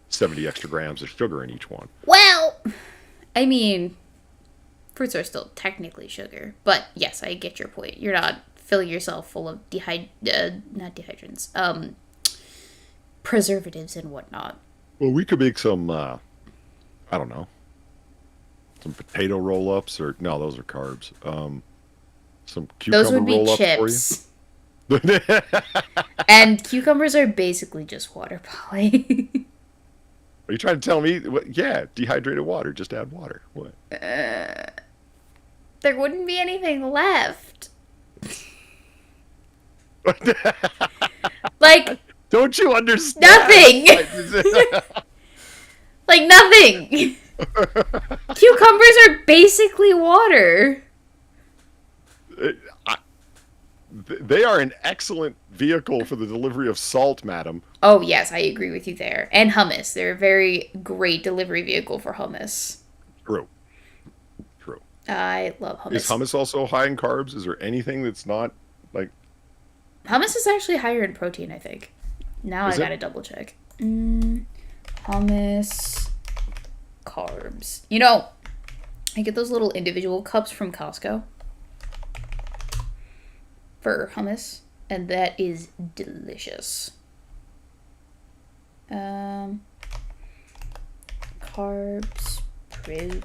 70 extra grams of sugar in each one. Well, I mean, fruits are still technically sugar, but yes, I get your point. You're not filling yourself full of not dehydrants, preservatives and whatnot. Well, we could make some, I don't know, some potato roll-ups or no, those are carbs. Some cucumber Those would be roll-ups chips. for you. And cucumbers are basically just water, Polly. Are you trying to tell me? Yeah, dehydrated water. Just add water. What? There wouldn't be anything left. Like, don't you understand? Nothing. Like nothing. Cucumbers are basically water. They are an excellent vehicle for the delivery of salt, madam. Oh, yes, I agree with you there. And hummus. They're a very great delivery vehicle for hummus. True. I love hummus. Is hummus also high in carbs? Is there anything that's not, like... Hummus is actually higher in protein, I think. Now I gotta double check. Hummus carbs. I get those little individual cups from Costco for hummus, and that is delicious. Carbs, protein.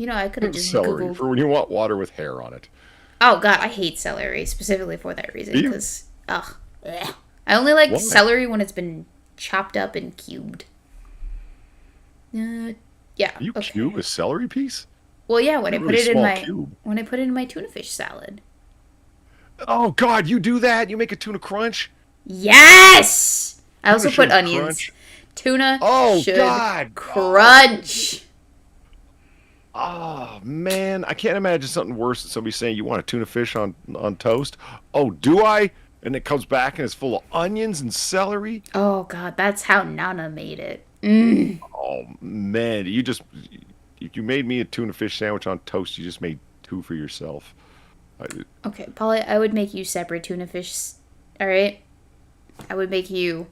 I could have just celery Googled. for when you want water with hair on it. Oh god, I hate celery specifically for that reason because I only like celery when it's been chopped up and cubed. Yeah. You cube a celery piece? Well, yeah, when I put it in my tuna fish salad. Oh god, you do that? You make a tuna crunch? Yes. I also put onions. Crunch. Tuna should God. crunch. Oh man, I can't imagine something worse than somebody saying you want a tuna fish on toast. Oh, do I? And it comes back and it's full of onions and celery. Oh god, that's how Nana made it. Oh man, you made me a tuna fish sandwich on toast. You just made two for yourself. Okay, Polly, I would make you separate tuna fish. All right, I would make you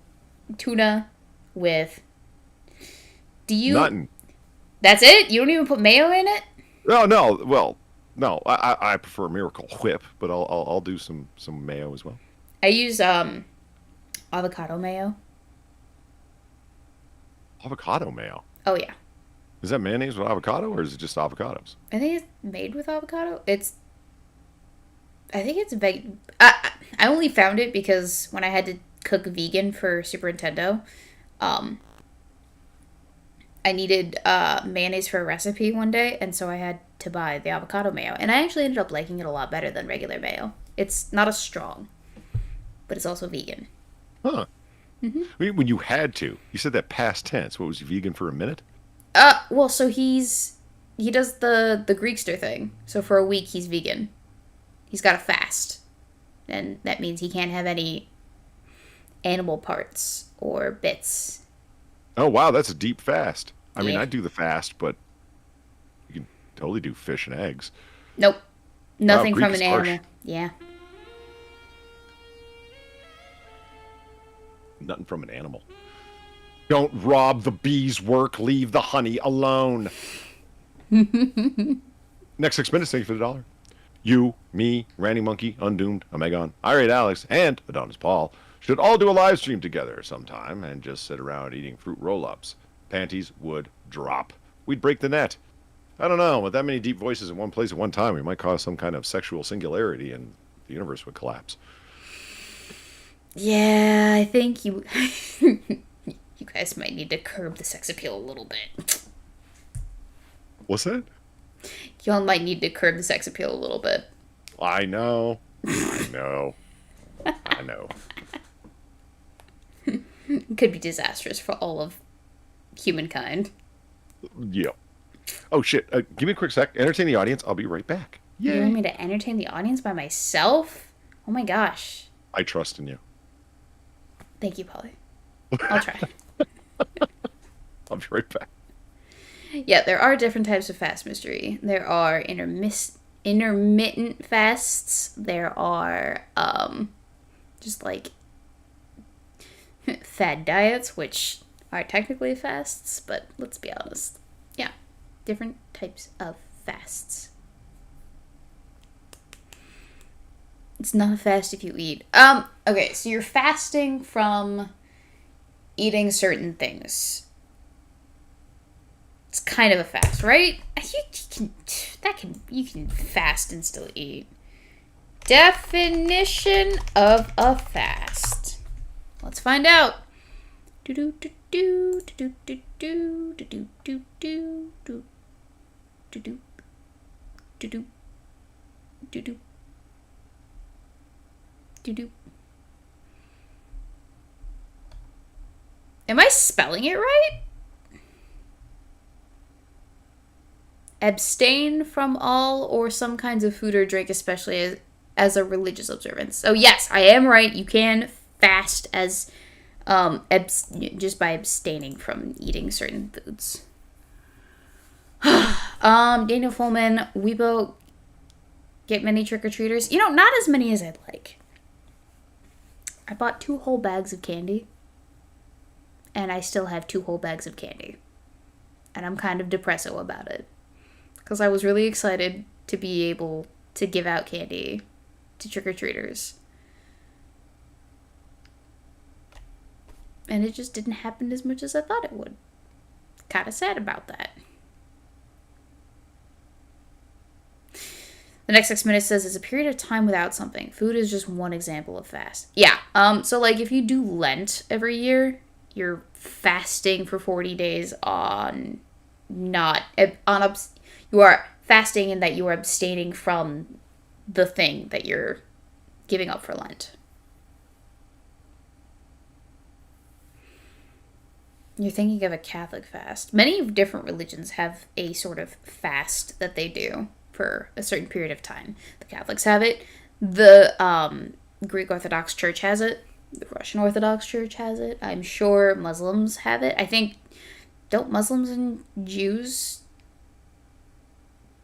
tuna with. Nothing. That's it? You don't even put mayo in it? No. Well, no. I prefer Miracle Whip, but I'll do some mayo as well. I use avocado mayo. Avocado mayo. Oh yeah. Is that mayonnaise with avocado, or is it just avocados? I think it's made with avocado. I think it's vegan. I only found it because when I had to cook vegan for Super Nintendo, I needed mayonnaise for a recipe one day, and so I had to buy the avocado mayo. And I actually ended up liking it a lot better than regular mayo. It's not as strong, but it's also vegan. Huh. I mean, when you had to, you said that past tense. What was you vegan for a minute? Well, so he does the Greekster thing. So for a week he's vegan. He's got to fast, and that means he can't have any animal parts or bits. Oh wow, that's a deep fast. I mean, Yeah. I do the fast, but you can totally do fish and eggs. Nope, Wow, nothing Greek from is an harsh. animal. Yeah. Nothing from an animal. Don't rob the bees' work. Leave the honey alone. Next 6 minutes, thank you for the dollar. You, me, Randy Monkey, Undoomed, Omegon, Irate Alex, and Adonis Paul should all do a live stream together sometime and just sit around eating fruit roll-ups. Panties would drop. We'd break the net. I don't know, with that many deep voices in one place at one time, we might cause some kind of sexual singularity and the universe would collapse. Yeah, I think you you guys might need to curb the sex appeal a little bit. What's that? Y'all might need to curb the sex appeal a little bit. I know. I know. I know. It could be disastrous for all of humankind. Yeah. Oh, shit. Give me a quick sec. Entertain the audience. I'll be right back. You Yay. want me to entertain the audience by myself? Oh my gosh. I trust in you. Thank you, Polly. I'll try. I'll be right back. Yeah, there are different types of fast mystery. There are intermittent fasts. There are just like fad diets, which are technically fasts, but let's be honest. Yeah, different types of fasts. It's not a fast if you eat. Okay, so you're fasting from eating certain things. It's kind of a fast, right? You can fast and still eat. Definition of a fast. Let's find out. Do do do do do do do do do do do do do do do do do do do do. Am I spelling it right? Abstain from all or some kinds of food or drink, especially as a religious observance. So yes, I am right. You can fast as just by abstaining from eating certain foods. Daniel Fullman, Weebo, get many trick-or-treaters. You know, not as many as I'd like. I bought 2 whole bags of candy. And I still have 2 whole bags of candy. And I'm kind of depresso about it. Because I was really excited to be able to give out candy to trick-or-treaters. And it just didn't happen as much as I thought it would. Kind of sad about that. The next 6 minutes says, it's a period of time without something. Food is just one example of fast. Yeah, so like if you do Lent every year, you're fasting for 40 days on you are fasting in that you are abstaining from the thing that you're giving up for Lent. You're thinking of a Catholic fast. Many different religions have a sort of fast that they do for a certain period of time. The Catholics have it. The Greek Orthodox Church has it. The Russian Orthodox Church has it. I'm sure Muslims have it. I think, don't Muslims and Jews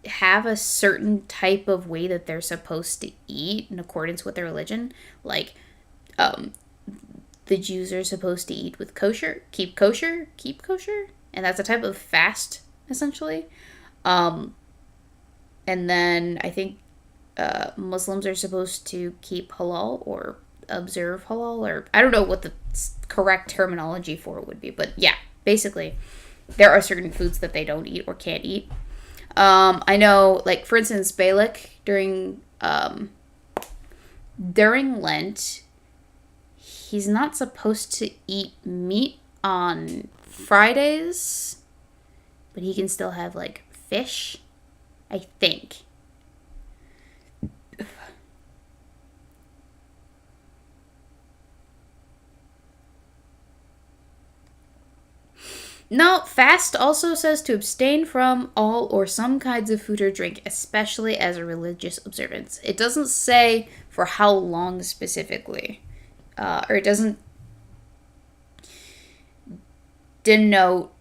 have a certain type of way that they're supposed to eat in accordance with their religion? Like, the Jews are supposed to eat with keep kosher, and that's a type of fast, essentially. And then I think Muslims are supposed to keep halal or observe halal, or I don't know what the correct terminology for it would be, but yeah, basically there are certain foods that they don't eat or can't eat. I know, like, for instance, Balak during Lent, he's not supposed to eat meat on Fridays, but he can still have, like, fish, I think. No, fast also says to abstain from all or some kinds of food or drink, especially as a religious observance. It doesn't say for how long specifically, or it doesn't denote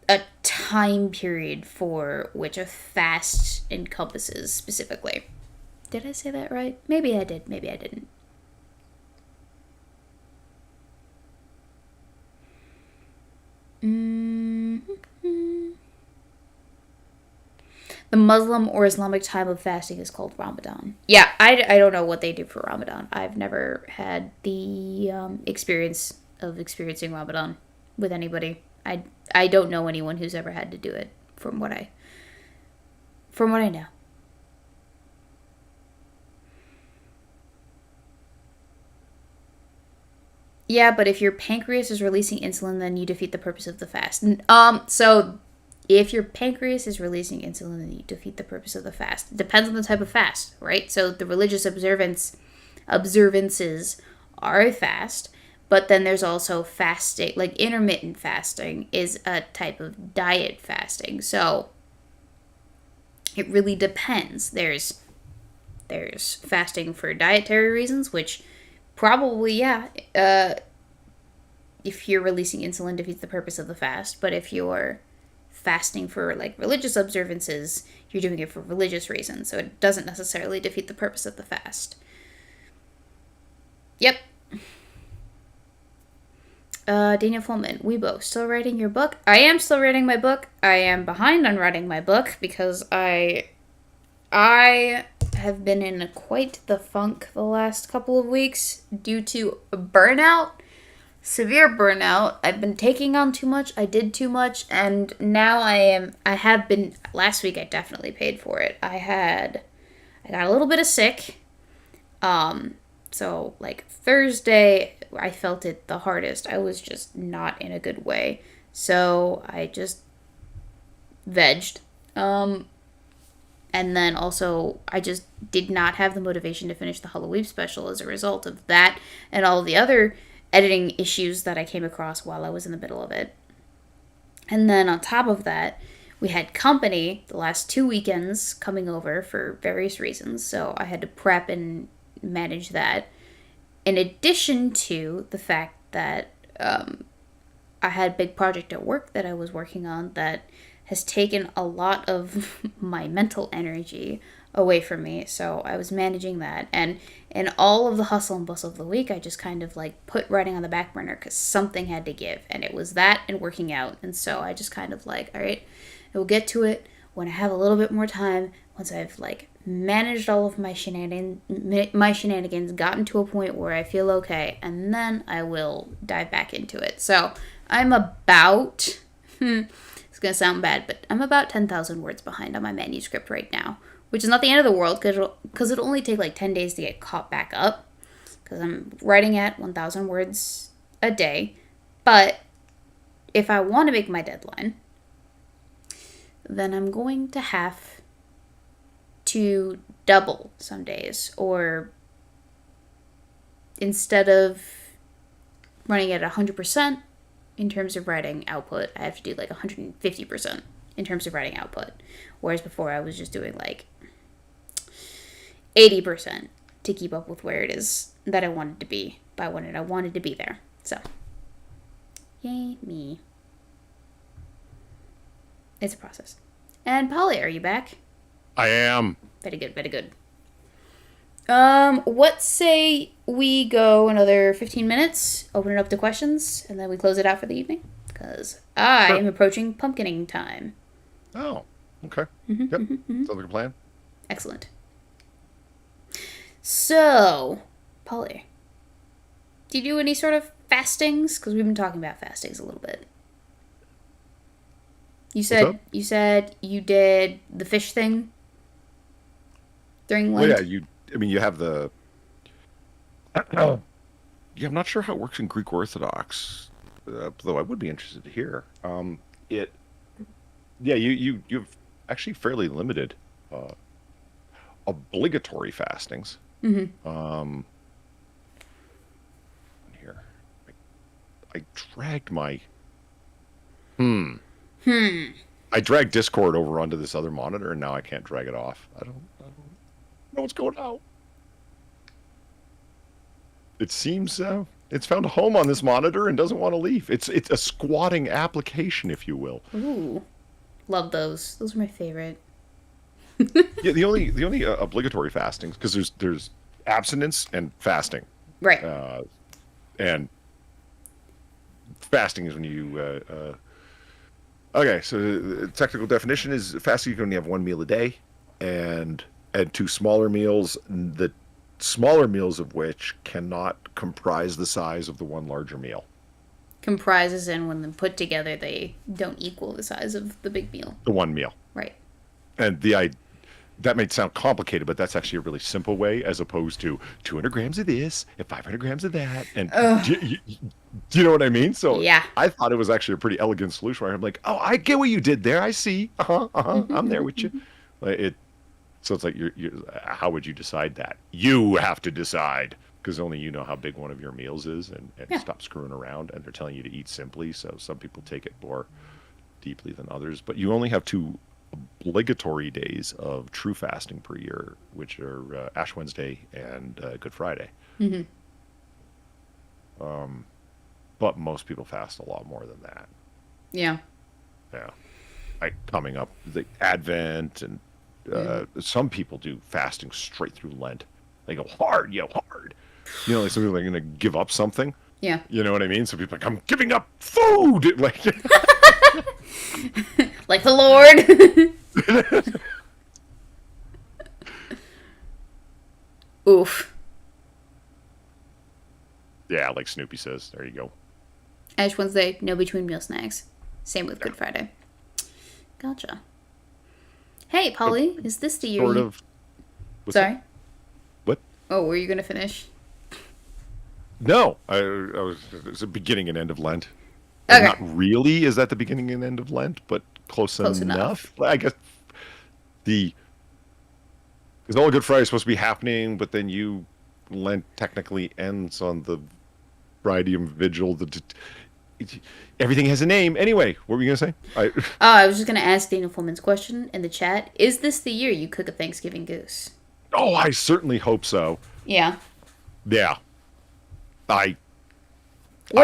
a time period for which a fast encompasses specifically. Did I say that right? Maybe I did, maybe I didn't. The Muslim or Islamic time of fasting is called Ramadan. Yeah, I don't know what they do for Ramadan. I've never had the experience of experiencing Ramadan with anybody. I don't know anyone who's ever had to do it from what I know. Yeah, but if your pancreas is releasing insulin, then you defeat the purpose of the fast. So if your pancreas is releasing insulin, then you defeat the purpose of the fast. It depends on the type of fast, right? So the religious observances are a fast, but then there's also fasting, like intermittent fasting is a type of diet fasting. So it really depends. There's fasting for dietary reasons, which probably, yeah, if you're releasing insulin, defeats the purpose of the fast. But if you're fasting for like religious observances, you're doing it for religious reasons, so it doesn't necessarily defeat the purpose of the fast. Yep. Daniel Fullman, Weebo, still writing your book? I am still writing my book. I am behind on writing my book because I have been in quite the funk the last couple of weeks due to burnout. Severe burnout. I've been taking on too much. I did too much, and now last week I definitely paid for it. I got a little bit of sick. So like Thursday I felt it the hardest. I was just not in a good way. So I just vegged. And then also, I just did not have the motivation to finish the Halloween special as a result of that and all the other editing issues that I came across while I was in the middle of it. And then on top of that, we had company the last 2 weekends coming over for various reasons, so I had to prep and manage that. In addition to the fact that I had a big project at work that I was working on that has taken a lot of my mental energy away from me, so I was managing that. And in all of the hustle and bustle of the week, I just kind of like put writing on the back burner because something had to give, and it was that and working out. And so I just kind of like, all right, I will get to it when I have a little bit more time, once I've like managed all of my shenanigans, gotten to a point where I feel okay, and then I will dive back into it. So I'm about it's gonna sound bad, but I'm about 10,000 words behind on my manuscript right now, which is not the end of the world because it'll only take like 10 days to get caught back up because I'm writing at 1,000 words a day. But if I want to make my deadline, then I'm going to have to double some days, or instead of running at 100% in terms of writing output, I have to do like 150% in terms of writing output. Whereas before I was just doing like 80% to keep up with where it is that I wanted to be by when I wanted to be there. So, yay me. It's a process. And Polly, are you back? I am. Very good, very good. What say we go another 15 minutes, open it up to questions, and then we close it out for the evening? Because I am approaching pumpkining time. Oh, okay. Yep. Sounds like a plan. Excellent. So, Polly, do you do any sort of fastings? Because we've been talking about fastings a little bit. You said you did the fish thing during Lent. Well, yeah, you have the. Yeah, I'm not sure how it works in Greek Orthodox, though I would be interested to hear. You have actually fairly limited obligatory fastings. Mm-hmm. Here, I dragged my... I dragged Discord over onto this other monitor, and now I can't drag it off. I don't know what's going on. It seems it's found a home on this monitor and doesn't want to leave. It's a squatting application, if you will. Ooh. Love those. Those are my favorite. Yeah, the only obligatory fastings, because there's abstinence and fasting. Right. And fasting is when you okay, so the technical definition is fasting, you can only have one meal a day, and two smaller meals, the smaller meals of which cannot comprise the size of the one larger meal. Comprises, and when they're put together, they don't equal the size of the big meal. The one meal. Right. And that might sound complicated, but that's actually a really simple way, as opposed to 200 grams of this and 500 grams of that. And do you know what I mean? So yeah. I thought it was actually a pretty elegant solution where I'm like, oh, I get what you did there. I see. I'm there with you. So it's like, how would you decide that? You have to decide, because only you know how big one of your meals is, and stop screwing around. And they're telling you to eat simply. So some people take it more deeply than others. But you only have 2 obligatory days of true fasting per year, which are Ash Wednesday and Good Friday. Mm-hmm. But most people fast a lot more than that. Yeah. Yeah. Like coming up, the Advent, and some people do fasting straight through Lent. They go hard, hard. You know, like some people are going to give up something. Yeah. You know what I mean? So people are like, I'm giving up food! Like... like the Lord. Oof. Yeah, like Snoopy says. There you go. Ash Wednesday, no between meal snacks. Same with Good Friday. Gotcha. Hey, Polly, is this the year? Sort of. Sorry. That? What? Oh, were you gonna finish? No, I was. It's the beginning and end of Lent. Okay. Not really. Is that the beginning and end of Lent? But close enough. I guess because all Good Friday is supposed to be happening, but then Lent technically ends on the Friday Vigil. Everything has a name. Anyway, what were you gonna say? I was just gonna ask Dana Fullman's question in the chat. Is this the year you cook a Thanksgiving goose? Oh, I certainly hope so. Yeah. Yeah. I'm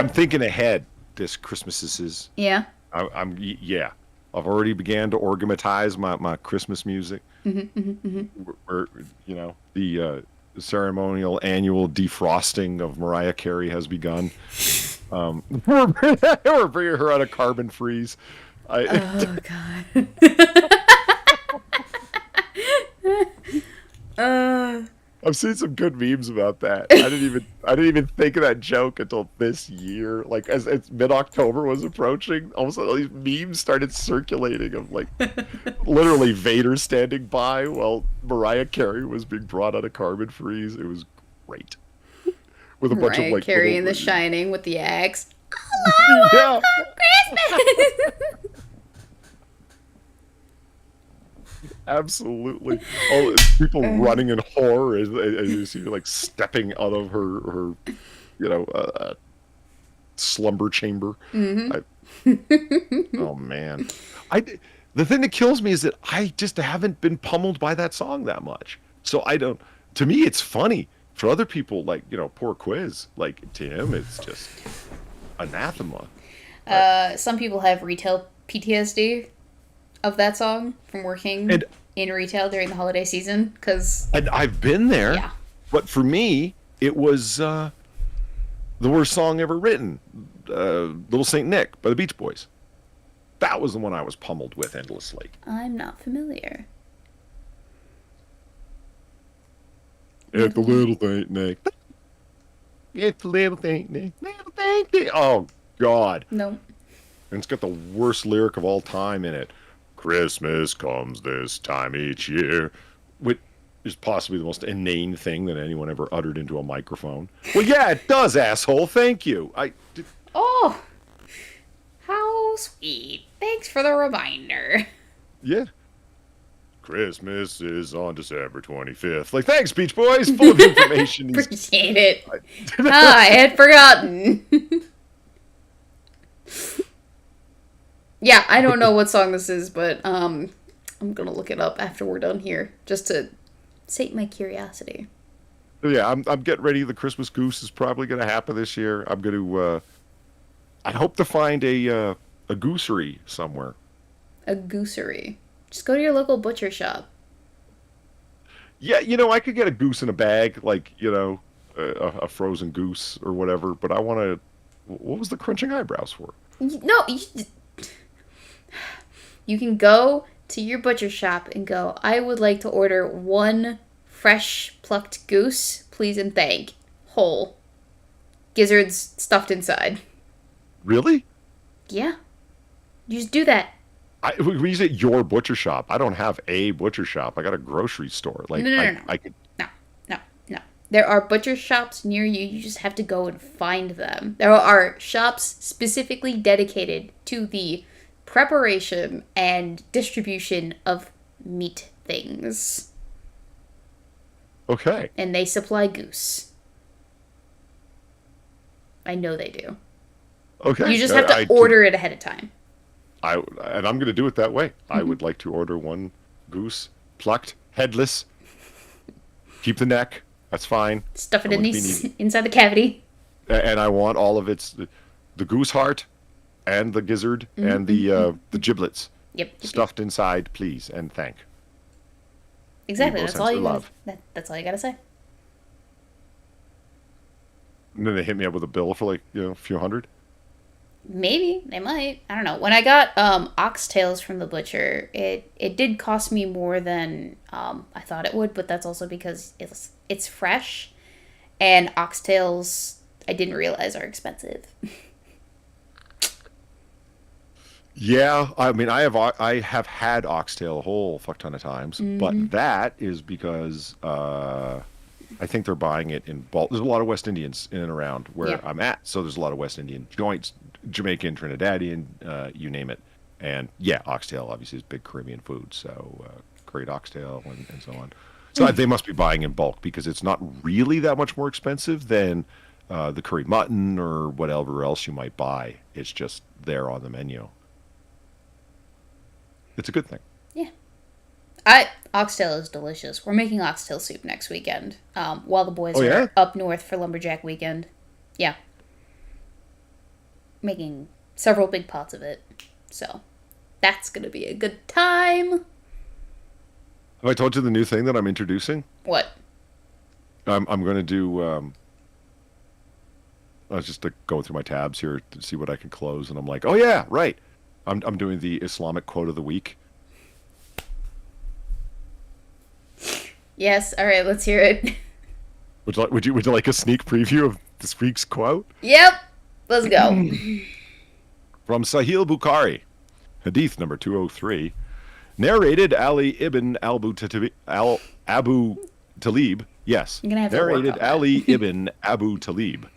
thinking ahead. This Christmas is. Yeah. Yeah. I've already began to orgamatize my Christmas music. Where the ceremonial annual defrosting of Mariah Carey has begun. We're bringing her out of carbon freeze. Oh God. I've seen some good memes about that. I didn't even think of that joke until this year. Like as mid-October was approaching, all of a sudden all these memes started circulating of like literally Vader standing by while Mariah Carey was being brought out of carbon freeze. It was great. With a bunch of like Carey in The Shining with the axe. Yeah. Christmas. Absolutely. All people running in horror as you see her like stepping out of her slumber chamber. Oh man. The thing that kills me is that I just haven't been pummeled by that song that much. So to me it's funny. For other people, like, poor Quiz, like to him it's just anathema. Some people have retail PTSD of that song from working in retail during the holiday season, and I've been there. Yeah. But for me, it was the worst song ever written, Little Saint Nick by the Beach Boys. That was the one I was pummeled with endlessly. I'm not familiar. It's the Little Saint Nick. It's the Little Saint Nick. Little Saint Nick. Oh God. No. And it's got the worst lyric of all time in it. Christmas comes this time each year, which is possibly the most inane thing that anyone ever uttered into a microphone. Well, yeah, it does, asshole. Thank you. Oh, how sweet. Thanks for the reminder. Yeah. Christmas is on December 25th. Like, thanks, Beach Boys. Full of information. Appreciate it. I had forgotten. Yeah, I don't know what song this is, but I'm gonna look it up after we're done here, just to sate my curiosity. Yeah, I'm getting ready. The Christmas goose is probably going to happen this year. I'm going to. I hope to find a goosery somewhere. A goosery. Just go to your local butcher shop. Yeah, I could get a goose in a bag, like a frozen goose or whatever. But I want to. What was the crunching eyebrows for? No, you can go to your butcher shop and go, I would like to order one fresh plucked goose, please and thank. Whole. Gizzards stuffed inside. Really? Yeah. You just do that. When you say your butcher shop, I don't have a butcher shop. I got a grocery store. Like No. I could. No. There are butcher shops near you. You just have to go and find them. There are shops specifically dedicated to the preparation and distribution of meat things. Okay. And they supply goose. I know they do. Okay. You just have to order it ahead of time. And I'm going to do it that way. I would like to order one goose, plucked, headless. Keep the neck. That's fine. Stuff it inside the cavity. And I want all of the goose heart, and the gizzard, and the giblets. Yep. Stuffed inside, please, and thank. Exactly. That's all you love. That's all you gotta say. And then they hit me up with a bill for a few hundred. Maybe they might. I don't know. When I got oxtails from the butcher, it did cost me more than I thought it would, but that's also because it's fresh, and oxtails I didn't realize are expensive. Yeah, I mean, I have had oxtail a whole fuck ton of times, but that is because I think they're buying it in bulk. There's a lot of West Indians in and around where I'm at, so there's a lot of West Indian joints, Jamaican, Trinidadian, you name it. And yeah, oxtail obviously is big Caribbean food, so curried oxtail and so on. So they must be buying in bulk because it's not really that much more expensive than the curry mutton or whatever else you might buy. It's just there on the menu. It's a good thing. Yeah. Oxtail is delicious. We're making oxtail soup next weekend, while the boys are up north for Lumberjack weekend. Yeah. Making several big pots of it. So, that's going to be a good time. Have I told you the new thing that I'm introducing? What? I'm going to do... I was just going through my tabs here to see what I can close, and I'm like, oh yeah, right. I'm doing the Islamic quote of the week. Yes, all right, let's hear it. Would you like a sneak preview of this week's quote? Yep, let's go. From Sahih Bukhari, Hadith number 203, narrated Ali ibn Abu Talib. Yes, narrated Ali ibn Abu Talib.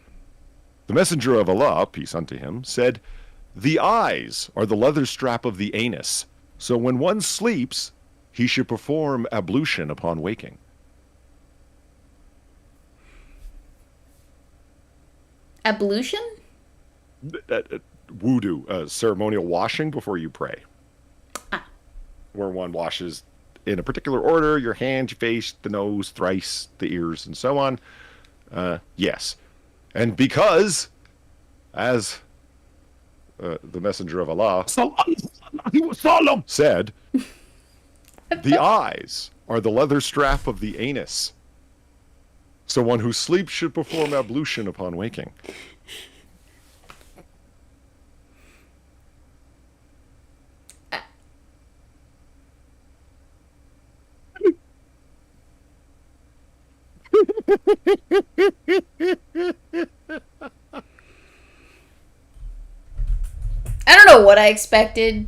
The Messenger of Allah, peace unto him, said, "The eyes are the leather strap of the anus, so when one sleeps, he should perform ablution upon waking." Ablution? Wudu, ceremonial washing before you pray. Where one washes in a particular order, your hand, your face, the nose, thrice, the ears, and so on. Yes. And because, as the Messenger of Allah said, the eyes are the leather strap of the anus. So one who sleeps should perform ablution upon waking. I don't know what I expected,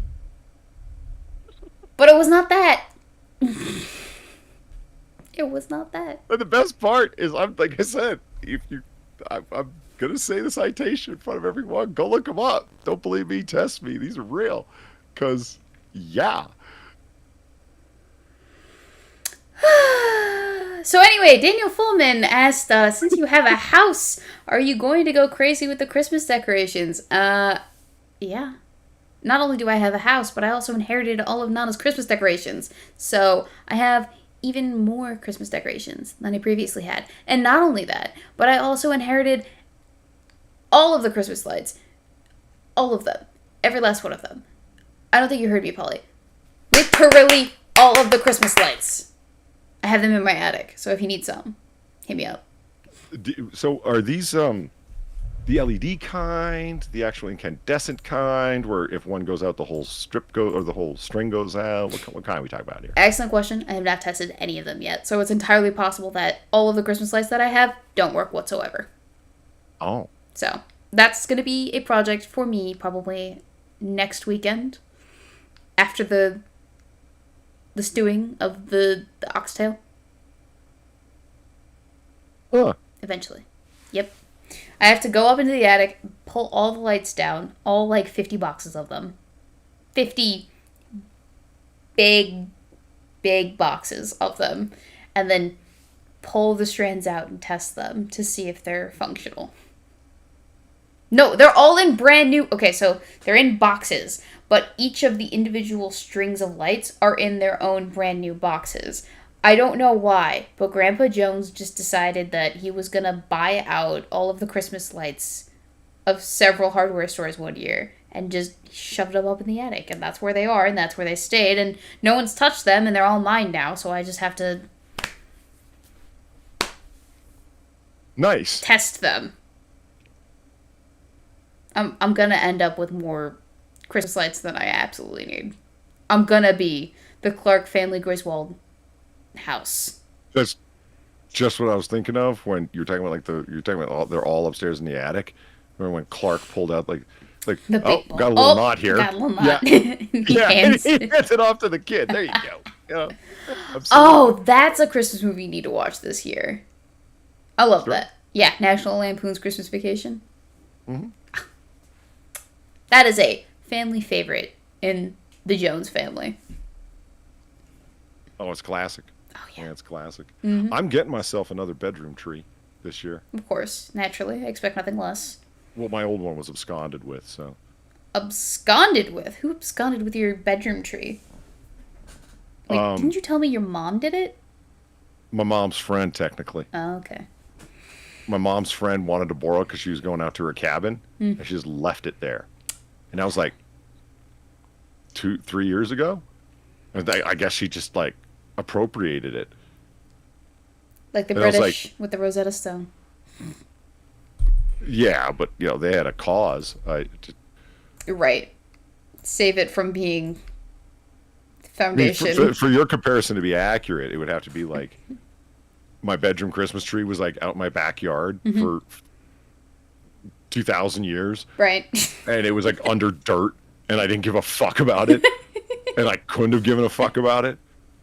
but it was not that. It was not that. And the best part is, like I said, I'm gonna say the citation in front of everyone. Go look them up. Don't believe me? Test me. These are real. Cause yeah. So anyway, Daniel Fullman asked, since you have a house, are you going to go crazy with the Christmas decorations? Yeah. not only do I have a house, but I also inherited all of Nana's Christmas decorations. So I have even more Christmas decorations than I previously had. And not only that, but I also inherited all of the Christmas lights. All of them. Every last one of them. I don't think you heard me, Polly. Literally all of the Christmas lights. I have them in my attic, so if you need some, hit me up. So are these the LED kind, the actual incandescent kind, where if one goes out, the whole strip goes, or the whole string goes out? What kind are we talking about here? Excellent question. I have not tested any of them yet, so it's entirely possible that all of the Christmas lights that I have don't work whatsoever. Oh. So that's going to be a project for me probably next weekend after the stewing of the oxtail. Huh. Eventually. Yep. I have to go up into the attic, pull all the lights down, all like 50 boxes of them. 50 big boxes of them, and then pull the strands out and test them to see if they're functional. No, they're all in brand new... Okay, so they're in boxes, but each of the individual strings of lights are in their own brand new boxes. I don't know why, but Grandpa Jones just decided that he was gonna buy out all of the Christmas lights of several hardware stores one year and just shoved them up in the attic, and that's where they are, and that's where they stayed, and no one's touched them, and they're all mine now, so I just have to... Nice. test them. I'm gonna end up with more Christmas lights than I absolutely need. I'm gonna be the Clark family Griswold house. That's just what I was thinking of when you were talking about they're all upstairs in the attic. Remember when Clark pulled out like The big ball. got a little knot here. Got a little knot. Yeah, He yeah. hands. He hands it off to the kid. There you go. Yeah. Oh, that's a Christmas movie you need to watch this year. I love that. Yeah, National Lampoon's Christmas Vacation. Mm-hmm. That is a family favorite in the Jones family. Oh, it's classic. Oh, yeah. It's classic. Mm-hmm. I'm getting myself another bedroom tree this year. Of course, naturally. I expect nothing less. Well, my old one was absconded with, so. Absconded with? Who absconded with your bedroom tree? Wait, didn't you tell me your mom did it? My mom's friend, technically. Oh, okay. My mom's friend wanted to borrow it because she was going out to her cabin, and she just left it there. And I was like, 2-3 years ago? And I guess she just, like, appropriated it. Like the And I was British with the Rosetta Stone. Yeah, but, you know, they had a cause. You're right. Save it from being I mean, foundation. for your comparison to be accurate, it would have to be like my bedroom Christmas tree was like out in my backyard for 2,000 years. Right. And it was like under dirt, and I didn't give a fuck about it. And I couldn't have given a fuck about it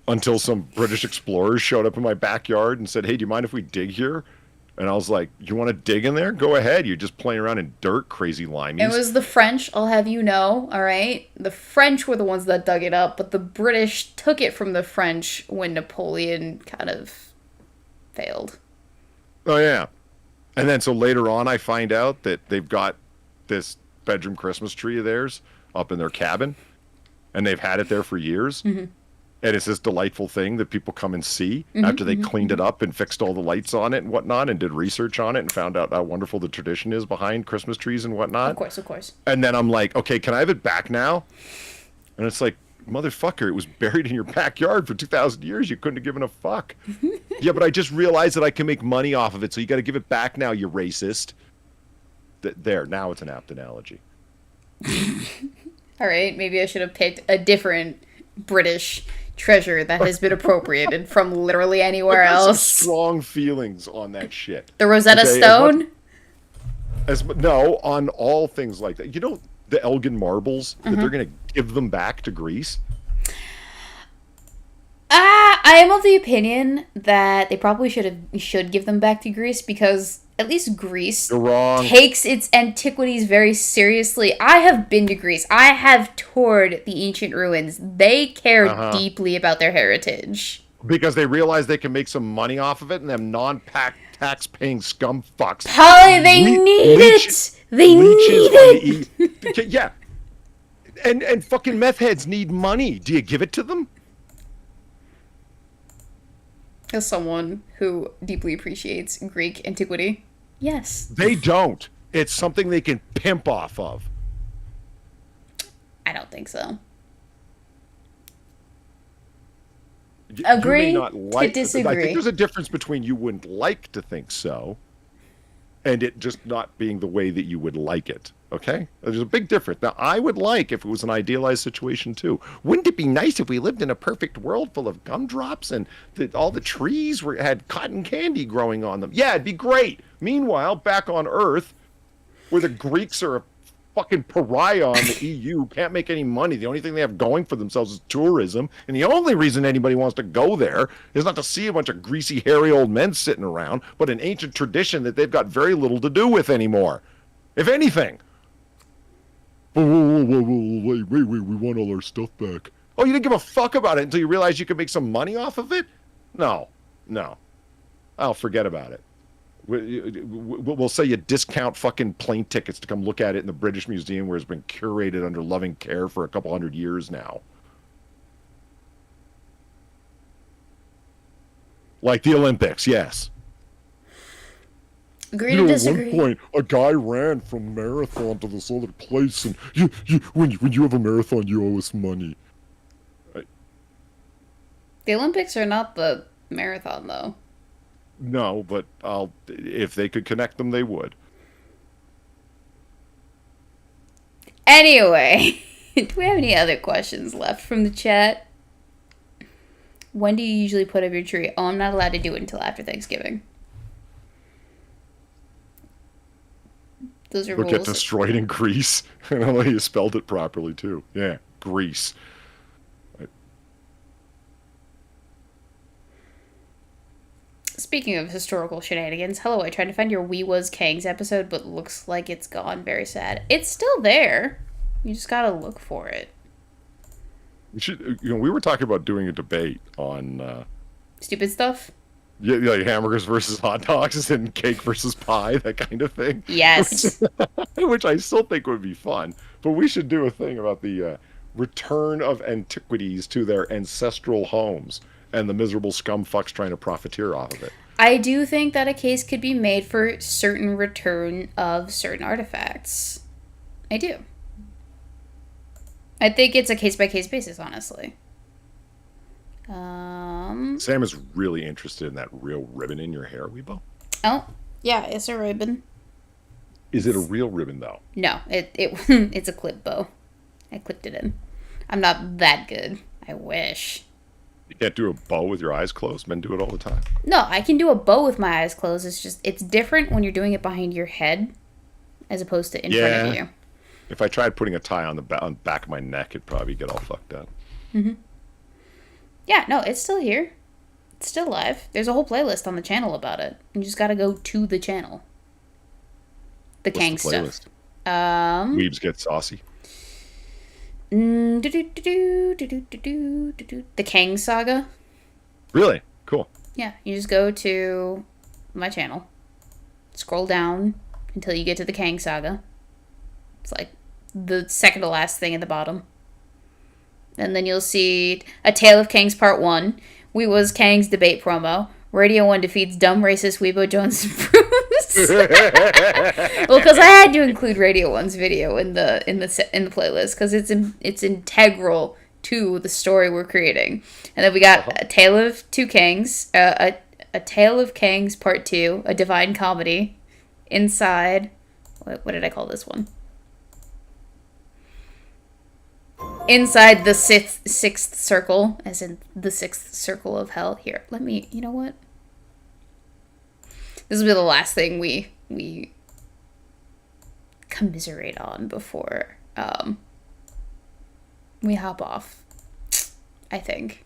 until some British explorers showed up in my backyard and said, "Hey, do you mind if we dig here?" And I was like, "You want to dig in there? Go ahead. You're just playing around in dirt, crazy limeys." It was the French, I'll have you know, alright? The French were the ones that dug it up, but the British took it from the French when Napoleon kind of failed. Oh, yeah. And then so later on, I find out that they've got this bedroom Christmas tree of theirs up in their cabin, and they've had it there for years. And it's this delightful thing that people come and see after they cleaned it up and fixed all the lights on it and whatnot and did research on it and found out how wonderful the tradition is behind Christmas trees and whatnot. Of course. And then I'm like, okay, can I have it back now? And it's like, motherfucker, it was buried in your backyard for 2,000 years. You couldn't have given a fuck. Yeah, but I just realized that I can make money off of it, so you got to give it back now, you racist. There, now it's an apt analogy. Alright, maybe I should have picked a different British treasure that has been appropriated from literally anywhere I've got some else. strong feelings on that shit. The Rosetta Okay, Stone? No, on all things like that. You know, the Elgin marbles, that they're going to give them back to Greece? I am of the opinion that they probably should give them back to Greece, because at least Greece You're wrong. takes its antiquities very seriously. I have been to Greece. I have toured the ancient ruins. They care deeply about their heritage. Because they realize they can make some money off of it, and them non-tax-paying scum fucks. Polly, they need it! They need it! Yeah. And fucking meth heads need money. Do you give it to them? As someone who deeply appreciates Greek antiquity, yes. They don't. It's something they can pimp off of. I don't think so. You may Agree not to disagree. I think there's a difference between you wouldn't like to think so and it just not being the way that you would like it. Okay? There's a big difference. Now, I would like if it was an idealized situation too. Wouldn't it be nice if we lived in a perfect world full of gumdrops and all the trees had cotton candy growing on them? Yeah, it'd be great. Meanwhile, back on Earth, where the Greeks are a fucking pariah on the EU, can't make any money. The only thing they have going for themselves is tourism. And the only reason anybody wants to go there is not to see a bunch of greasy, hairy old men sitting around, but an ancient tradition that they've got very little to do with anymore. If anything. Wait, we want all our stuff back. Oh, you didn't give a fuck about it until you realized you could make some money off of it? No. I'll forget about it. We'll say you discount fucking plane tickets to come look at it in the British Museum where it's been curated under loving care for a couple hundred years now. Like the Olympics, yes. Agree to disagree. At one point, a guy ran from marathon to this other place, and when you have a marathon, you owe us money. The Olympics are not the marathon, though. No, but if they could connect them, they would. Anyway, do we have any other questions left from the chat? When do you usually put up your tree? Oh, I'm not allowed to do it until after Thanksgiving. Those are But rules. get destroyed in Greece. I don't know you spelled it properly, too. Yeah, Greece. Speaking of historical shenanigans, hello, I tried to find your We Was Kangs episode, but looks like it's gone. Very sad. It's still there. You just gotta look for it. We were talking about doing a debate on... Stupid stuff? Yeah, like hamburgers versus hot dogs and cake versus pie, that kind of thing. Yes. Which I still think would be fun. But we should do a thing about the return of antiquities to their ancestral homes and the miserable scumfucks trying to profiteer off of it. I do think that a case could be made for certain return of certain artifacts. I do. I think it's a case-by-case basis, honestly. Sam is really interested in that real ribbon in your hair, Weebo. Oh, yeah, it's a ribbon. Is it a real ribbon, though? No, it's a clip bow. I clipped it in. I'm not that good. I wish. You can't do a bow with your eyes closed? Men do it all the time. No, I can do a bow with my eyes closed. It's different when you're doing it behind your head as opposed to in front of you. If I tried putting a tie on the back of my neck, it'd probably get all fucked up. Mm-hmm. Yeah, no, it's still here. It's still live. There's a whole playlist on the channel about it. You just gotta go to the channel. The What's Kang the stuff. playlist? Weebs Get Saucy. The Kang Saga. Really? Cool. Yeah, you just go to my channel, scroll down until you get to the Kang Saga. It's like the second to last thing at the bottom. And then you'll see A Tale of Kangs Part 1, We Was Kang's debate promo, Radio 1 defeats dumb racist Weebo Jones and Bruce. Well, because I had to include Radio 1's video in the playlist because it's integral to the story we're creating. And then we got A Tale of Two Kangs, A Tale of Kangs Part 2, a divine comedy. Inside, what did I call this one? Inside the sixth circle, as in the sixth circle of hell. Here, let me, you know what? This will be the last thing we commiserate on before we hop off. I think.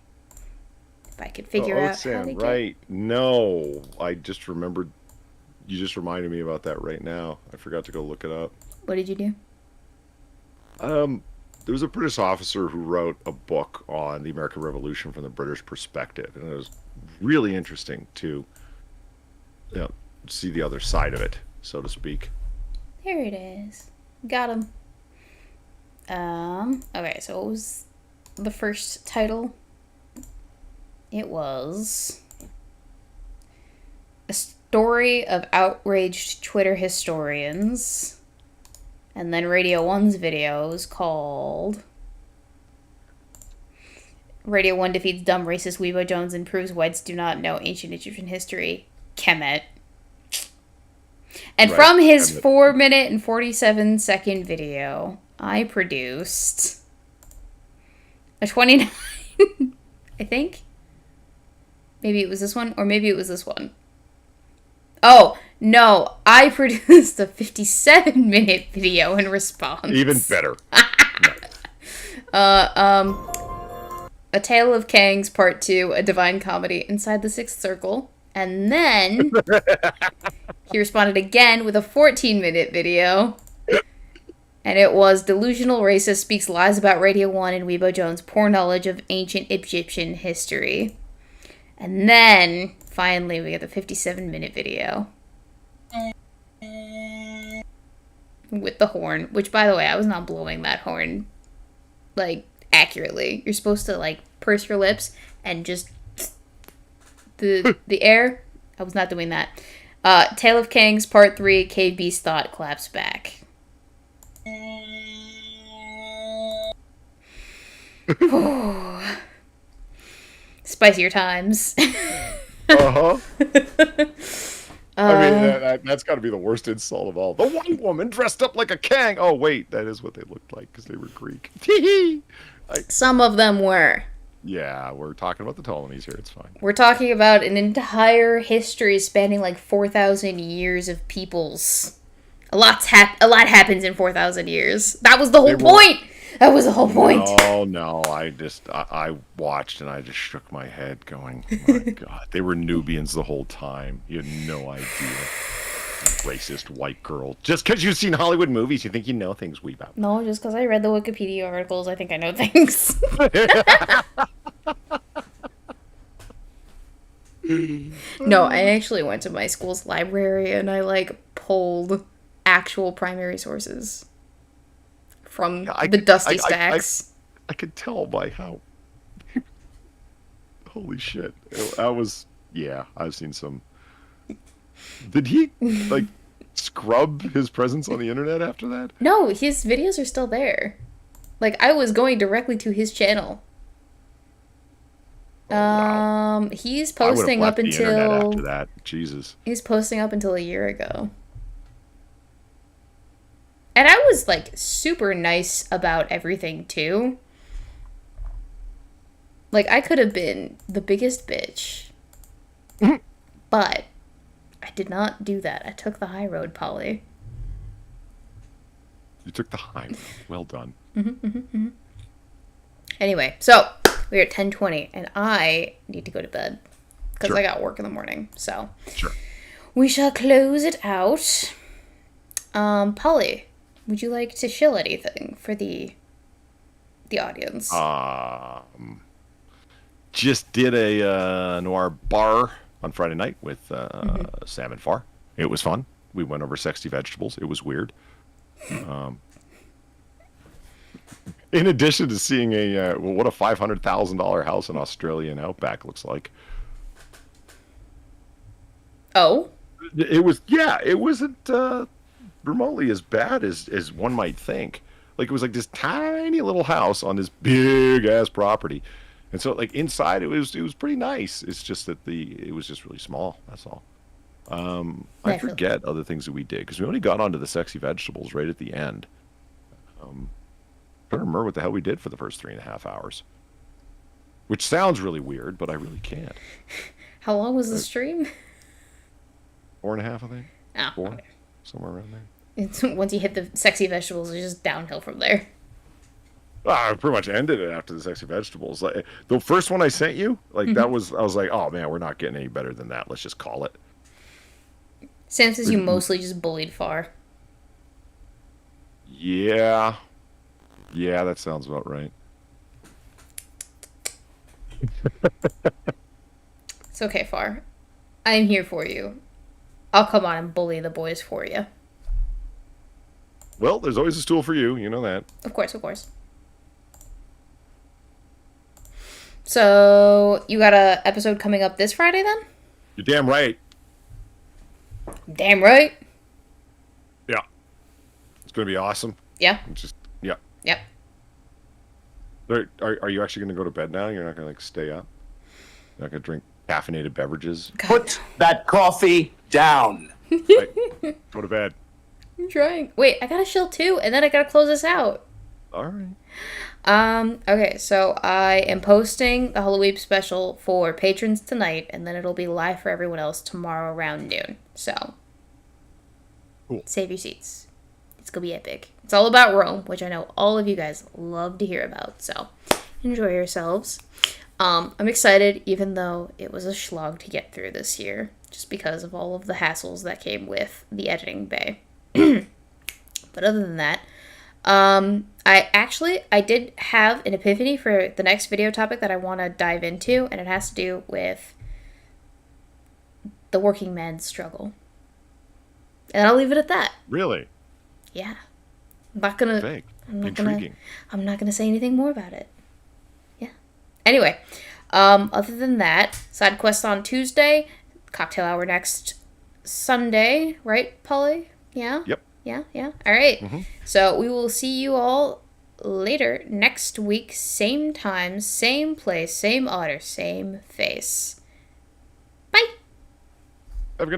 If I could figure out Sam, how to right. No. I just remembered. You just reminded me about that right now. I forgot to go look it up. What did you do? There was a British officer who wrote a book on the American Revolution from the British perspective, and it was really interesting to see the other side of it, so to speak. There it is. Got him. Okay, so what was the first title? It was a story of outraged Twitter historians. And then Radio 1's video was called Radio 1 defeats dumb racist Weebo Jones and proves whites do not know ancient Egyptian history. Kemet. And Right, from his Kemet. 4-minute and 47-second video, I produced a 29, I think. Maybe it was this one, or maybe it was this one. Oh, no, I produced a 57-minute video in response. Even better. A Tale of Kangs Part 2, a divine comedy inside the sixth circle. And then he responded again with a 14-minute video. And it was Delusional Racist Speaks Lies About Radio 1 and Weebo Jones' Poor Knowledge of Ancient Egyptian History. And then, finally, we get the 57-minute video. With the horn. Which, by the way, I was not blowing that horn, like, accurately. You're supposed to, like, purse your lips and just... The air. I was not doing that. Tale of Kangs Part 3, Cave Beast Thought claps back. Spicier times. Uh-huh. I mean, that's got to be the worst insult of all. The white woman dressed up like a Kang. Oh, wait, that is what they looked like because they were Greek. Some of them were. Yeah, we're talking about the Ptolemies here. It's fine. We're talking about an entire history spanning like 4,000 years of peoples. A lot happens in 4,000 years. That was the whole point. That was the whole point. No, I watched and I just shook my head going, my God, they were Nubians the whole time. You had no idea. Racist white girl. Just because you've seen Hollywood movies, you think you know things, Weebo. No, just because I read the Wikipedia articles, I think I know things. No, I actually went to my school's library and I, like, pulled actual primary sources from the dusty stacks. I could tell by how... Holy shit. I was... Yeah, I've seen some... Did he, like, scrub his presence on the internet after that? No, his videos are still there. Like, I was going directly to his channel. Oh, wow. He's posting up the internet until... after that. Jesus. He's posting up until a year ago. And I was, like, super nice about everything, too. Like, I could have been the biggest bitch. But I did not do that. I took the high road, Polly. You took the high road. Well done. Anyway, so we're at 10:20, and I need to go to bed. Because Sure. I got work in the morning, so. Sure. We shall close it out. Polly, would you like to shill anything for the audience? Just did a noir bar on Friday night with Sam and Far. It was fun. We went over sexy vegetables. It was weird. In addition to seeing what a $500,000 house in Australian outback looks like. Oh? It wasn't remotely as bad as one might think. Like, it was like this tiny little house on this big ass property. And so, like, inside it was pretty nice. It's just that it was just really small. That's all. I forget other things that we did because we only got onto the sexy vegetables right at the end. I don't remember what the hell we did for the first 3.5 hours. Which sounds really weird, but I really can't. How long was the stream? 4.5, I think. Oh, 4, okay. somewhere around there. It's, once you hit the sexy vegetables, it's just downhill from there. I pretty much ended it after the sexy vegetables. Like, the first one I sent you, like I was like, oh man, we're not getting any better than that. Let's just call it. Sam says you mostly just bullied Far. Yeah, that sounds about right. It's okay, Far. I'm here for you. I'll come on and bully the boys for you. Well, there's always a stool for you. You know that. Of course, of course. So, you got a episode coming up this Friday then? You're damn right. Damn right. Yeah. It's going to be awesome. Yeah. Just, yeah. Yep. Are you actually going to go to bed now? You're not going to like stay up? You're not going to drink caffeinated beverages? Put that coffee down. Like, go to bed. I'm trying. Wait, I gotta shill too, and then I gotta close this out. All right. Okay, so I am posting the Halloween special for patrons tonight, and then it'll be live for everyone else tomorrow around noon. So, Cool. save your seats. It's gonna be epic. It's all about Rome, which I know all of you guys love to hear about. So, enjoy yourselves. I'm excited, even though it was a slog to get through this year, just because of all of the hassles that came with the editing bay. But other than that, I did have an epiphany for the next video topic that I want to dive into, and it has to do with the working man's struggle. And I'll leave it at that. Really? Yeah. I'm not gonna Vague. I'm not Intriguing. gonna say anything more about it. Yeah. Anyway, other than that, side quest on Tuesday, cocktail hour next Sunday, right, Polly? Yeah? Yep. Yeah. All right. Mm-hmm. So we will see you all later next week, same time, same place, same otter, same face. Bye. Have a good night.